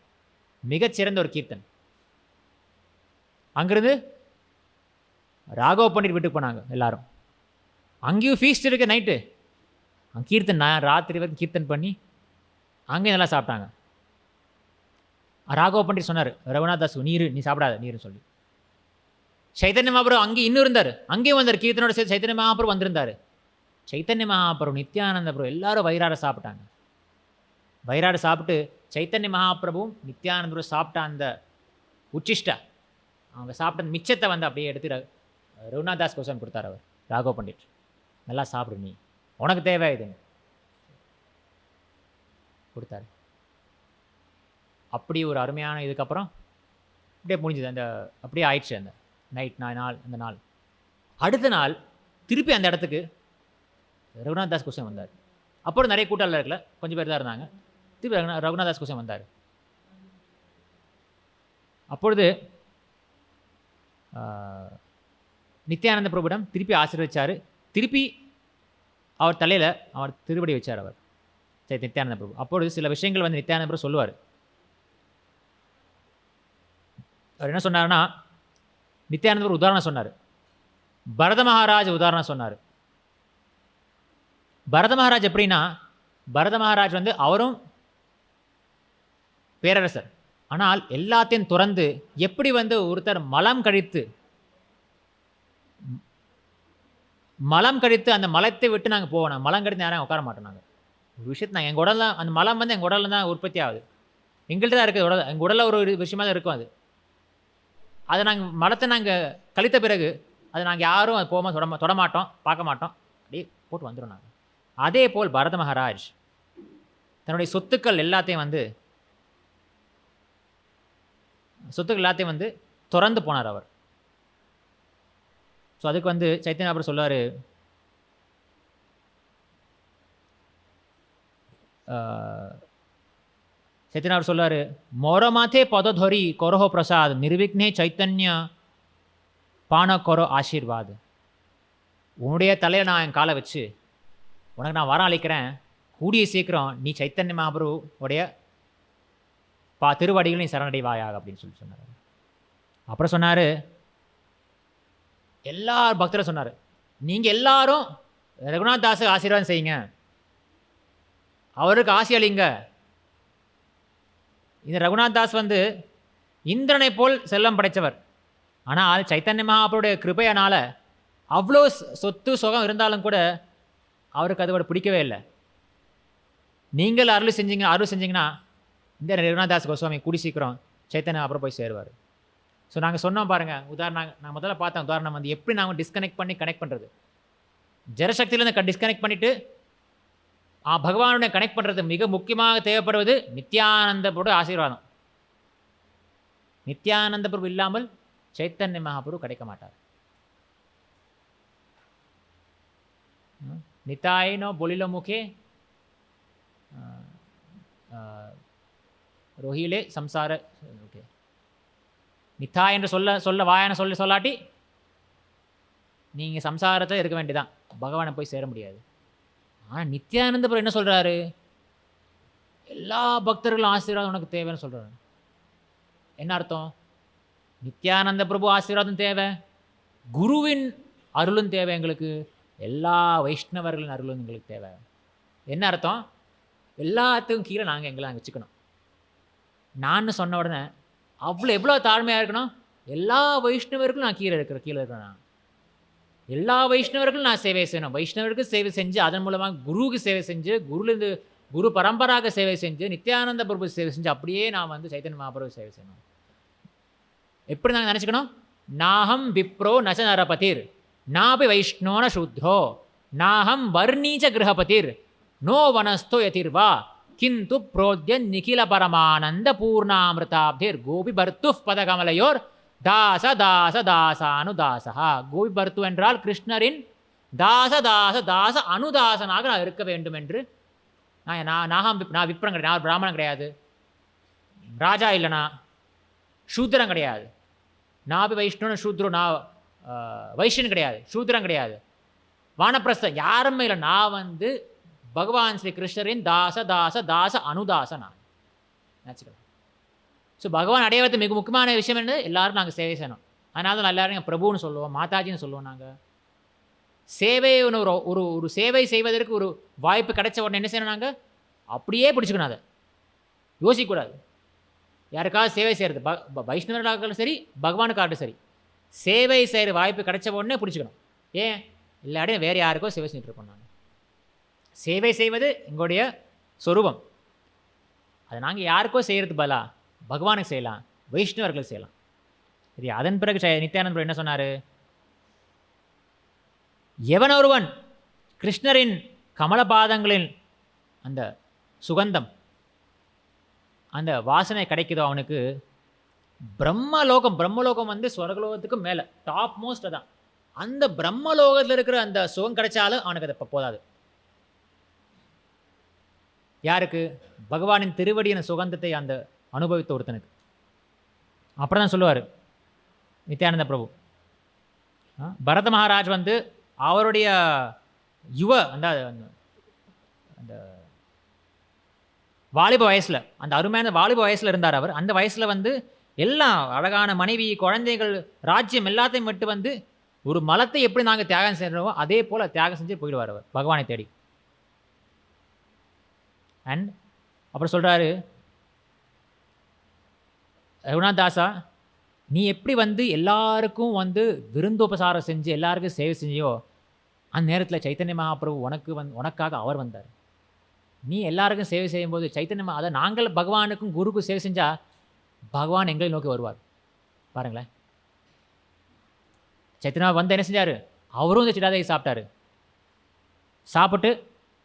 Speaker 1: மிகச்சிறந்த ஒரு கீர்த்தன். அங்கேருந்து ராகவ பண்டிட் வீட்டுக்கு போனாங்க எல்லாரும். அங்கேயும் ஃபீஸ்ட் இருக்க நைட்டு கீர்த்தன் ராத்திரி வரைக்கும் கீர்த்தன் பண்ணி அங்கேயும் நல்லா சாப்பிட்டாங்க. ராகவ பண்டிட் சொன்னார், ரகுநாத் தாஸ் நீ சாப்பிடாத நீருன்னு சொல்லி. சைத்தன்ய மகாபிரபு அங்கே இன்னும் இருந்தார், அங்கேயும் வந்தார் கீர்த்தனோட சேர்த்து. சைத்தன்ய மகாபிரபு வந்திருந்தார். சைத்தன்ய மகாபிரபு நித்யானந்த பிரபு எல்லாரும் வயிறார சாப்பிட்டாங்க. வயிறார சாப்பிட்டு சைத்தன்ய மகாபிரபுவும் நித்யானந்த சாப்பிட்ட அந்த உச்சிஷ்டா, அவங்க சாப்பிட்ட மிச்சத்தை வந்து அப்படியே எடுத்து ரகுநாத் தாஸ் கோஸ்வாமி கொடுத்தார். அவர் ராகவ பண்டிட், நல்லா சாப்பிடு, நீ உனக்கு தேவை இதுன்னு கொடுத்தாரு. அப்படி ஒரு அருமையான இதுக்கப்புறம் அப்படியே முடிஞ்சுது. அப்படியே ஆயிடுச்சு அந்த நாள். அந்த நாள் அடுத்த நாள் திருப்பி அந்த இடத்துக்கு ரகுநாத் தாஸ் கோஸ்வாமி வந்தார். அப்புறம் நிறைய கூட்டாளர் இருக்கல, கொஞ்சம் பேர் தான் இருந்தாங்க. திருப்பி ரகுநாத் தாஸ் கோஸ்வாமி வந்தார். அப்பொழுது நித்யானந்த பிரபுடம் திருப்பி ஆசீர்வதிச்சார். திருப்பி அவர் தலையில் அவர் திருவடி வச்சார் அவர் நித்யானந்த பிரபு. அப்பொழுது சில விஷயங்கள் வந்து நித்யானந்த பிரபு சொல்லுவார். அவர் என்ன சொன்னார்னா, நித்யானந்த பிரபு உதாரணம் சொன்னார். பரத மகாராஜ் உதாரணம் சொன்னார். பரத மகாராஜ் எப்படின்னா, பரத மகாராஜ் வந்து அவரும் பேரரசர். ஆனால் எல்லாத்தையும் துறந்து எப்படி வந்து ஒருத்தர் மலம் கழித்து அந்த மலத்தை விட்டு நாங்கள் போவோம். மலம் கழித்து யாரும் உட்கார மாட்டோம். நாங்கள் ஒரு விஷயத்தை நாங்கள் எங்கள் உடலில் அந்த மலம் வந்து எங்கள் உடலில் தான் உற்பத்தி ஆகுது. எங்கள்கிட்ட தான் இருக்குது உடல், எங்கள் உடலில் ஒரு விஷயமாக தான் இருக்கும். அதை நாங்கள் மலத்தை நாங்கள் கழித்த பிறகு அது நாங்கள் யாரும் அது போகாமல் தொடமாட்டோம், பார்க்க மாட்டோம், அப்படியே போட்டு வந்துடும் நாங்கள். அதே போல் பரத மகாராஜ் தன்னுடைய சொத்துக்கள் எல்லாத்தையும் வந்து துறந்து போனார் அவர். ஸோ அதுக்கு வந்து சைத்தன்ய அப்புறம் சொல்லுவார், சைத்தன்ய அவர் சொல்லுவார், மோர மாத்தே பதோரி கொரோஹோ பிரசாத் நிர்விக்னே சைத்தன்ய பான கொரோ ஆசீர்வாத். உன்னுடைய தலையை நான் என் காலை வச்சு உனக்கு நான் வரம் அளிக்கிறேன், கூடிய சீக்கிரம் நீ சைத்தன்ய மகாபிரபு உடைய திருவடிகள் நீ சரணடைவாயாக அப்படின்னு சொன்னார். அப்புறம் சொன்னார், எல்லா பக்தரும் சொன்னார், நீங்கள் எல்லாரும் ரகுநாத் தாஸுக்கு ஆசீர்வாதம் செய்யுங்க, அவருக்கு ஆசி அளிங்க. இந்த ரகுநாத் தாஸ் வந்து இந்திரனை போல் செல்லம் படைத்தவர். ஆனால் சைத்தன்ய மகாபுருடைய கிருபையினால் அவ்வளோ சொத்து சுகம் இருந்தாலும் கூட அவருக்கு அதோட பிடிக்கவே இல்லை. நீங்கள் அருள் செஞ்சீங்கன்னா இந்த ரகுநாத் தாஸ் கோஸ்வாமி கூடி சீக்கிரம் சைத்தன்ய அப்புறம் போய் சேருவார். ஸோ நாங்கள் சொன்னோம் பாருங்கள், நான் முதல்ல பார்த்தேன் உதாரணம் வந்து எப்படி நாங்கள் டிஸ்கனெக்ட் பண்ணி கனெக்ட் பண்ணுறது. ஜரசக்தியிலேருந்து டிஸ்கனெக்ட் பண்ணிவிட்டு பகவானுடைய கனெக்ட் பண்ணுறது மிக முக்கியமாக தேவைப்படுவது நித்யானந்த பிரபு ஆசீர்வாதம். நித்யானந்த பிரபு இல்லாமல் சைத்தன்ய மகாபிரபு கிடைக்க மாட்டார். நித்தாயினோ பொலிலோ முகே ரோஹிலே சம்சார. ஓகே, நித்தாய் என்று சொல்ல வாயான சொல்லாட்டி நீங்கள் சம்சாரத்தில் இருக்க வேண்டியதான், பகவானை போய் சேர முடியாது. ஆனால் நித்யானந்த பிரபு என்ன சொல்கிறாரு, எல்லா பக்தர்களும் ஆசீர்வாதம் உனக்கு தேவைன்னு சொல்கிறாரு. என்ன அர்த்தம்? நித்யானந்த பிரபு ஆசீர்வாதம் தேவை, குருவின் அருளும் தேவை எங்களுக்கு, எல்லா வைஷ்ணவர்களின் அருளும் எங்களுக்கு தேவை. என்ன அர்த்தம்? எல்லாத்துக்கும் கீழே எங்களை நாங்கள் வச்சுக்கணும். நான் சொன்ன உடனே எவ்வளோ தாழ்மையாக இருக்கணும், எல்லா வைஷ்ணவர்களும் நான் கீழே இருக்கிறேன். எல்லா வைஷ்ணவர்களும் நான் சேவை செய்யணும். வைஷ்ணவருக்கு சேவை செஞ்சு அதன் மூலமாக குருவுக்கு சேவை செஞ்சு குரு பரம்பராக சேவை செஞ்சு நித்யானந்த பிரபு சேவை செஞ்சு அப்படியே நான் வந்து சைத்தன்ய மகாபிரபு சேவை செய்யணும். எப்படி நாங்கள் நினச்சிக்கணும்? நாஹம் விப்ரோ நச நரபதிர் நாபி வைஷ்ணோ ந சூத்ரோ நாஹம் வர்ணீச்ச கிரகபதிர் நோ வனஸ்தோ யதிர்வா கிந்து புரோத்ய நிகில பரமானந்த பூர்ணாமிருதாப்திர் கோபி பர்த்து பதகமலையோர் தாச தாச தாசானுதாசா. கோபி பர்த்து என்றால் கிருஷ்ணரின் தாச தாச தாச அனுதாசனாக நான் இருக்க வேண்டும் என்று. நான் விப்ரம் கிடையாது, நான் பிராமணன் கிடையாது, ராஜா இல்லைனா சூத்திரம் கிடையாது, நான் வைஷ்ணவன் சூத்ரோ, நான் வைஷ்ணன் கிடையாது, சூத்திரம் கிடையாது, வானப்பிரஸ்தம் யாருமே இல்லை. நான் வந்து பகவான் ஸ்ரீ கிருஷ்ணரின் தாச தாச தாச அனுதாச நான் நினச்சிக்கலாம். ஸோ பகவான் அடையாளத்து மிக முக்கியமான விஷயம் என்ன, எல்லோரும் நாங்கள் சேவை செய்யணும். அதனால தான் எல்லாரும் பிரபுன்னு சொல்லுவோம், மாதாஜின்னு சொல்லுவோம். நாங்கள் சேவை ஒரு சேவை செய்வதற்கு ஒரு வாய்ப்பு கிடைச்ச உடனே என்ன செய்யணும், நாங்கள் அப்படியே பிடிச்சிக்கணும், அதை யோசிக்கக்கூடாது. யாருக்காவது சேவை செய்கிறது, வைஷ்ணவர்களாக சரி பகவானுக்காகட்டும் சரி, சேவை செய்கிற வாய்ப்பு கிடைச்ச உடனே பிடிச்சிக்கணும். ஏன் இல்லாட்டியும் வேறு யாருக்கோ சேவை செஞ்சுட்ருக்கோம். நாங்கள் சேவை செய்வது எங்களுடைய சொரூபம். அதை நாங்கள் யாருக்கோ செய்கிறது பலா பகவானுக்கு செய்யலாம், வைஷ்ணவர்களுக்கு செய்யலாம். சரி, அதன் பிறகு நித்யானந்த என்ன சொன்னார்? எவன் ஒருவன் கிருஷ்ணரின் கமலபாதங்களின் அந்த சுகந்தம் அந்த வாசனை கிடைக்குதோ அவனுக்கு பிரம்மலோகம் வந்து ஸ்வர்கலோகத்துக்கு மேலே டாப் மோஸ்ட் தான். அந்த பிரம்மலோகத்தில் இருக்கிற அந்த சுகம் கிடைச்சாலும் அவனுக்கு அதை போதாது. யாருக்கு? பகவானின் திருவடியின் சுகந்தத்தை அந்த அனுபவித்த ஒருத்தனுக்கு. அப்புறம் தான் சொல்லுவார் நித்யானந்த பிரபு, பரத மகாராஜ் வந்து அவருடைய அந்த அந்த வாலிப வயசில், அந்த அருமையான வாலிப வயசில் இருந்தார் அவர். அந்த வயசில் வந்து எல்லாம் அழகான மனைவி, குழந்தைகள், ராஜ்யம் எல்லாத்தையும் மட்டும் வந்து ஒரு மலத்தை எப்படி நாங்கள் தியாகம் செய்கிறோமோ அதே போல் தியாகம் செஞ்சு போயிடுவார் அவர் பகவானை தேடி. அண்ட் அப்புறம் சொல்கிறாரு, ரகுநாத் தாஸா, நீ எப்படி வந்து எல்லாருக்கும் வந்து விருந்தோபசாரம் செஞ்சு எல்லாருக்கும் சேவை செஞ்சியோ, அந்த நேரத்தில் சைத்தன்ய மகாபிரபு உனக்காக அவர் வந்தார். நீ எல்லாருக்கும் சேவை செய்யும்போது சைத்தன்ய அதை நாங்கள் பகவானுக்கும் குருக்கும் சேவை செஞ்சால் பகவான் எங்களை நோக்கி வருவார். பாருங்களேன், சைத்தன்யா வந்து என்ன செஞ்சார்? அவரும் இந்த சிடாதை சாப்பிட்டாரு. சாப்பிட்டு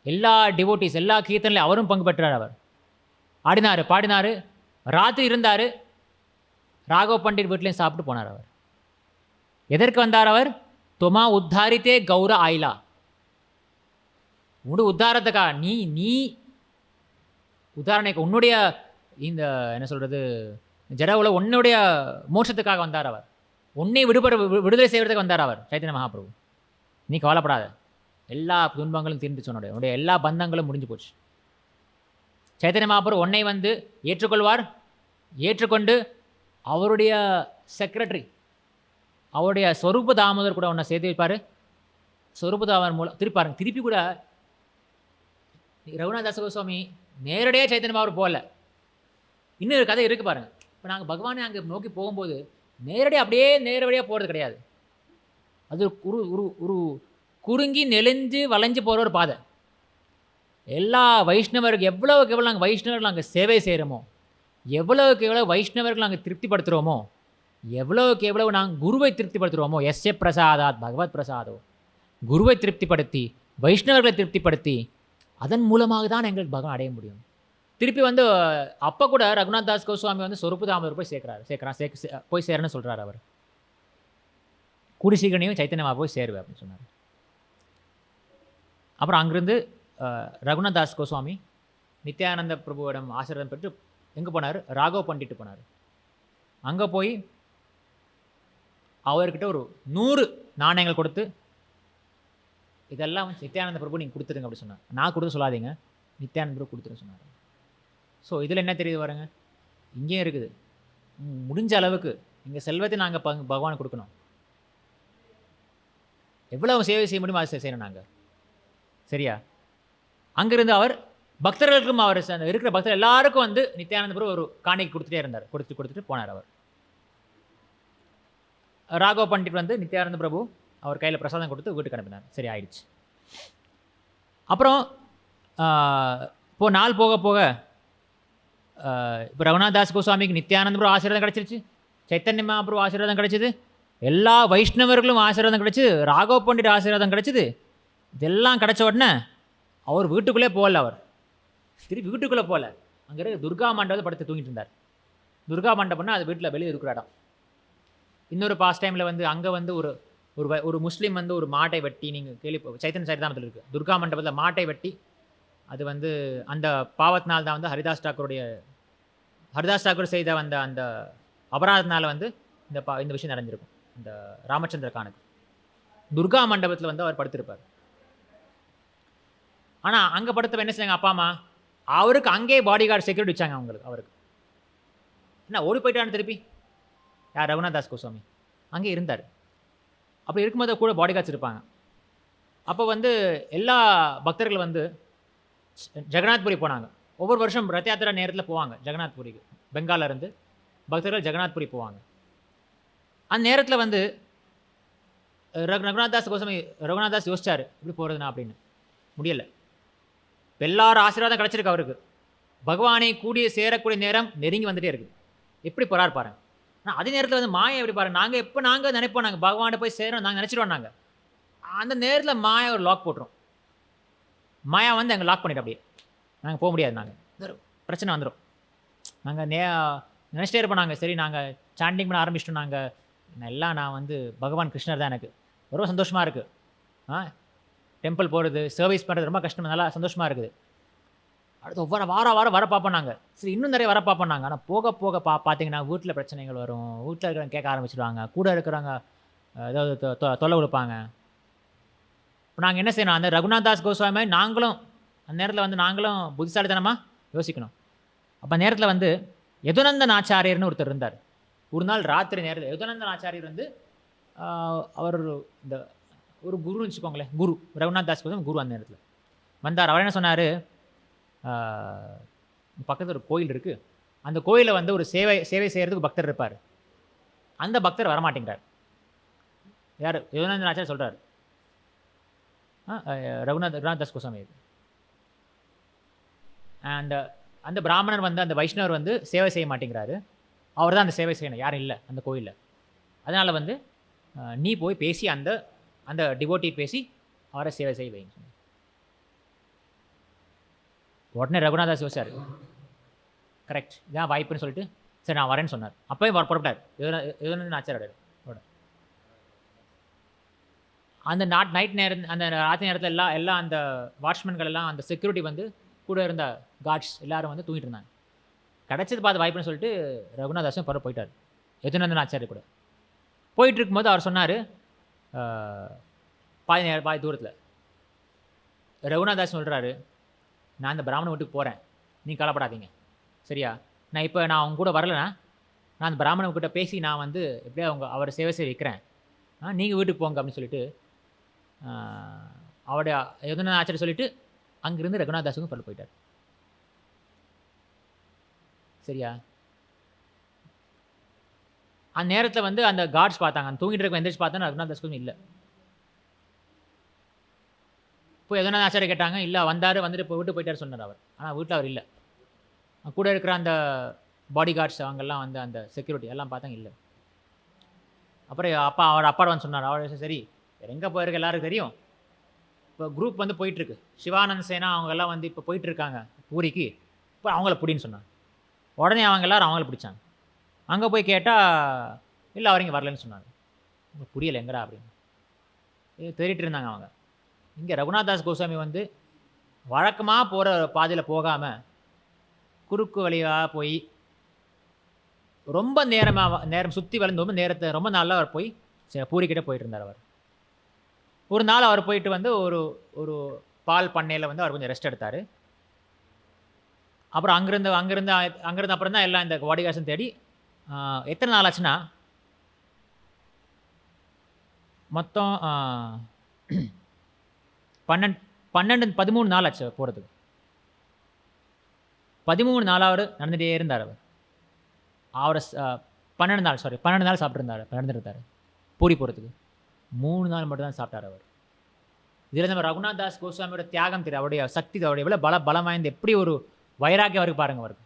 Speaker 1: எல்லா டிவோட்டிஸ் எல்லா கீர்த்தனையும் அவரும் பங்கு பெற்றார். அவர் ஆடினார், பாடினார், ராத்திரி இருந்தார். ராகவ பண்டிட் வீட்லேயும் சாப்பிட்டு போனார். அவர் எதற்கு வந்தார்? அவர் தொமா உத்தாரித்தே கௌர ஆயிலா, உன்னோட உத்தாரத்துக்கா நீ உதாரணக்கு உன்னுடைய இந்த என்ன சொல்கிறது ஜடவுல உன்னுடைய மோட்சத்துக்காக வந்தார். அவர் உன்னை விடுதலை செய்வதற்கு வந்தார் அவர் சைத்தன்ய மகாபிரபு. நீ கவலைப்படாத, எல்லா துன்பங்களும் தீர்ந்து சொன்னுடைய உன்னுடைய எல்லா பந்தங்களும் முடிஞ்சு போச்சு. சைத்தன்ய மகாபிரபு உன்னை வந்து ஏற்றுக்கொள்வார். ஏற்றுக்கொண்டு அவருடைய செக்ரட்டரி, அவருடைய ஸ்வரூப தாமோதர் கூட ஒன்று சேர்த்து வைப்பார். ஸ்வரூப தாமோதர் மூலம் திருப்பி கூட ரகுநாத தாஸ் கோஸ்வாமி நேரடியாக சைத்தன்ய மகாபிரபு போகல. இன்னொரு கதை இருக்குது பாருங்கள். இப்போ நாங்கள் பகவானை அங்கே நோக்கி போகும்போது நேரடியாக போகிறது கிடையாது. அது ஒரு குறுங்கி நெளிஞ்சு வளைஞ்சு போகிற ஒரு பாதை. எல்லா வைஷ்ணவருக்கு எவ்வளவுக்கு எவ்வளோ நாங்கள் வைஷ்ணவர்கள் அங்கே சேவை செய்கிறோமோ, எவ்வளவுக்கு எவ்வளோ வைஷ்ணவர்கள் நாங்கள் திருப்திப்படுத்துகிறோமோ, எவ்வளவுக்கு எவ்வளவு நாங்கள் குருவை திருப்திப்படுத்துகிறோமோ, எஸ்ய பிரசாதாத் பகவத் பிரசாதோ, குருவை திருப்திப்படுத்தி வைஷ்ணவர்களை திருப்திப்படுத்தி அதன் மூலமாக தான் எங்களுக்கு பகவான் அடைய முடியும். திருப்பி வந்து அப்போ கூட ரகுநாத் தாஸ் கோஸ்வாமி வந்து சொருப்பு தாமோதர் போய் போய் சேரன்னு சொல்கிறார். அவர் கூடி சீக்கிரனையும் சைத்தன்யமாக போய் சேருவேன் அப்படின்னு சொன்னார். அப்புறம் அங்கிருந்து ரகுநாத் தாஸ் கோஸ்வாமி நித்யானந்த பிரபுவிடம் ஆசீர்வாதம் பெற்று எங்கே போனார்? ராகவ் பண்டிட்டு போனார். அங்கே போய் அவர்கிட்ட ஒரு 100 நாணயங்கள் கொடுத்து, இதெல்லாம் நித்யானந்த பிரபு நீங்கள் கொடுத்துருங்க அப்படி சொன்னார். நான் கொடுத்து சொல்லாதீங்க, நித்யானந்த பிரபு கொடுத்துருன்னு சொன்னார். ஸோ இதில் என்ன தெரியுது பாருங்க, இங்கேயும் இருக்குது. முடிஞ்ச அளவுக்கு எங்கள் செல்வத்தை நாங்கள் பகவானுக்கு கொடுக்கணும். எவ்வளவு சேவை செய்ய முடியுமோ அதை செய்யணும் நாங்கள். சரியா? அங்கிருந்து அவர் பக்தர்களுக்கும் அவர் இருக்கிற பக்தர் எல்லாருக்கும் வந்து நித்யானந்த பிரபு ஒரு காணிக்கை கொடுத்துட்டே இருந்தார். கொடுத்துட்டு போனார். அவர் ராகவ் பண்டிட் வந்து நித்யானந்த பிரபு அவர் கையில் பிரசாதம் கொடுத்து வீட்டுக்கு அனுப்பினார். சரி, ஆயிடுச்சு. அப்புறம் இப்போ நாள் போக போக இப்போ ரகுநாத் தாஸ் கோஸ்வாமிக்கு நித்யானந்த பிரபு ஆசீர்வாதம் கிடச்சிருச்சு, சைத்தன்ய மகாபிரபு ஆசீர்வாதம் கிடச்சிது, எல்லா வைஷ்ணவர்களும் ஆசீர்வாதம் கிடச்சிது, ராகவ் பண்டிட் ஆசீர்வாதம் கிடச்சிது. இதெல்லாம் கிடச்ச உடனே அவர் வீட்டுக்குள்ளே போகல. அவர் திருப்பி வீட்டுக்குள்ளே போகல. அங்கே இருக்க துர்கா மண்டபத்தை படுத்து தூங்கிட்டு இருந்தார். துர்கா மண்டபம்னா அது வீட்டில் வெளியே இருக்கிற இடம். இன்னொரு பாஸ்ட் டைமில் வந்து அங்கே வந்து ஒரு முஸ்லீம் வந்து ஒரு மாட்டை வெட்டி, நீங்கள் சைத்தன்ய சரிதாமத்தில் இருக்குது, துர்கா மண்டபத்தில் மாட்டை வெட்டி, அது வந்து அந்த பாவத்தினால் தான் வந்து ஹரிதாஸ் தாக்கூர் செய்த அந்த அபராதத்தினால வந்து இந்த விஷயம் நடந்திருக்கும். இந்த ராமச்சந்திர கானுக்கு துர்கா மண்டபத்தில் வந்து அவர் படுத்திருப்பார். ஆனால் அங்கே படுத்த என்ன செய்யாங்க அப்பா அம்மா, அவருக்கு அங்கேயே பாடி கார்டு செக்யூரிட்டி வச்சாங்க. அவருக்கு என்ன ஓடி போயிட்டான்னு திருப்பி யார்? ரகுநாத் தாஸ் கோஸ்வாமி அங்கே இருந்தார். அப்படி இருக்கும்போது கூட பாடி கார்ட்ஸ் இருப்பாங்க. அப்போ வந்து எல்லா பக்தர்கள் வந்து ஜெகநாத்புரி போனாங்க. ஒவ்வொரு வருஷம் ரத யாத்திரா நேரத்தில் போவாங்க ஜெகநாத்புரிக்கு. பெங்காலில் இருந்து பக்தர்கள் ஜெகநாத்புரி போவாங்க. அந்த நேரத்தில் வந்து ரகுநாத் தாஸ் யோசிச்சார், இப்படி போகிறதுனா அப்படின்னு. முடியலை. எல்லாரும் ஆசீர்வாதம் கிடச்சிருக்கு அவருக்கு. பகவானை கூடிய சேரக்கூடிய நேரம் நெருங்கி வந்துட்டே இருக்குது. எப்படி போகிறார் பாருங்க. ஆனால் அதே நேரத்தில் வந்து மாயை எப்படி பாருங்கள், நாங்கள் நினைப்போம் நாங்கள் பகவானை போய் சேரோம், நாங்கள் நினச்சிடுவோம். நாங்கள் அந்த நேரத்தில் மாயா ஒரு லாக் போட்டுரும். மாயா வந்து அங்கே லாக் பண்ணிடும். அப்படியே நாங்கள் போக முடியாது. நாங்கள் பிரச்சனை வந்துடும். நாங்கள் நினச்சிட்டே இருப்போம். நாங்கள் சரி நாங்கள் சாண்டிங் பண்ண ஆரம்பிச்சிட்டோம். நான் வந்து பகவான் கிருஷ்ணர் தான் எனக்கு ரொம்ப சந்தோஷமாக இருக்குது. டெம்பிள் போகிறது, சர்வீஸ் பண்ணுறது ரொம்ப கஷ்டம், நல்லா சந்தோஷமாக இருக்குது. அடுத்து ஒவ்வொரு வாரம் வர பார்ப்போம் நாங்கள். சரி இன்னும் நிறைய வர பார்ப்போம் நாங்கள். ஆனால் போக போக பார்த்தீங்கன்னா வீட்டில் பிரச்சனைகள் வரும். வீட்டில் இருக்கிறவங்க கேட்க ஆரம்பிச்சிடுவாங்க, கூட இருக்கிறவங்க ஏதாவது தொல்லை கொடுப்பாங்க. இப்போ நாங்கள் என்ன செய்யணும்? அந்த ரகுநாத் தாஸ் கோஸ்வாமி நாங்களும் அந்த நேரத்தில் வந்து நாங்களும் புத்திசாலித்தனமாக யோசிக்கணும். அப்போ நேரத்தில் வந்து யதுநந்தன் ஆச்சாரியர்னு ஒருத்தர் இருந்தார். ஒரு நாள் ராத்திரி நேரத்தில் யதுநந்தன் ஆச்சாரியர் வந்து அவர் இந்த ஒரு குருன்னு வச்சுக்கோங்களேன், குரு ரகுநாத் தாஸ் கோஸ்வாமி குரு அந்த நேரத்தில் வந்தார். அவர் என்ன சொன்னார், பக்கத்தில் ஒரு கோயில் இருக்குது, அந்த கோயிலில் வந்து ஒரு சேவை செய்கிறதுக்கு பக்தர் இருப்பார். அந்த பக்தர் வரமாட்டேங்கிறார். யார்? யதுநந்தன் ஆச்சாரியர் சொல்கிறார், ரகுநாத் தாஸ் கோஸ்வாமி. அந்த பிராமணர் வந்து அந்த வைஷ்ணவர் வந்து சேவை செய்ய மாட்டேங்கிறாரு. அவர் தான் அந்த சேவை செய்யணும், யாரும் இல்லை அந்த கோயிலில். அதனால் வந்து நீ போய் பேசி அந்த டிவோட்டி பேசி அவரை சேவை செய்ய வைங்க. உடனே ரகுநாதாஸ் யோசிச்சார், கரெக்ட் இதான் வாய்ப்புன்னு சொல்லிட்டு சரி நான் வரேன்னு சொன்னார். அப்போயும் புறப்பட்டார் யதுநந்தன் ஆச்சாரியர். அந்த நைட் நேரம், அந்த ராத்திரி நேரத்தில் எல்லாம் அந்த வாட்ச்மேன்கள் எல்லாம், அந்த செக்யூரிட்டி வந்து கூட இருந்த கார்ட்ஸ் எல்லாரும் வந்து தூங்கிட்டு இருந்தாங்க. கிடச்சது பார்த்து வாய்ப்புன்னு சொல்லிட்டு ரகுநாதாஸும் போயிட்டார் யதுநந்தன் ஆச்சாரியர் கூட. போயிட்டு இருக்கும்போது அவர் சொன்னார், பாதி தூரத்தில் ரகுநாதாஸ் சொல்கிறாரு, நான் இந்த பிராமண வீட்டுக்கு போகிறேன், நீ கவலைப்படாதீங்க சரியா, நான் அவங்க கூட வரலைன்னா நான் அந்த பிராமணன்கிட்ட பேசி நான் வந்து எப்படியா அவரை சேவை செய்ய வைக்கிறேன், நீங்கள் வீட்டுக்கு போங்க அப்படின்னு சொல்லிட்டு அவருடைய யதுநாத ஆச்சாரிய சொல்லிவிட்டு அங்கேருந்து ரகுநாத் தாஸுக்கும் பரல போயிட்டார். சரியா? அந்த நேரத்தில் வந்து அந்த கார்ட்ஸ் பார்த்தாங்க, அந்த தூங்கிட்டு இருக்க எந்திரிச்சு பார்த்தா ரகுநாத் தாஸுக்கும் இல்லை. இப்போ யதுநாத ஆச்சாரிய கேட்டாங்க, இல்லை வந்தார், வந்துட்டு இப்போ வீட்டு போயிட்டார் சொன்னார் அவர். ஆனால் வீட்டில் அவர் இல்லை. கூட இருக்கிற அந்த பாடி கார்ட்ஸ் அவங்கெல்லாம் வந்து அந்த செக்யூரிட்டி எல்லாம் பார்த்தாங்க, இல்லை. அப்புறம் அவர் அப்பா வந்து சொன்னார், அவர் சரி வேறு எங்கே போயிருக்க எல்லாருக்கும் தெரியும், இப்போ குரூப் வந்து போயிட்டுருக்கு, சிவானந்த் சேனா அவங்கெல்லாம் வந்து இப்போ போயிட்டுருக்காங்க பூரிக்கு, இப்போ அவங்கள பிடின்னு சொன்னாங்க. உடனே அவங்க எல்லோரும் அவங்கள பிடிச்சாங்க. அங்கே போய் கேட்டால் இல்லை அவர் இங்கே வரலன்னு சொன்னாங்க. உங்களுக்கு புரியலை எங்கடா அப்படின்னு தேடிட்டு இருந்தாங்க அவங்க. இங்கே ரகுநாத் தாஸ் கோஸ்வாமி வந்து வழக்கமாக போகிற பாதையில் போகாமல் குறுக்கு வழியாக போய் ரொம்ப நேரம் சுற்றி வளர்ந்து ரொம்ப நாளில் அவர் போய் பூரிக்கிட்ட போயிட்டு இருந்தார். அவர் ஒரு நாள் அவர் போயிட்டு வந்து ஒரு பால் பண்ணையில் வந்து அவர் கொஞ்சம் ரெஸ்ட் எடுத்தார். அப்புறம் அங்கேருந்து அப்புறம் தான் எல்லாம் இந்த வாடிகாசம் தேடி எத்தனை நாள் ஆச்சுன்னா மொத்தம் 13 நாள் ஆச்சு போகிறதுக்கு. 13 நாள் அவர் நடந்துகிட்டே இருந்தார். அவர் 12 நாள் சாப்பிட்ருந்தார், நடந்துருந்தார் பூரி போகிறதுக்கு. 3 நாள் மட்டும் தான் சாப்பிட்டார் அவர். இதில் நம்ம ரகுநாத் தாஸ் கோஸ்வாமியோட தியாகம் தெரியும், அவருடைய சக்தி, அவருடைய எவ்வளோ பலம் வாய்ந்த எப்படி ஒரு வைராக்கியம் அவருக்கு பாருங்க. அவருக்கு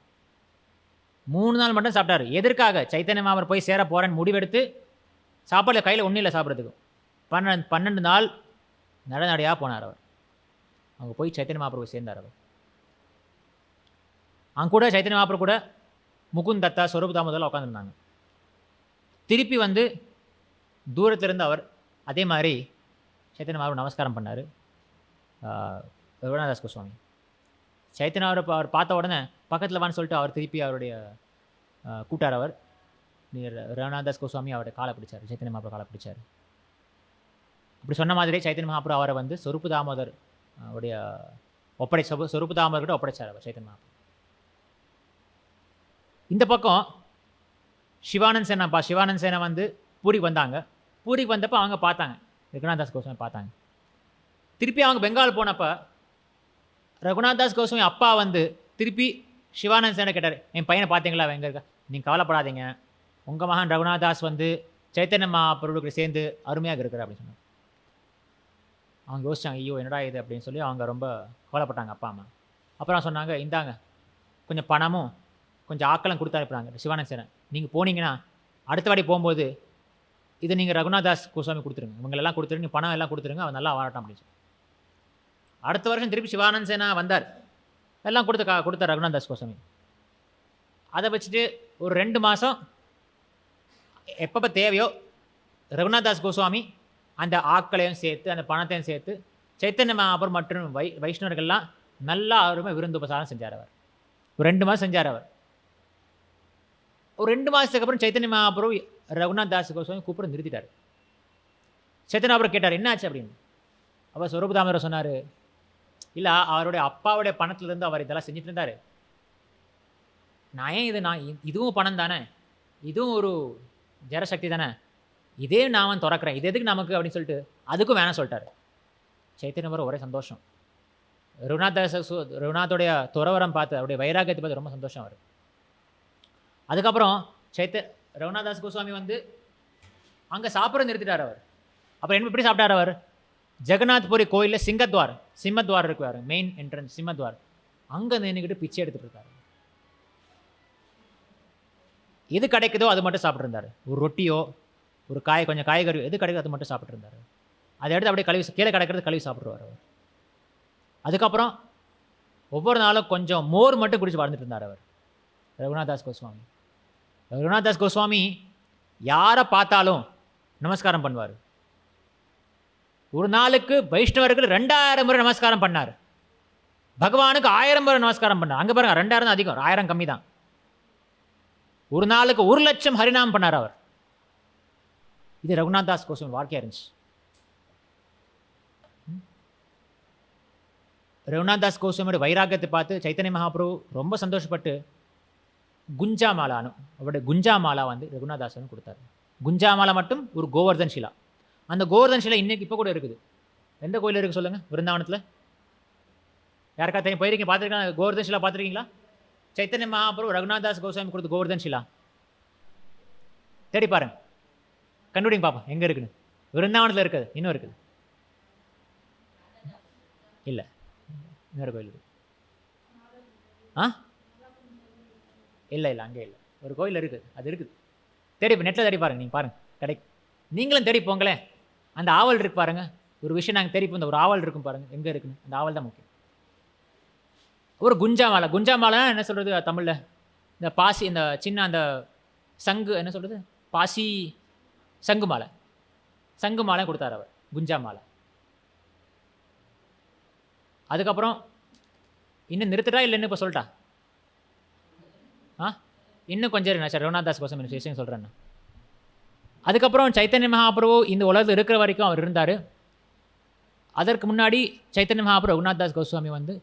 Speaker 1: 3 நாள் மட்டும் சாப்பிட்டார். எதற்காக? சைத்தன்ய மகாபிரபு போய் சேர போகிறேன்னு முடிவெடுத்து சாப்பாடு கையில் ஒன்றும் இல்லை சாப்பிட்றதுக்கு. 12 நாள் நடையாக போனார் அவர். அங்கே போய் சைத்தன்ய மகாபிரபு சேர்ந்தார் அவர். அங்கே கூட சைத்தன்ய மகாபிரபு கூட முகுந்த் தத்தா, ஸ்வரூப் தாமோதரில் உட்காந்துருந்தாங்க. திருப்பி வந்து தூரத்திலிருந்து அவர் அதே மாதிரி சைத்தன்ய மகாபிரபு நமஸ்காரம் பண்ணார். ரகுநாத் தாஸ் கோஸ்வாமி சைத்தன்ய அவர் பார்த்த உடனே பக்கத்தில் வான்னு சொல்லிட்டு அவர் திருப்பி அவருடைய கூட்டார். அவர் ரகுநாத் தாஸ் கோஸ்வாமி அவருடைய காலை பிடிச்சார், சைத்தன்ய மகாபிரபு காலை பிடிச்சார். அப்படி சொன்ன மாதிரி சைத்தன்ய மகாபிரபு அவரை வந்து ஸ்வரூப் தாமோதர் உடைய ஸ்வரூப் தாமோதர்கிட்ட ஒப்படைச்சார் அவர் சைத்தன்ய மகாபிரபு. இந்த பக்கம் சிவானந்த் சேனா வந்து பூரிக்கு வந்தாங்க. பூரிக்கு வந்தப்போ அவங்க பார்த்தாங்க, ரகுநாத் தாஸ் கோஸ்வாமி பார்த்தாங்க. திருப்பி அவங்க பெங்கால் போனப்போ ரகுநாத் தாஸ் கோஸ்வாமி அப்பா வந்து திருப்பி சிவானந்த் சேனை கேட்டார், என் பையனை பார்த்தீங்களா, எங்கே இருக்கா? நீங்கள் கவலைப்படாதீங்க, உங்கள் மகன் ரகுநாத் தாஸ் வந்து சைத்தன்ய மகாபிரபுக்கு சேர்ந்து அருமையாக இருக்கிறார் அப்படின்னு சொன்னாங்க. அவங்க யோசிச்சாங்க, ஐயோ என்னடா இது அப்படின்னு சொல்லி அவங்க ரொம்ப கவலைப்பட்டாங்க அப்பா அம்மா. அப்புறம் சொன்னாங்க, இந்தாங்க கொஞ்சம் பணமும் கொஞ்சம் ஆக்கெல்லாம் கொடுத்து அனுப்புகிறாங்க சிவானந்த் சேனை. நீங்கள் போனீங்கன்னா அடுத்த வாட்டி போகும்போது இதை நீங்கள் ரகுநாத் தாஸ் கோஸ்வாமி கொடுத்துருங்க, இவங்களெல்லாம் கொடுத்துருங்க, பணம் எல்லாம் கொடுத்துருங்க, அவன் நல்லா வாழட்டும் அப்படின்னு சொல்லி. அடுத்த வருஷம் திருப்பி சிவானந்த் சேனா வந்தார், எல்லாம் கொடுத்தார் ரகுநாத் தாஸ் கோஸ்வாமி. அதை வச்சுட்டு ஒரு 2 மாதம் எப்பப்போ தேவையோ ரகுநாத் தாஸ் கோஸ்வாமி அந்த ஆக்களையும் சேர்த்து அந்த பணத்தையும் சேர்த்து சைத்தன்ய மகாபிரபு மற்றும் வைஷ்ணவர்கள்லாம் நல்லா அவருமே விருந்து உபசாரம் செஞ்சார். அவர் ஒரு 2 மாதம் செஞ்சார். அவர் ஒரு 2 மாதத்துக்கு அப்புறம் சைத்தன்ய மகாபிரபு ரகுநாத் தாஸ் கோஸ்வாமி கூப்பிட நிறுத்திட்டார். சைத்தன்ய மகாபிரபு கேட்டார், என்ன ஆச்சு அப்படின்னு. அவர் ஸ்வரூப் தாமோதர் சொன்னார், இல்லை அவருடைய அப்பாவுடைய பணத்துலேருந்து அவர் இதெல்லாம் செஞ்சுட்டு இருந்தார், இதுவும் பணம் தானே, இதுவும் ஒரு ஜரசக்தி தானே, இதே நான் திறக்கிறேன், இது எதுக்கு நமக்கு அப்படின்னு சொல்லிட்டு அதுக்கும் வேணாம் சொல்லிட்டார். சைத்தன்ய மகாபிரபு ஒரே சந்தோஷம். ரகுநாத்தோடைய துறவரம் பார்த்து அவருடைய வைராக்கியத்தை பார்த்து ரொம்ப சந்தோஷம் அவர். அதுக்கப்புறம் ரகுநாத் தாஸ் கோஸ்வாமி வந்து அங்கே சாப்பிட நிறுத்திட்டார். அவர் அப்புறம் எப்படி சாப்பிட்டார்? அவர் ஜெகநாத்புரி கோயிலில் சிம்மத்வார் இருக்குவார், மெயின் என்ட்ரன்ஸ் சிம்மத்வார், அங்கே நின்றுக்கிட்டு பிச்சை எடுத்துகிட்டு இருக்கார். எது கிடைக்குதோ அது மட்டும் சாப்பிட்ருந்தார். ஒரு ரொட்டியோ ஒரு கொஞ்சம் காய்கறியோ எது கிடைக்குதோ அது மட்டும் சாப்பிட்ருந்தார். அதை எடுத்து அப்படியே கீழே கிடைக்கிறது கழுவி சாப்பிட்ருவார் அவர். அதுக்கப்புறம் ஒவ்வொரு நாளும் கொஞ்சம் மோர் மட்டும் குடிச்சு வாழ்ந்துட்டு இருந்தார் அவர் ரகுநாத் தாஸ் கோஸ்வாமி. ரகுநாத் தாஸ் கோஸ்வாமி யாரை பார்த்தாலும் நமஸ்காரம் பண்ணுவார். ஒரு நாளுக்கு வைஷ்ணவர்கள் 2000 முறை நமஸ்காரம் பண்ணார். பகவானுக்கு 1000 முறை நமஸ்காரம் பண்ணார். அங்கே பாருங்க 2000 தான் அதிகம், 1000 கம்மி தான். ஒரு நாளுக்கு 1,00,000 ஹரிநாமம் பண்ணார் அவர். இது ரகுநாத் தாஸ் கோஸ்வாமி வாழ்க்கையாக இருந்துச்சு. ரகுநாத் தாஸ் கோஸ்வாமியோட வைராக்கியத்தை பார்த்து சைத்தன்ய மகாபிரபு ரொம்ப சந்தோஷப்பட்டு குஞ்சா மாலான்னு அவருடைய குஞ்சா மாலா வந்து ரகுநாதாசன் கொடுத்தாரு. குஞ்சா மாலா மட்டும் ஒரு கோவர்தன் ஷிலா. அந்த கோவர்தன் ஷிலா இன்னைக்கு இப்போ கூட இருக்குது. எந்த கோயில் இருக்குது சொல்லுங்கள் விருந்தாவனத்தில்? யாருக்கா தெரியும்? போயிருக்கீங்க, பார்த்துருக்கீங்களா? கோவர்தன் ஷிலா பார்த்துருக்கீங்களா? சைத்தன்ய மகாபிரபு ரகுநாதாஸ் கோஸ்வாமி கொடுத்த கோவர்தன் ஷிலா தேடி பாருங்க, கண்டுபிடிங்க பார்ப்போம் எங்கே இருக்குன்னு. விருந்தாவனத்தில் இருக்குது, இன்னும் இருக்குது. இல்லை, இன்னொரு கோயில் இருக்குது. ஆ இல்லை இல்லை, அங்கே இல்லை. ஒரு கோயில் இருக்குது, அது இருக்குது. தேடி நெட்டில் தேடி பாருங்கள், நீங்கள் பாருங்கள் கிடைக்கும். நீங்களும் தேடி போங்களேன். அந்த ஆவல் இருக்கு பாருங்கள். ஒரு விஷயம் நாங்கள் தேடி போந்த ஒரு ஆவல் இருக்கும் பாருங்கள், எங்கே இருக்குன்னு. அந்த ஆவல் தான் முக்கியம். ஒரு குஞ்சா மாலை. குஞ்சா மாலை என்ன சொல்கிறது தமிழில்? இந்த பாசி, இந்த சின்ன அந்த சங்கு என்ன சொல்கிறது, பாசி சங்கு மாலை. சங்கு மாலை கொடுத்தார் அவர், குஞ்சா மாலை. அதுக்கப்புறம் இன்னும் நிறுத்துட்டா இல்லைன்னு இப்போ சொல்லிட்டா? இன்னும் கொஞ்சம் இருங்க சார், ரகுநாதாஸ் கோஸ்வாமி விஷயம் சொல்கிறேன். அதுக்கப்புறம் சைத்தன்ய மகாபிரபு இந்த உலகத்தில் இருக்கிற வரைக்கும் அவர் இருந்தார். அதற்கு முன்னாடி சைத்தன்ய மகாபிரபு ரகுநாதாஸ் கோஸ்வாமி வந்து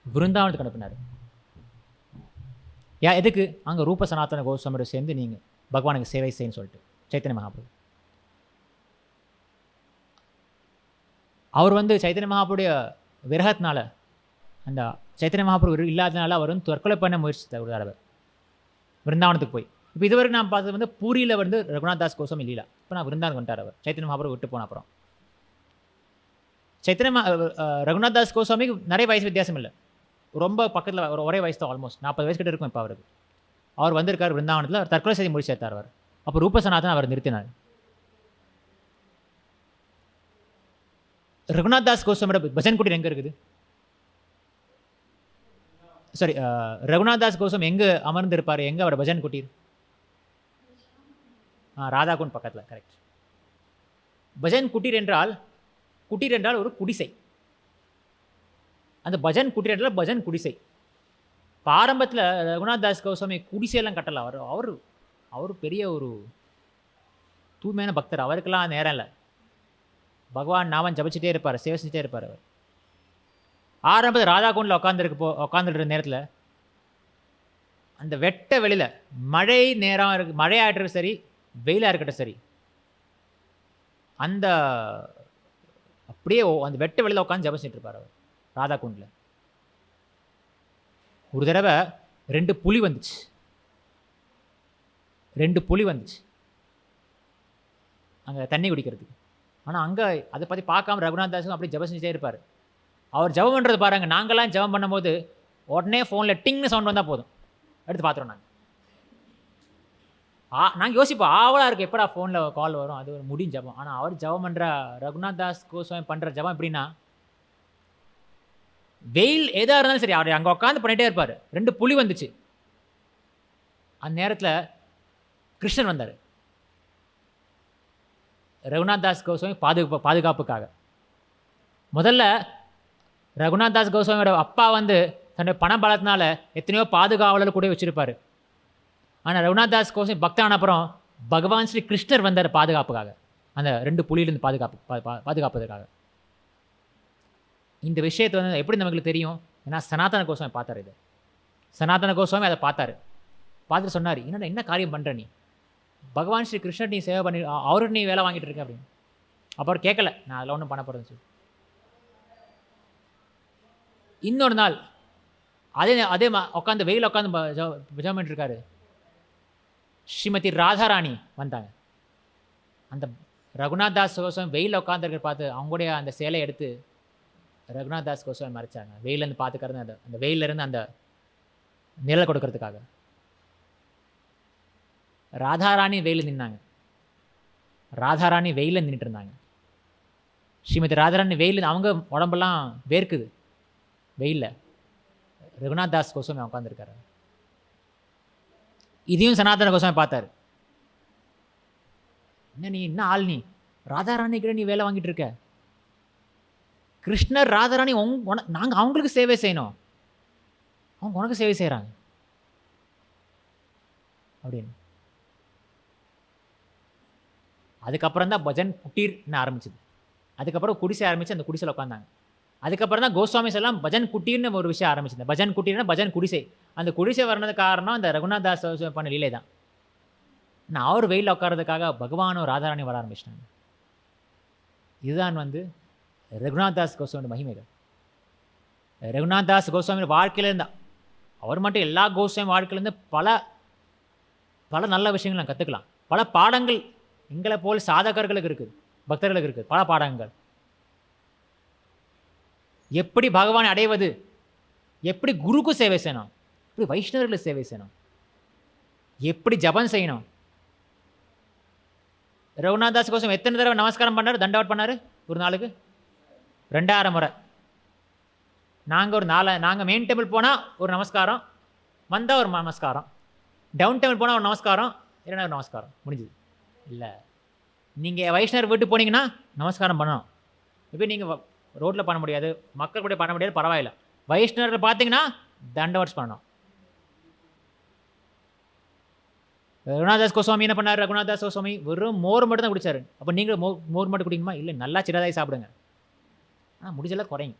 Speaker 1: விருந்தாவனத்துக்கு அனுப்பினார். எதுக்கு? அங்கே ரூப சனாதன கோஸ்வாமியோட சேர்ந்து நீங்கள் பகவானுக்கு சேவை செய்யன்னு சொல்லிட்டு சைத்தன்ய மகாபிரபு. அவர் வந்து சைத்தன்ய மகாபிரபுடைய விரகத்தினால, அந்த சைத்தன்ய மகாபிரபு இல்லாதனால அவர் வந்து தற்கொலை பண்ண முயற்சி விடுறார் அவர் விருந்தாவனத்துக்கு போய். இப்போ இதுவரைக்கும் நான் பார்த்தது வந்து பூரியில் வந்து ரகுநாதாஸ் கோஸ்வாமி லீலா. இப்போ நான் விருந்தாவனம் வந்துட்டார் அவர், சைத்தன்ய மகாபிரபு விட்டு போன அப்புறம். ரகுநாதாஸ் கோஸ்வாமிக்கு நிறைய வயசு வித்தியாசம் இல்லை, ரொம்ப பக்கத்தில் ஒரே வயசு தான், ஆல்மோஸ்ட் 40 வயசு கிட்ட இருக்கும் இப்போ அவருக்கு. அவர் வந்திருக்கார் விருந்தாவனத்தில், அவர் தற்கொலை செய்து முடிச்சு சேர்த்தார் அவர். அப்போ ரூபசனாதன் அவர் நிறுத்தினார். ரகுநாதாஸ் கோஸ்வாமியோட பஜன் குட்டீர் எங்கே இருக்குது? சாரி, ரகுநாதாஸ் கோஸ்வாமி எங்கே அமர்ந்திருப்பார்? எங்கே அவரோட பஜன் குட்டீர்? ராதாகுண்ட் பக்கத்தில், கரெக்ட். பஜன் குட்டீர் என்றால் ஒரு குடிசை. அந்த பஜன் குட்டீர் என்றால் பஜன் குடிசை. ஆரம்பத்தில் ரகுநாதாஸ் கோஸ்வாமி குடிசையெல்லாம் கட்டலை. அவர் பெரிய ஒரு தூய்மையான பக்தர். அவருக்கெல்லாம் நேரம் இல்லை, பகவான் நாமம் ஜபிச்சுட்டே இருப்பார், சேவை செஞ்சுட்டே இருப்பார் அவர். ஆரம்பத்தில் ராதாகுண்டில் உட்காந்துருக்கிற நேரத்தில் அந்த வெட்ட வெளியில் மழை நேரம் இருக்கு, மழையாகட்டும் சரி, வெயிலாக இருக்கட்டும் சரி, அந்த அப்படியே அந்த வெட்ட வெளியில் உட்காந்து ஜபிச்சுட்டு இருப்பார் அவர் ராதாகுண்டில். ஒரு தடவை 2 புலி வந்துச்சு. 2 புலி வந்துச்சு அங்கே தண்ணி குடிக்கிறதுக்கு. ஆனால் அங்கே அதை பற்றி பார்க்காம ரகுநாதாஸும் அப்படி ஜபம் செஞ்சுட்டே இருப்பார். அவர் ஜபம் பண்ணுறது பாருங்க, நாங்களாம் ஜபம் பண்ணும்போது உடனே ஃபோனில் டிங்னு சவுண்ட் வந்தால் போதும், எடுத்து பார்த்துருவோம். நாங்கள் யோசிப்போம், ஆவலாக இருக்குது எப்படா ஃபோனில் கால் வரும், அது ஒரு முடியும் ஜபம். ஆனால் அவர் ஜபம் பண்ணுற ரகுநாதாஸ் கோஸ்வாமி பண்ணுற ஜபம் எப்படின்னா, வெயில் எதாக இருந்தாலும் சரி அவர் அங்கே உட்காந்து பண்ணிகிட்டே இருப்பார். 2 புலி வந்துச்சு. அந்த நேரத்தில் கிருஷ்ணன் வந்தார் ரகுநாதாஸ் கோஸ்வாமி பாதுகாப்புக்காக. முதல்ல ரகுநாதாஸ் கோஸ்வாமியோட அப்பா வந்து தன்னுடைய பண பலத்தினால எத்தனையோ பாதுகாவலர் கூட வச்சுருப்பார். ஆனால் ரகுநாதாஸ் கோஸ்வாமி பக்தான அப்புறம் பகவான் ஸ்ரீ கிருஷ்ணர் வந்தார் பாதுகாப்புக்காக, அந்த 2 புலியிலிருந்து பாதுகாப்பதற்காக. இந்த விஷயத்தை வந்து எப்படி நமக்கு தெரியும்? ஏன்னா சனாதன கோஸ்வாமி பார்த்தார். இது சனாதன கோஸ்வாமி அதை பார்த்துட்டு சொன்னார், என்ன காரியம் பண்ணுற நீ? பகவான் ஸ்ரீ கிருஷ்ணர் நீ சேவை பண்ணி அவருக்கு நீ வேலை வாங்கிட்டு இருக்க அப்படின்னு. அப்போ அவர் கேட்கல, நான் அதில் ஒன்றும் பண்ண போகிறேன்னு சொல்லி. இன்னொரு நாள் அதே உட்காந்து வெயில் உட்காந்து ஜபம் பண்ணிட்டு இருக்காரு. ஸ்ரீமதி ராதாராணி வந்தாங்க. அந்த ரகுநாதாஸ் கோஸ்வாமி வெயிலில் உட்காந்துருக்க பார்த்து அவங்களுடைய அந்த சேலை எடுத்து ரகுநாதாஸ் கோஸ்வாமி மறைச்சாங்க. வெயிலேருந்து பார்த்துக்கிறது, அந்த வெயிலேருந்து அந்த நிழல் கொடுக்கறதுக்காக. ராதாராணி வெயிலில் நின்னாங்க. ராதாராணி வெயிலில் நின்றுட்டு இருந்தாங்க. ஸ்ரீமதி ராதாராணி வெயில், அவங்க உடம்பெல்லாம் வேர்க்குது வெயிலில். ரகுநாதாஸ் கோஸ்வாமி உட்காந்துருக்காரு. இதையும் சனாதன கோஸ்வாமி பார்த்தாரு. என்ன ஆள் நீ? ராதாராணிக்கிட்ட நீ வேலை வாங்கிட்டு இருக்க. கிருஷ்ணர் ராதாராணி நாங்கள் அவங்களுக்கு சேவை செய்யணும், அவங்க உனக்கு சேவை செய்கிறாங்க அப்படின்னு. அதுக்கப்புறம் தான் பஜன் குட்டீர்னு ஆரம்பிச்சது. அதுக்கப்புறம் குடிசை ஆரம்பித்து அந்த குடிசையில் உட்காந்தாங்க. அதுக்கப்புறம் தான் கோஸ்வாமிஸ் எல்லாம் பஜன் குட்டீர்னு ஒரு விஷயம் ஆரம்பிச்சிருந்தேன். பஜன் குட்டீர்னா பஜன் குடிசை. அந்த குடிசை வர்றது காரணம் அந்த ரகுநாத் தாஸ் பண்ண லீலை தான். நான் அவர் வெயிலில் உட்காரதுக்காக பகவானும் ராதாராணி வர ஆரம்பிச்சிட்டாங்க. இதுதான் வந்து ரகுநாத் தாஸ் கோஸ்வாமி மகிமைகள். ரகுநாத் தாஸ் கோஸ்வாமி வாழ்க்கையில் இருந்தால் அவர் மட்டும் எல்லா கோஸ்வாமி வாழ்க்கையிலேருந்து பல பல நல்ல விஷயங்கள் நான் கற்றுக்கலாம். பல பாடங்கள் எங்களை போல் சாதகர்களுக்கு இருக்குது, பக்தர்களுக்கு இருக்குது பல பாடங்கள். எப்படி பகவானை அடைவது, எப்படி குருக்கு சேவை செய்யணும், எப்படி வைஷ்ணவர்களுக்கு சேவை செய்யணும், எப்படி ஜபம் செய்யணும். ரகுநாத் தாஸ் கோஸ்வாமி எத்தனை தடவை நமஸ்காரம் பண்ணார், தண்டவட் பண்ணார் ஒரு நாளுக்கு? 2000 முறை. நாங்கள் மெயின் டெம்பிள் போனால் ஒரு நமஸ்காரம், வந்தால் ஒரு நமஸ்காரம், டவுன் டெம்பிள் போனால் ஒரு நமஸ்காரம், இரண்டாவது நமஸ்காரம், முடிஞ்சுது. இல்லை, நீங்கள் வைஷ்ணவர் வீட்டு போனீங்கன்னா நமஸ்காரம் பண்ணணும். இப்போ நீங்கள் ரோட்டில் பண்ண முடியாது, மக்கள் கூட பண்ண முடியாது, பரவாயில்ல. வைஷ்ணவர்கள் பார்த்தீங்கன்னா தண்டவட்ஸ் பண்ணணும். ரகுநாத் தாஸ் கோஸ்வாமி என்ன பண்ணார்? ரகுநாத் தாஸ் கோஸ்வாமி வெறும் மோர் மட்டும் தான் குடிச்சாரு. அப்போ நீங்கள் மோர் மட்டும் குடிக்குமா? இல்லை, நல்லா சிறதாய் சாப்பிடுங்க, ஆனால் முடிஞ்செல்லாம் குறையும்.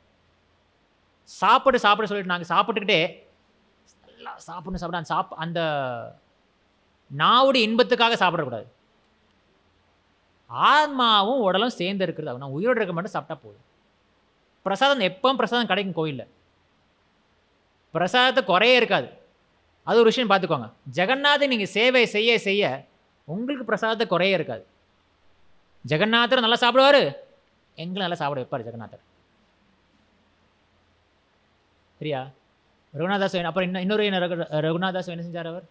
Speaker 1: சாப்பிட சொல்லிட்டு நாங்கள் சாப்பிட்டுக்கிட்டே நல்லா சாப்பிட அந்த நாவுடைய இன்பத்துக்காக சாப்பிடக்கூடாது. ஆத்மாவும் உடலும் சேர்ந்து இருக்கிறது. நான் உயிரோடு இருக்க மட்டும் சாப்பிட்டா போதும். பிரசாதம் எப்பவும் பிரசாதம் கிடைக்கும் கோயிலில், பிரசாதத்தை குறையே இருக்காது. அது ஒரு விஷயம் பார்த்துக்கோங்க. ஜெகநாதர் நீங்கள் சேவை செய்ய செய்ய உங்களுக்கு பிரசாதத்தை குறையே இருக்காது. ஜெகநாதர் நல்லா சாப்பிடுவார், எங்களும் நல்லா சாப்பிட வைப்பார் ஜெகநாதர். சரியா? ரகுநாதாஸ் அப்புறம் இன்னொரு ரகுநாதாஸ் என்ன செஞ்சார்? அவர்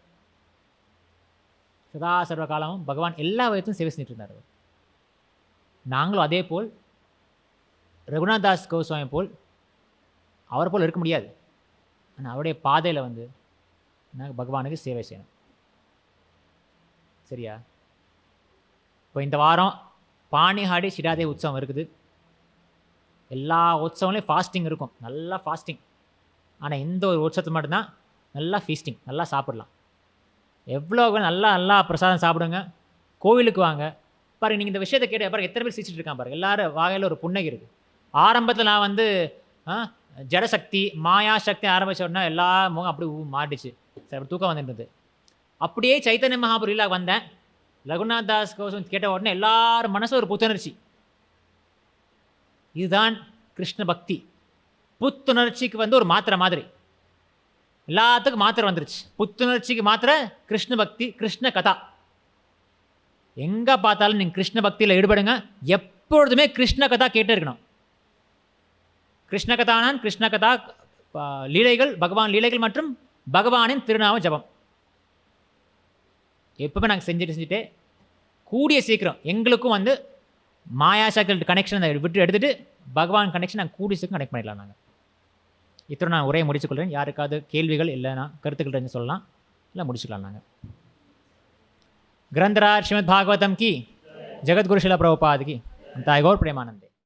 Speaker 1: சதா சர்வ காலமும் பகவான் எல்லா வயத்தையும் சேவை செஞ்சுட்டு இருந்தார். அவர் நாங்களும் அதே போல் ரகுநாத் தாஸ் கோஸ்வாமி போல் அவர் போல் இருக்க முடியாது. ஆனால் அவருடைய பாதையில் வந்து நாங்கள் பகவானுக்கு சேவை செய்யணும். சரியா? இப்போ இந்த வாரம் பாணிஹாடி சிடாதே உற்சவம் இருக்குது. எல்லா உற்சவங்களையும் ஃபாஸ்டிங் இருக்கும், நல்லா ஃபாஸ்டிங். ஆனால் இந்த ஒரு உற்சவத்தை மட்டும்தான் நல்லா ஃபீஸ்டிங், நல்லா சாப்பிடலாம். எவ்வளோ நல்லா பிரசாதம் சாப்பிடுங்க. கோவிலுக்கு வாங்க. பாருங்கள், நீங்கள் இந்த விஷயத்தை கேட்டு பாருங்கள், எத்தனை பேர் சிரிச்சிட்டு இருக்கான் பாருங்கள். எல்லாரும் வாகையில் ஒரு புன்னகை இருக்குது. ஆரம்பத்தில் நான் வந்து ஜடசக்தி மாயா சக்தி ஆரம்பிச்ச உடனே எல்லா முகம் அப்படி மாட்டிச்சு, சரி அப்படி தூக்கம் வந்துருந்தது. அப்படியே சைத்தன்ய மகாபுரியில் வந்தேன். ரகுநாத் தாஸ் கோஸ்வாமி கேட்ட உடனே எல்லாரும் மனசு ஒரு புத்துணர்ச்சி. இதுதான் கிருஷ்ண பக்தி. புத்துணர்ச்சிக்கு வந்து ஒரு மாத்திரை மாதிரி, எல்லாத்துக்கும் மாத்திரை வந்துருச்சு. புத்துணர்ச்சிக்கு மாத்திரை கிருஷ்ண பக்தி, கிருஷ்ண கதா. எங்கே பார்த்தாலும் நீங்கள் கிருஷ்ண பக்தியில் ஈடுபடுங்க. எப்பொழுதுமே கிருஷ்ண கதா கேட்டே இருக்கணும். கிருஷ்ண கதானான் கிருஷ்ண கதா லீலைகள், பகவான் லீலைகள் மற்றும் பகவானின் திருநாம ஜபம் எப்பவுமே நாங்கள் செஞ்சுட்டே கூடிய சீக்கிரம் எங்களுக்கும் வந்து மாயாசக்தி கனெக்ஷன் விட்டு எடுத்துகிட்டு பகவான் கனெக்ஷன் நாங்கள் கூடிய சீக்கிரம் கனெக்ட் பண்ணிடலாம். நாங்கள் இத்தனை நான் உரையை முடிச்சுக்கொள்கிறேன். யாருக்காவது கேள்விகள் இல்லைன்னா கருத்துக்கள் சொல்லலாம், இல்லை முடிச்சுக்கலாம். நாங்கள் ग्रंथराज श्रीमद् भागवतम की, जगत गुरु शिला प्रभुपाद की, ताई गौर प्रेमानंद।